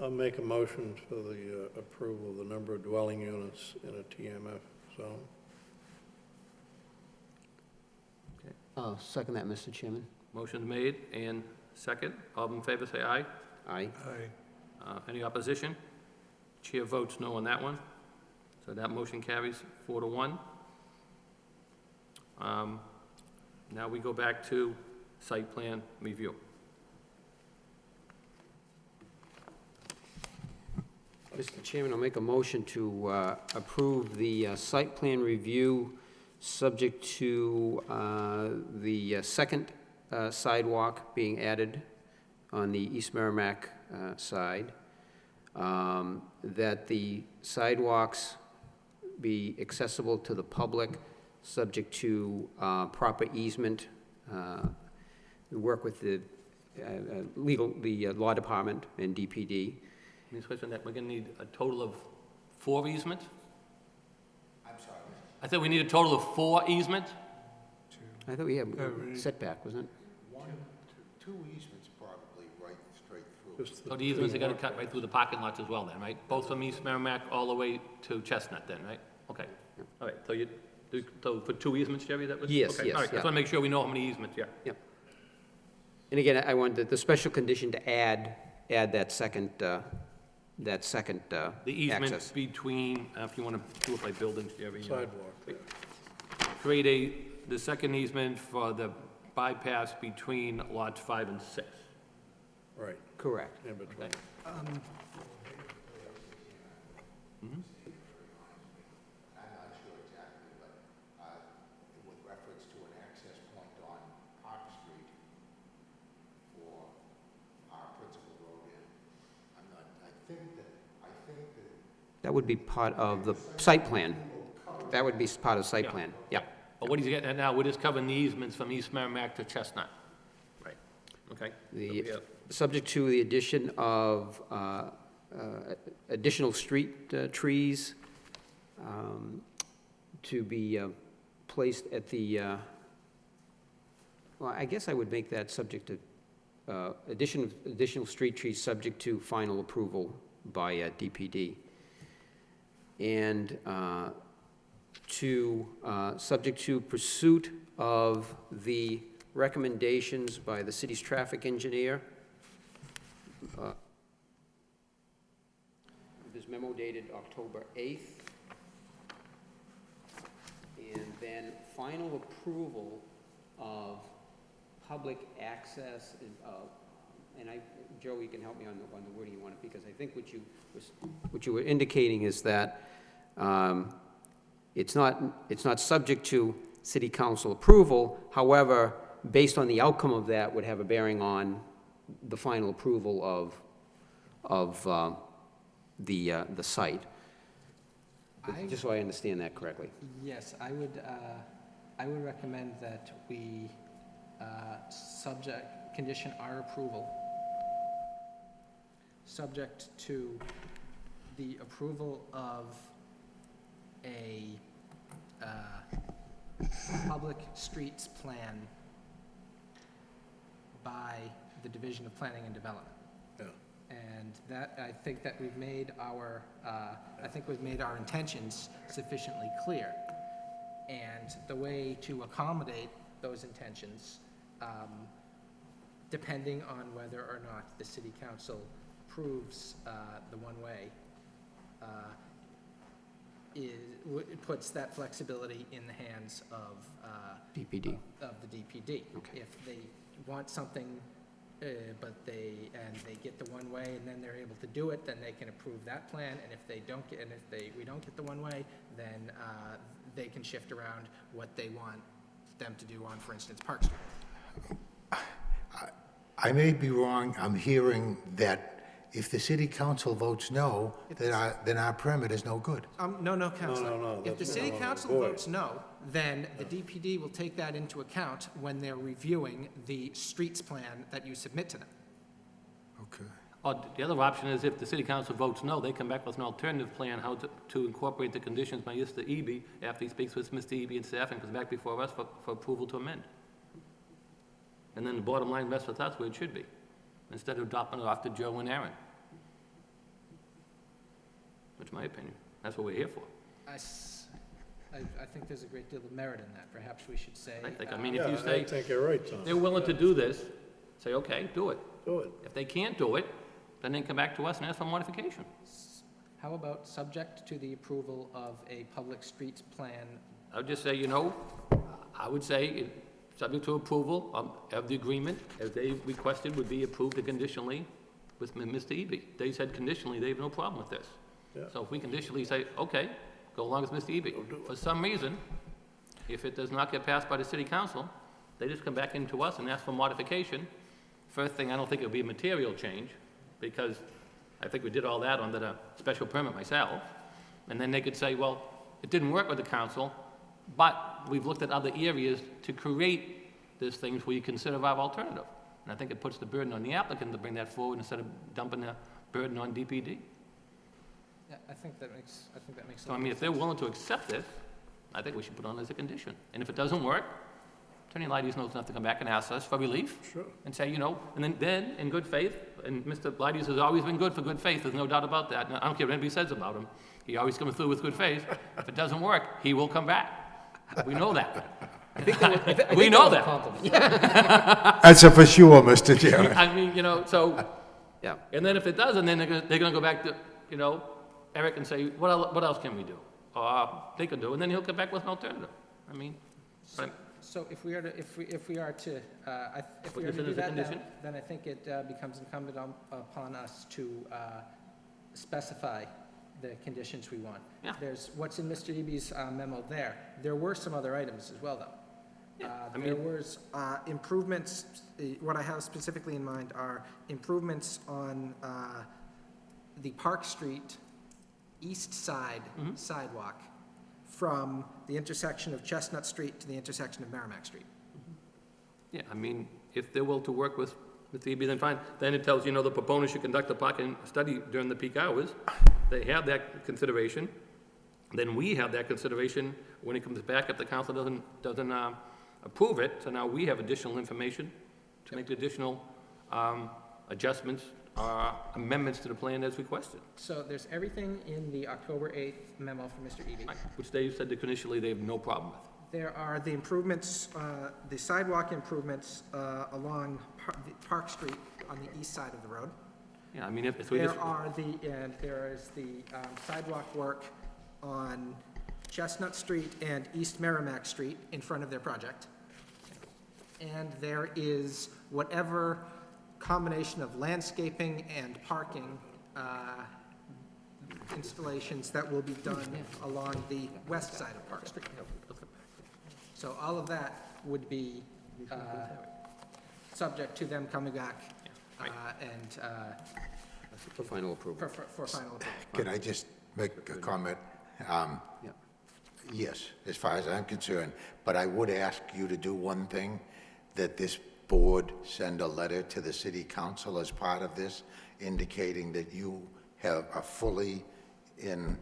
I'll make a motion for the approval of the number of dwelling units in a TMF zone. I'll second that, Mr. Chairman. Motion's made and second. All in favor, say aye. Aye. Any opposition? Chair votes no on that one. So that motion carries 4 to 1. Now we go back to site plan review. Mr. Chairman, I'll make a motion to approve the site plan review subject to the second sidewalk being added on the East Merrimack side, that the sidewalks be accessible to the public, subject to proper easement. We work with the law department and DPD. Ms. Question, that we're gonna need a total of 4 easements? I'm sorry. I thought we need a total of 4 easements? I thought we had setback, wasn't it? 2 easements probably right straight through. Just So the easements are gonna cut right through the parking lots as well then, right? Both from East Merrimack all the way to Chestnut then, right? Okay, all right, so for 2 easements, Jerry, that was? Yes, Okay, yes, all right, yeah. just wanna make sure we know how many easements, yeah. Yep. And again, I want the special condition to add that second The easement access. between, if you wanna do it by buildings, Jerry. Sidewalk, yeah. Create the second easement for the bypass between lots 5 and 6. Right, Correct. in between. Okay. I'm not sure exactly, but with reference to an access point on Park Street for our principal road in, I think that, That would be part of the site plan. That would be part of site Yeah. plan, yeah. But what he's getting at now, we're just covering the easements from East Merrimack to Chestnut. Right, okay. The, So, yeah. subject to the addition of additional street trees to be placed at the, well, I guess I would make that subject to, additional street trees subject to final approval by DPD. And subject to pursuit of the recommendations by the city's traffic engineer. This memo dated October 8th. And then final approval of public access, and Joe, you can help me on the wording you want it, because I think what you were indicating is that it's not subject to city council approval. However, based on the outcome of that, would have a bearing on the final approval of the site. Just so I understand that correctly. Yes, I would recommend that we condition our approval, subject to the approval of a public streets plan by the Division of Planning and Development. Yeah. And that, I think that we've made our intentions sufficiently clear. And the way to accommodate those intentions, depending on whether or not the city council approves the one-way, it puts that flexibility in the hands of DPD. Of the DPD. Okay. If they want something, but they get the one-way and then they're able to do it, then they can approve that plan. And if they don't get, we don't get the one-way, then they can shift around what they want them to do on, for instance, Park Street. I may be wrong, I'm hearing that if the city council votes no, then our permit is no good. No, Counselor. No, If the that's city not council what we votes no, then the DPD will take that into account when they're reviewing the streets plan that you submit to them. Okay. Or the other option is if the city council votes no, they come back with an alternative plan how to incorporate the conditions by Mr. Eby after he speaks with Mr. Eby and staff and comes back before us for approval to amend. And then the bottom line rests with us where it should be, instead of dropping it off to Joe and Aaron. That's my opinion. That's what we're here for. I think there's a great deal of merit in that. Perhaps we should say. I think, I mean, if Yeah, you I say think you're right, Tom. they're willing to do this, say, okay, do it. Do it. If they can't do it, then they come back to us and ask for modification. How about subject to the approval of a public streets plan? I would just say, I would say, subject to approval of the agreement, as they requested, would be approved conditionally with Mr. Eby. They said conditionally, they have no problem with this. Yeah. So if we conditionally say, okay, go along with Mr. Eby. For some reason, if it does not get passed by the city council, they just come back into us and ask for modification. First thing, I don't think it would be a material change, because I think we did all that under the special permit myself. And then they could say, well, it didn't work with the council, but we've looked at other areas to create these things where you consider our alternative. And I think it puts the burden on the applicant to bring that forward instead of dumping the burden on DPD. Yeah, I think that makes So I mean, if they're willing to accept this, I think we should put on as a condition. And if it doesn't work, Attorney Leides knows enough to come back and ask us for relief. Sure. And say, and then in good faith, and Mr. Leides has always been good for good faith, there's no doubt about that. And I don't care what anybody says about him. He always comes through with good faith. If it doesn't work, he will come back. We know that. We know that. That's a for sure, Mr. Chairman. I mean, so, Yeah. and then if it doesn't, then they're gonna go back to, Eric and say, what else can we do? They can do, and then he'll come back with an alternative. I mean, but So if we are to, if we are to Put this in do as a that, condition? then I think it becomes incumbent upon us to specify the conditions we want. Yeah. There's, what's in Mr. Eby's memo there. There were some other items as well, though. Yeah, There was improvements, what I have specifically in mind are improvements on the Park Street east side sidewalk from the intersection of Chestnut Street to the intersection of Merrimack Street. yeah, I mean, if they're willing to work with Mr. Eby, then fine, then it tells, the proponent should conduct a parking study during the peak hours. They have that consideration. Then we have that consideration when it comes back if the council doesn't approve it. So now we have additional information to make the additional adjustments, amendments to the plan as requested. So there's everything in the October 8th memo from Mr. Eby. Which they said that initially they have no problem with. There are the improvements, the sidewalk improvements along Park Street on the east side of the road. Yeah, I mean, if we just, There is the sidewalk work on Chestnut Street and East Merrimack Street in front of their project. And there is whatever combination of landscaping and parking installations that will be done along the west side of Park Street. So all of that would be subject to them coming back and For final approval. for final approval. Can I just make a comment? Yeah. Yes, as far as I'm concerned, but I would ask you to do one thing, that this board send a letter to the city council as part of this, indicating that you are fully in,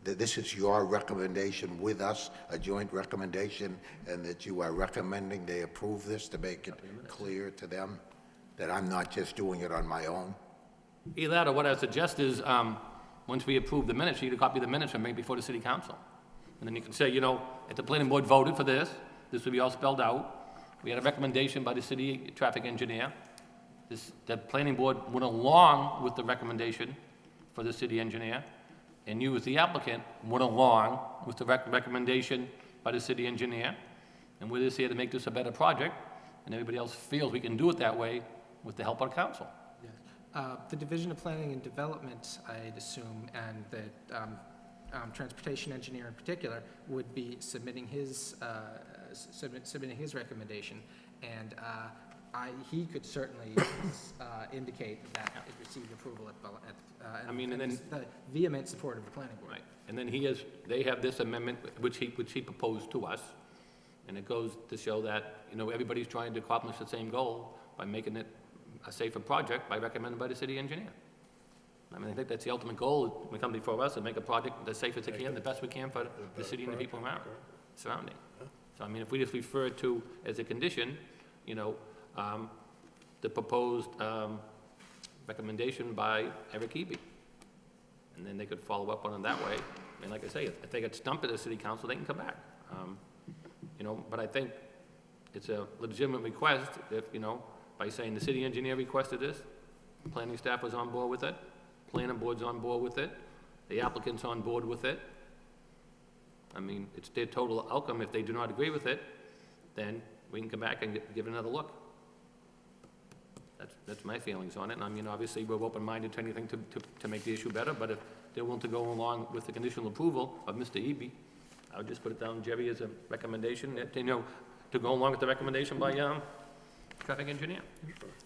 that this is your recommendation with us, a joint recommendation, and that you are recommending they approve this to make it clear to them that I'm not just doing it on my own. either that or what I suggest is, once we approve the minutes, you need to copy the minutes and make before the city council. And then you can say, if the planning board voted for this would be all spelled out. We had a recommendation by the city traffic engineer. The planning board went along with the recommendation for the city engineer, and you as the applicant went along with the recommendation by the city engineer. And we're just here to make this a better project, and everybody else feels we can do it that way with the help of the council. The Division of Planning and Development, I'd assume, and the transportation engineer in particular, would be submitting his, submitting his recommendation. And he could certainly indicate that it received approval I mean, and then- the vehement support of the planning board. Right, and then they have this amendment, which he proposed to us, and it goes to show that, everybody's trying to accomplish the same goal by making it a safer project by recommended by the city engineer. I mean, I think that's the ultimate goal, we come before us and make a project the safest it can, the best we can for the city and the people around, surrounding. So, I mean, if we just refer to, as a condition, the proposed recommendation by Eric Eby, and then they could follow up on it that way. And like I say, if they get stumped at the city council, they can come back. But I think it's a legitimate request if, by saying the city engineer requested this, planning staff was on board with it, planning board's on board with it, the applicant's on board with it. I mean, it's their total outcome. If they do not agree with it, then we can come back and give it another look. That's my feelings on it. And I mean, obviously, we're open-minded to anything to make the issue better, but if they're willing to go along with the conditional approval of Mr. Eby, I would just put it down, Jerry, as a recommendation, that, to go along with the recommendation by, traffic engineer,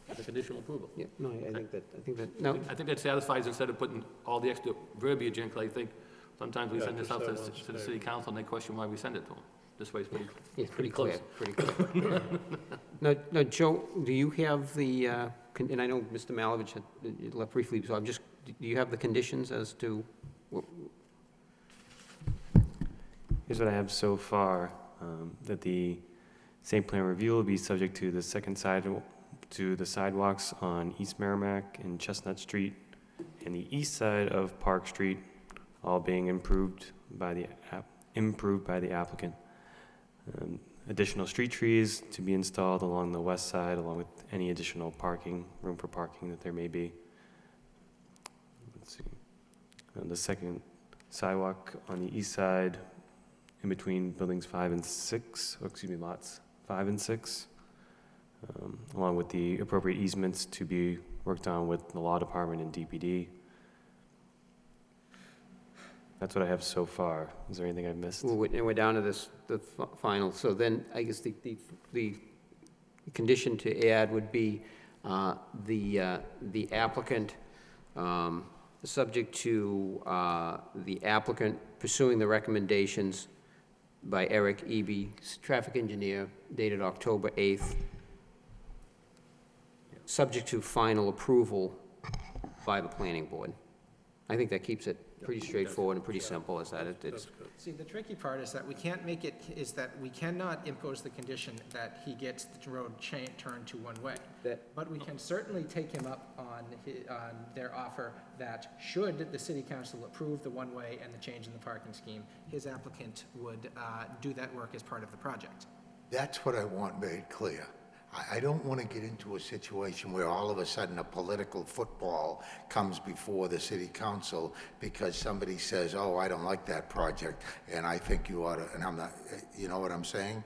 as a conditional approval. Yeah, no, I think that, no, I think that satisfies, instead of putting all the extra verbiage in, 'cause I think sometimes we send this out to the city council and they question why we send it to them. This way it's pretty close. pretty clear. Now, Joe, do you have the, and I know Mr. Malovich had left briefly, so do you have the conditions as to, Here's what I have so far, that the site plan review will be subject to the to the sidewalks on East Merrimack and Chestnut Street and the east side of Park Street, all being improved by the applicant. Additional street trees to be installed along the west side, along with any additional room for parking that there may be. Let's see. The second sidewalk on the east side, in between buildings 5 and 6, lots 5 and 6, along with the appropriate easements to be worked on with the law department and DPD. That's what I have so far. Is there anything I've missed? well, we're down to the final, so then I guess the condition to add would be the applicant, subject to the applicant pursuing the recommendations by Eric Eby, traffic engineer, dated October 8th. Yes. subject to final approval by the planning board. I think that keeps it pretty straightforward and pretty simple as that. It's, See, the tricky part is that we can't make it, is that we cannot impose the condition that he gets the road turned to one way. But we can certainly take him up on their offer that should the city council approve the one-way and the change in the parking scheme, his applicant would do that work as part of the project. That's what I want made clear. I don't want to get into a situation where all of a sudden a political football comes before the city council because somebody says, oh, I don't like that project, and I think you ought to, and I'm not, you know what I'm saying?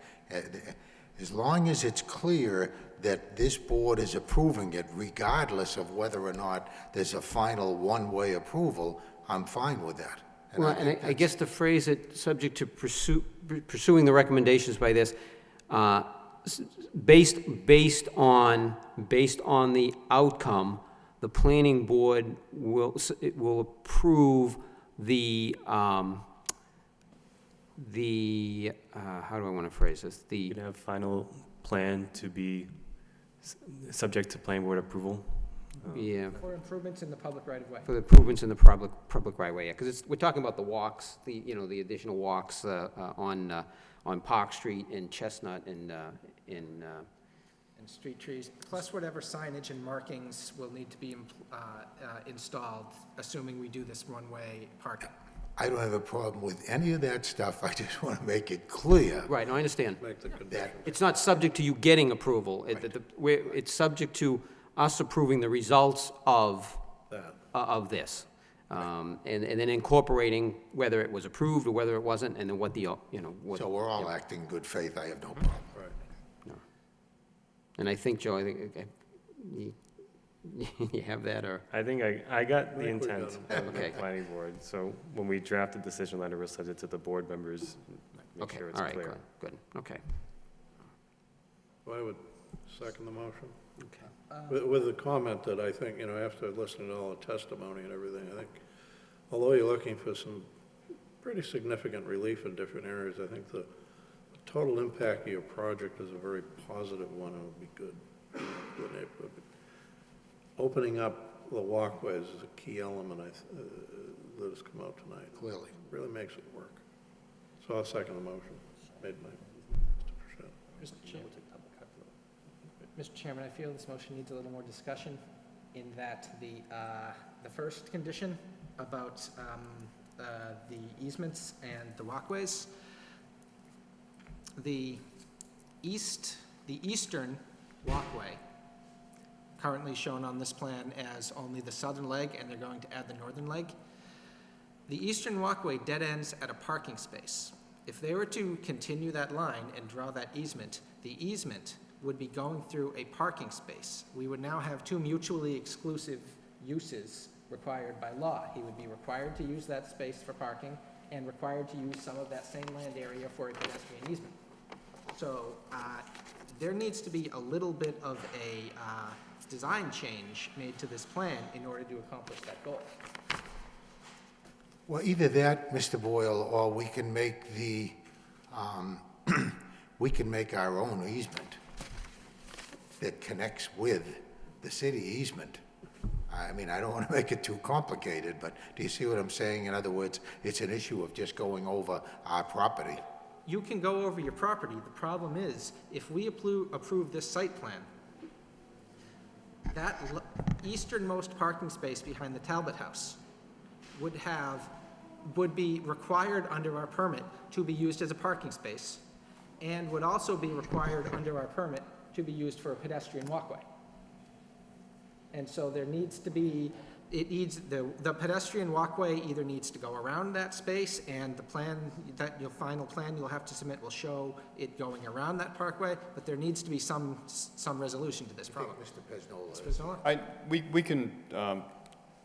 As long as it's clear that this board is approving it, regardless of whether or not there's a final one-way approval, I'm fine with that. well, and I guess to phrase it, subject to pursuing the recommendations by this, based on the outcome, the planning board will approve the how do I want to phrase this? You can have final plan to be subject to planning board approval. Yeah, For improvements in the public right-of-way. for the improvements in the public right way, yeah, because we're talking about the walks, the additional walks on Park Street and Chestnut and And street trees, plus whatever signage and markings will need to be installed, assuming we do this one-way parking. I don't have a problem with any of that stuff. I just want to make it clear right, no, I understand. Make the condition. that It's not subject to you getting approval. It's subject to us approving the results of this. And then incorporating whether it was approved or whether it wasn't, and then what the, what. So we're all acting in good faith, I have no problem. Right. And I think, Joe, you have that, or? I think I got the think we got intent them. of the Okay. planning board, so when we draft the decision letter, we'll send it to the board members, make Okay, sure it's all right, clear. good, okay. So I would second the motion. Okay. With the comment that I think, after listening to all the testimony and everything, I think, although you're looking for some pretty significant relief in different areas, I think the total impact of your project is a very positive one and would be good for the neighborhood. Opening up the walkways is a key element that has come out tonight. Clearly. Really makes it work. So I'll second the motion made by Mr. Frechette. Mr. Chairman, I feel this motion needs a little more discussion in that the first condition about the easements and the walkways, the eastern walkway, currently shown on this plan as only the southern leg, and they're going to add the northern leg. The eastern walkway dead ends at a parking space. If they were to continue that line and draw that easement, the easement would be going through a parking space. We would now have two mutually exclusive uses required by law. He would be required to use that space for parking and required to use some of that same land area for a pedestrian easement. So there needs to be a little bit of a design change made to this plan in order to accomplish that goal. Well, either that, Mr. Boyle, or we can make we can make our own easement that connects with the city easement. I mean, I don't want to make it too complicated, but do you see what I'm saying? In other words, it's an issue of just going over our property. You can go over your property. The problem is, if we approve this site plan, that easternmost parking space behind the Talbot House would be required under our permit to be used as a parking space, and would also be required under our permit to be used for a pedestrian walkway. And so there needs to be, the pedestrian walkway either needs to go around that space, and the plan, your final plan you'll have to submit will show it going around that parkway, but there needs to be some resolution to this problem. Mr. Peznola. Mr. Peznola? We can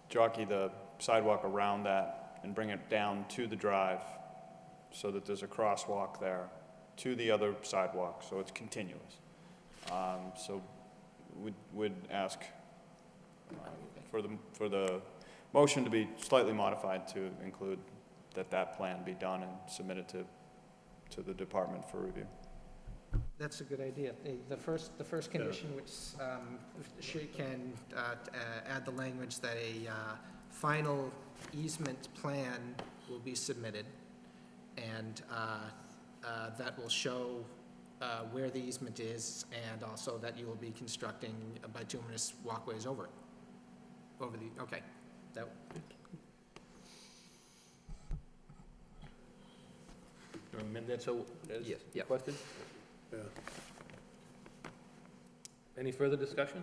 jockey the sidewalk around that and bring it down to the drive so that there's a crosswalk there to the other sidewalk, so it's continuous. So we'd ask for the motion to be slightly modified to include that plan be done and submitted to the department for review. That's a good idea. The first condition, which she can add the language that a final easement plan will be submitted, and that will show where the easement is, and also that you will be constructing bituminous walkways over it. Okay. That, Amend that so, as Yes, yeah. requested? Yeah. Any further discussion?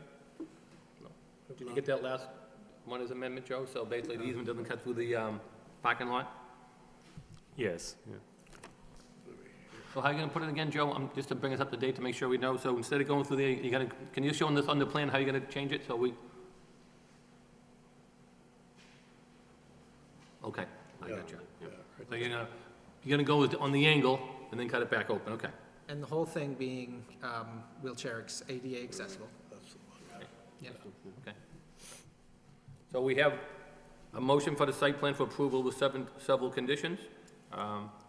No. Did you get that last one as amendment, Joe? So basically, the easement doesn't cut through the parking lot? Yes, yeah. So how are you gonna put it again, Joe? Just to bring us up to date to make sure we know. So instead of going through there, you gotta, can you show this on the plan, how you're gonna change it, so we? Okay, I Yeah, got you. yeah, So you're gonna go on the angle and then cut it back open, okay. and the whole thing being wheelchair ADA accessible. That's the one. Yeah. Okay. So we have a motion for the site plan for approval with several conditions.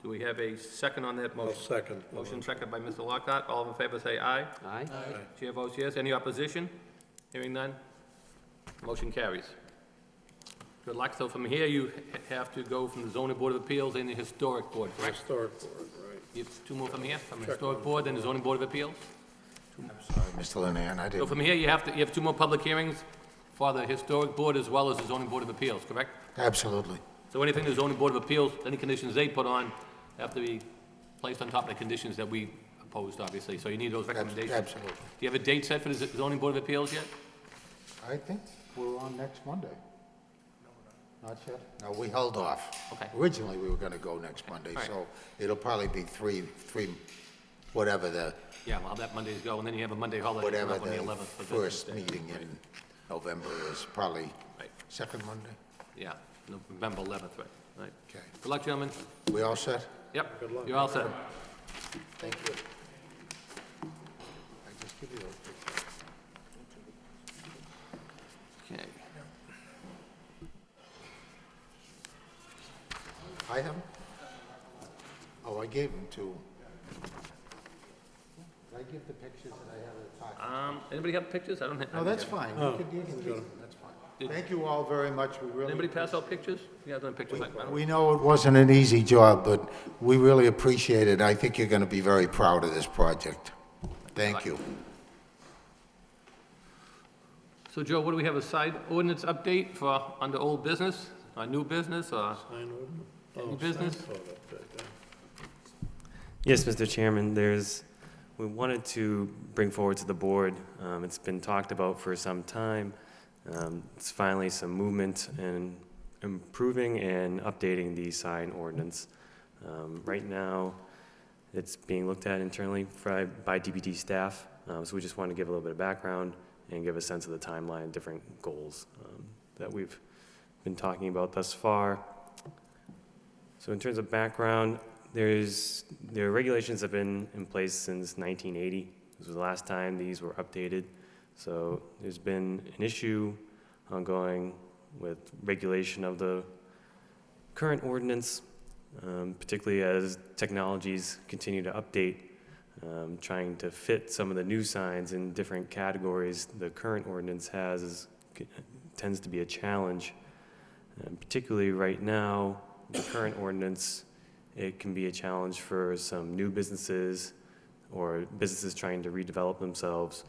Do we have a second on that I'll motion? second. Motion second by Mr. Lockhart. All in favor say aye. Aye? Chair votes yes. Any opposition? Hearing none. Motion carries. Good luck. So from here, you have to go from the zoning board of appeals and the historic board, correct? Historic board, right. You have two more from here, from the historic board, then the zoning board of appeals? Sorry, Mr. Linehan, I So didn't. from here, you have two more public hearings for the historic board as well as the zoning board of appeals, correct? Absolutely. So anything the zoning board of appeals, any conditions they put on have to be placed on top of the conditions that we opposed, obviously. So you need those recommendations. Absolutely. Do you have a date set for the zoning board of appeals yet? I think we're on next Monday. Not yet? No, we held off. Okay. Originally, we were gonna go next Monday, All right. so it'll probably be three, whatever the, Yeah, well, that Monday's go, and then you have a Monday holiday whatever on the the 11th for Veterans first Day. meeting in November is, probably Right, second Monday? yeah, November 11th, right. Okay. Good luck, gentlemen. We all set? Yep, Good luck. you're all set. Thank you. I just give you those pictures. Okay. I have them? Oh, I gave them to. Did I give the pictures that I have at the top? Anybody have pictures? I don't have. No, that's fine. You can keep them. That's fine. Thank you all very much. We really. Anybody pass out pictures? Yeah, I've done pictures like that. We know it wasn't an easy job, but we really appreciate it. I think you're going to be very proud of this project. Thank you. So Joe, what do we have, a side ordinance update for, under old business, or new business, or? Sign ordinance? Any Oh, business? sign code update, yeah. Yes, Mr. Chairman, we wanted to bring forward to the board, it's been talked about for some time. It's finally some movement in improving and updating the sign ordinance. Right now, it's being looked at internally by DPD staff, so we just want to give a little bit of background and give a sense of the timeline and different goals that we've been talking about thus far. So in terms of background, the regulations have been in place since 1980. This was the last time these were updated. So there's been an issue ongoing with regulation of the current ordinance, particularly as technologies continue to update, trying to fit some of the new signs in different categories the current ordinance tends to be a challenge. Particularly right now, the current ordinance, it can be a challenge for some new businesses or businesses trying to redevelop themselves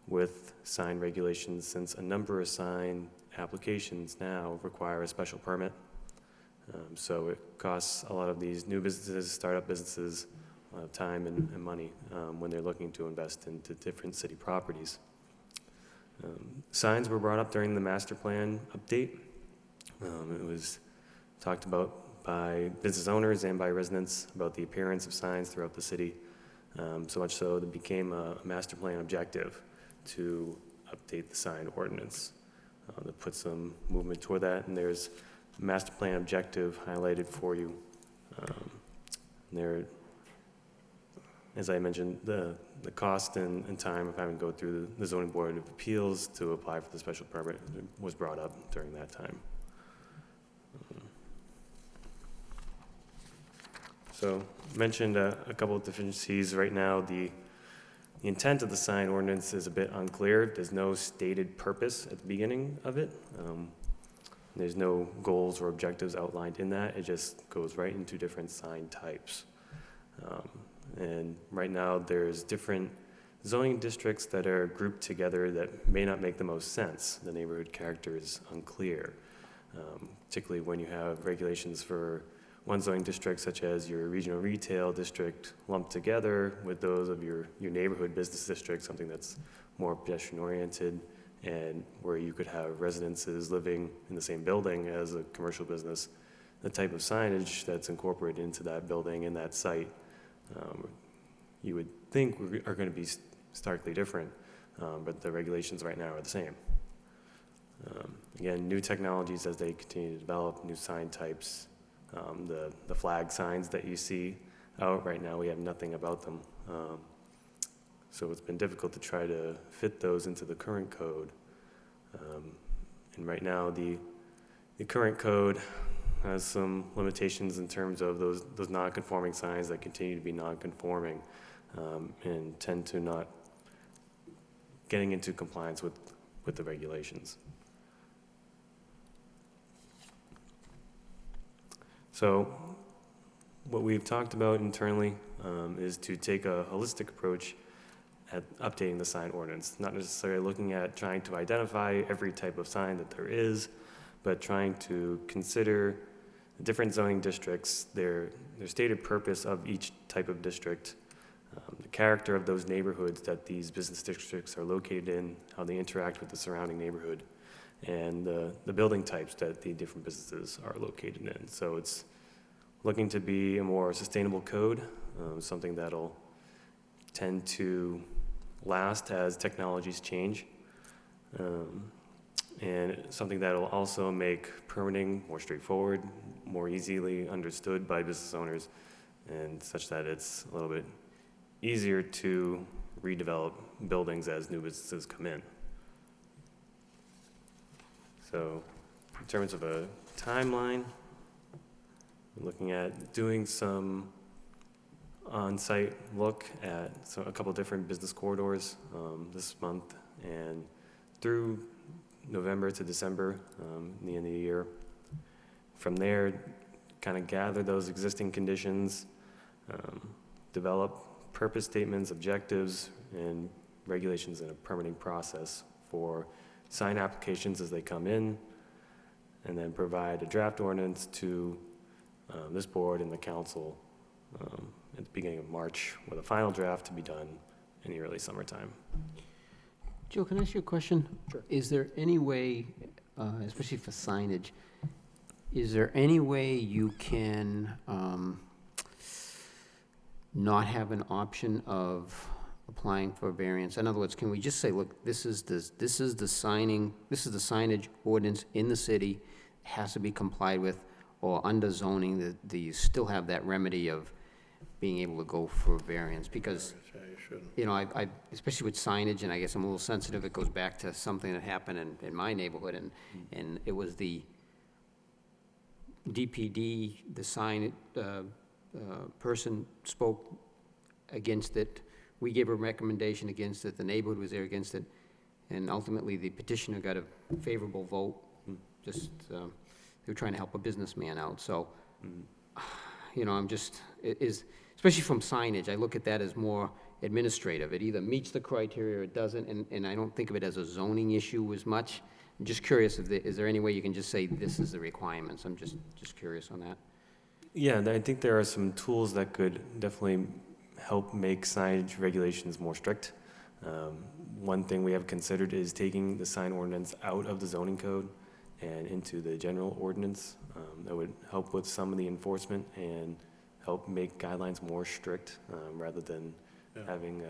with sign regulations, since a number of sign applications now require a special permit. So it costs a lot of these new businesses, startup businesses, a lot of time and money when they're looking to invest into different city properties. Signs were brought up during the master plan update. It was talked about by business owners and by residents about the appearance of signs throughout the city. So much so that it became a master plan objective to update the sign ordinance. That put some movement toward that, and there's a master plan objective highlighted for you. There, as I mentioned, the cost and time of having to go through the zoning board of appeals to apply for the special permit was brought up during that time. So mentioned a couple of deficiencies. Right now, the The intent of the sign ordinance is a bit unclear. There's no stated purpose at the beginning of it. There's no goals or objectives outlined in that. It just goes right into different sign types. And right now, there's different zoning districts that are grouped together that may not make the most sense. The neighborhood character is unclear, particularly when you have regulations for one zoning district, such as your regional retail district, lumped together with those of your neighborhood business district, something that's more pedestrian-oriented, and where you could have residences living in the same building as a commercial business. The type of signage that's incorporated into that building and that site, you would think are going to be starkly different, but the regulations right now are the same. Again, new technologies as they continue to develop, new sign types, the flag signs that you see out right now, we have nothing about them. So it's been difficult to try to fit those into the current code. And right now, the current code has some limitations in terms of those non-conforming signs that continue to be non-conforming and tend to not getting into compliance with the regulations. So what we've talked about internally is to take a holistic approach at updating the sign ordinance, not necessarily looking at trying to identify every type of sign that there is, but trying to consider the different zoning districts, their stated purpose of each type of district, the character of those neighborhoods that these business districts are located in, how they interact with the surrounding neighborhood, and the building types that the different businesses are located in. So it's looking to be a more sustainable code, something that'll tend to last as technologies change, and something that'll also make permitting more straightforward, more easily understood by business owners, and such that it's a little bit easier to redevelop buildings as new businesses come in. So in terms of a timeline, we're looking at doing some on-site look at a couple different business corridors this month and through November to December, the end of the year. From there, kind of gather those existing conditions, develop purpose statements, objectives, and regulations in a permitting process for sign applications as they come in, and then provide a draft ordinance to this board and the council at the beginning of March, with a final draft to be done in the early summertime. Joe, can I ask you a question? Sure. Is there any way, especially for signage, is there any way you can not have an option of applying for a variance? In other words, can we just say, look, this is the signage ordinance in the city, has to be complied with, or under zoning, that you still have that remedy of being able to go for a variance? Because, Yeah, you shouldn't. you know, I especially with signage, and I guess I'm a little sensitive, it goes back to something that happened in my neighborhood, and it was the DPD, the sign person spoke against it. We gave a recommendation against it, the neighborhood was there against it, and ultimately the petitioner got a favorable vote. Just, they were trying to help a businessman out, so, you know, I'm just, especially from signage, I look at that as more administrative. It either meets the criteria or it doesn't, and I don't think of it as a zoning issue as much. I'm just curious, is there any way you can just say, this is the requirements? I'm just curious on that. Yeah, I think there are some tools that could definitely help make signage regulations more strict. One thing we have considered is taking the sign ordinance out of the zoning code and into the general ordinance. That would help with some of the enforcement and help make guidelines more strict rather than having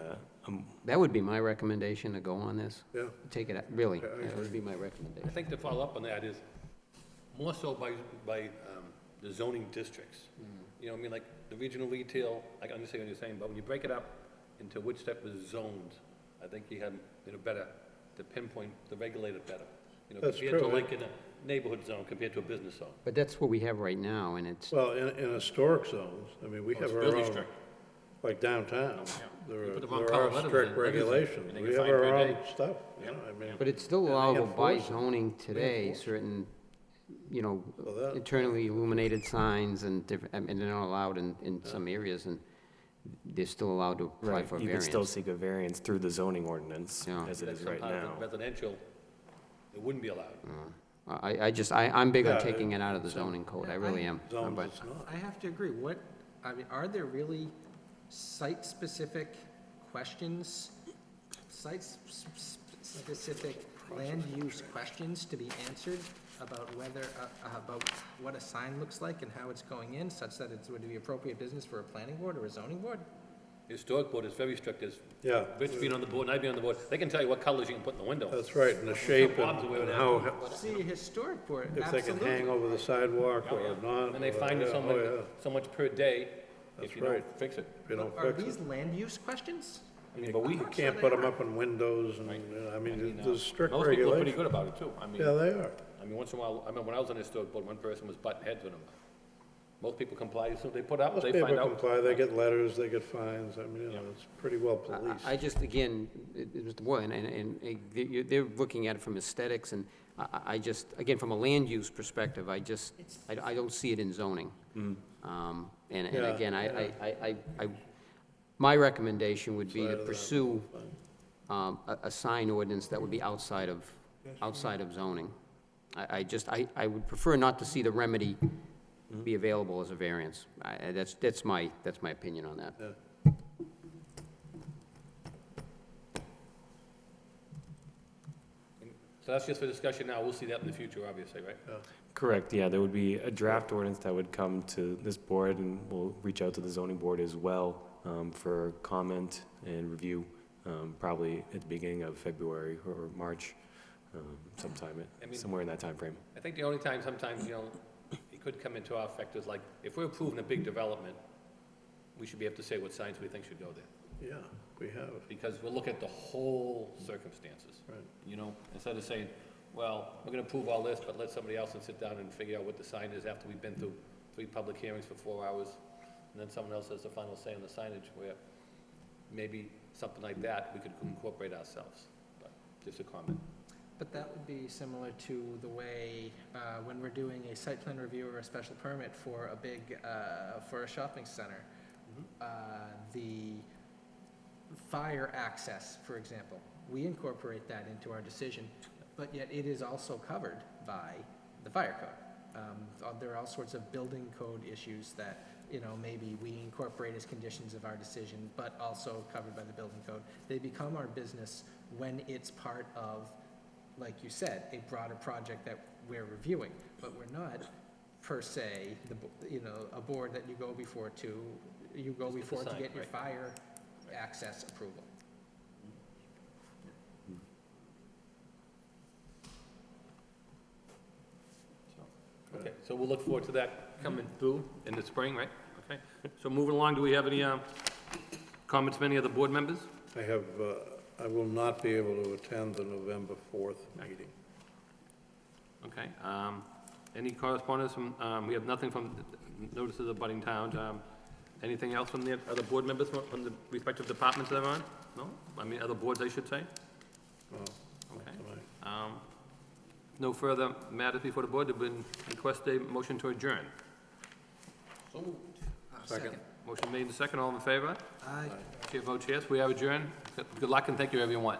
That would be my recommendation, to go on this. Yeah. Take it out, really, I that would agree. be my I recommendation. think to follow up on that is more so by the zoning districts. You know, I mean, like the regional retail, I understand what you're saying, but when you break it up into which type of zones, I think you have, you know, better to pinpoint the regulator better. You know, That's compared to true. like in a neighborhood zone compared to a business zone. But that's what we have right now, and it's, Well, in historic zones, I mean, we have It's our really own, strict. like downtown, there You put the are, wrong there color are letters strict in, everything, regulations. and they We get have fined our per own day. stuff, you know, I mean. But it's still and they allowable by enforce it. zoning today, enforce it. certain, you know, Well, that- internally illuminated signs and different, and they're not allowed in some areas, and they're still allowed to apply Right, for a you could still variance. seek a variance through the zoning ordinance Yeah. as it Like is right sometimes now. in residential, it wouldn't be allowed. I'm big on Yeah, taking it out of the zoning code, I really am. Zones, But it's not. I have to agree, I mean, are there really site-specific questions, site-specific land use questions to be answered about whether, about what a sign looks like and how it's going in, such that it would be appropriate business for a planning board or a zoning board? The historic board is very strict, as Yeah, Rich being on the board and I being on the board, they can tell you what colors you can put in the window. that's right, and the shape Bob's aware of and that. how, See, a historic board, if they can hang absolutely. over the sidewalk Oh, or yeah. not. And they or- fine you yeah, so much, oh, yeah, so much per day That's if you don't right. fix it. if you don't Are fix these it. land use questions? I mean, but we, You can't put them up in windows and, I mean, there's strict most people are pretty regulations. good about it too. I mean, Yeah, they are. I mean, once in a while, I remember when I was on the historic board, one person was butting heads with them. Most people comply, so they put up, Most they people find out. comply, they get letters, they get fines, I mean, you know, it's pretty well policed. I just, again, Mr. Boyle, they're looking at it from aesthetics, and I just, again, from a land use perspective, I don't see it in zoning. And Yeah, again, my recommendation would be Side to of that, pursue fine. a sign ordinance that would be outside of zoning. I would prefer not to see the remedy be available as a variance. That's my opinion on that. Yeah. So that's just for discussion now, we'll see that in the future, obviously, right? Correct, yeah, there would be a draft ordinance that would come to this board, and we'll reach out to the zoning board as well for comment and review, probably at the beginning of February or March, sometime, I mean- somewhere in that time frame. I think the only time sometimes, you know, it could come into our effect is like, if we're approving a big development, we should be able to say what signs we think should go there. Yeah, we have, Because we'll look at the whole circumstances. right. You know, instead of saying, well, we're gonna approve all this, but let somebody else sit down and figure out what the sign is after we've been through 3 public hearings for 4 hours, and then someone else has the final say on the signage, where maybe something like that, we could incorporate ourselves. But just a comment. But that would be similar to the way, when we're doing a site plan review or a special permit for a big, for a shopping center. The fire access, for example, we incorporate that into our decision, but yet it is also covered by the fire code. There are all sorts of building code issues that, you know, maybe we incorporate as conditions of our decision, but also covered by the building code. They become our business when it's part of, like you said, a broader project that we're reviewing, but we're not, per se, a board that you go before to sign, get your right. fire access approval. Okay, so we'll look forward to that coming through in the spring, right? Okay, so moving along, do we have any comments from any other board members? I have, I will not be able to attend the November 4th meeting. Okay, any correspondence from, we have nothing from notices of budding towns. Anything else from the other board members from the respective departments that are on? No? I mean, other boards, I should say? Oh, Okay. tonight. No further matters before the board, there been request a motion to adjourn. Second. Motion made and second, all in favor? Aye. Chair votes yes, we are adjourned. Good luck and thank you, everyone.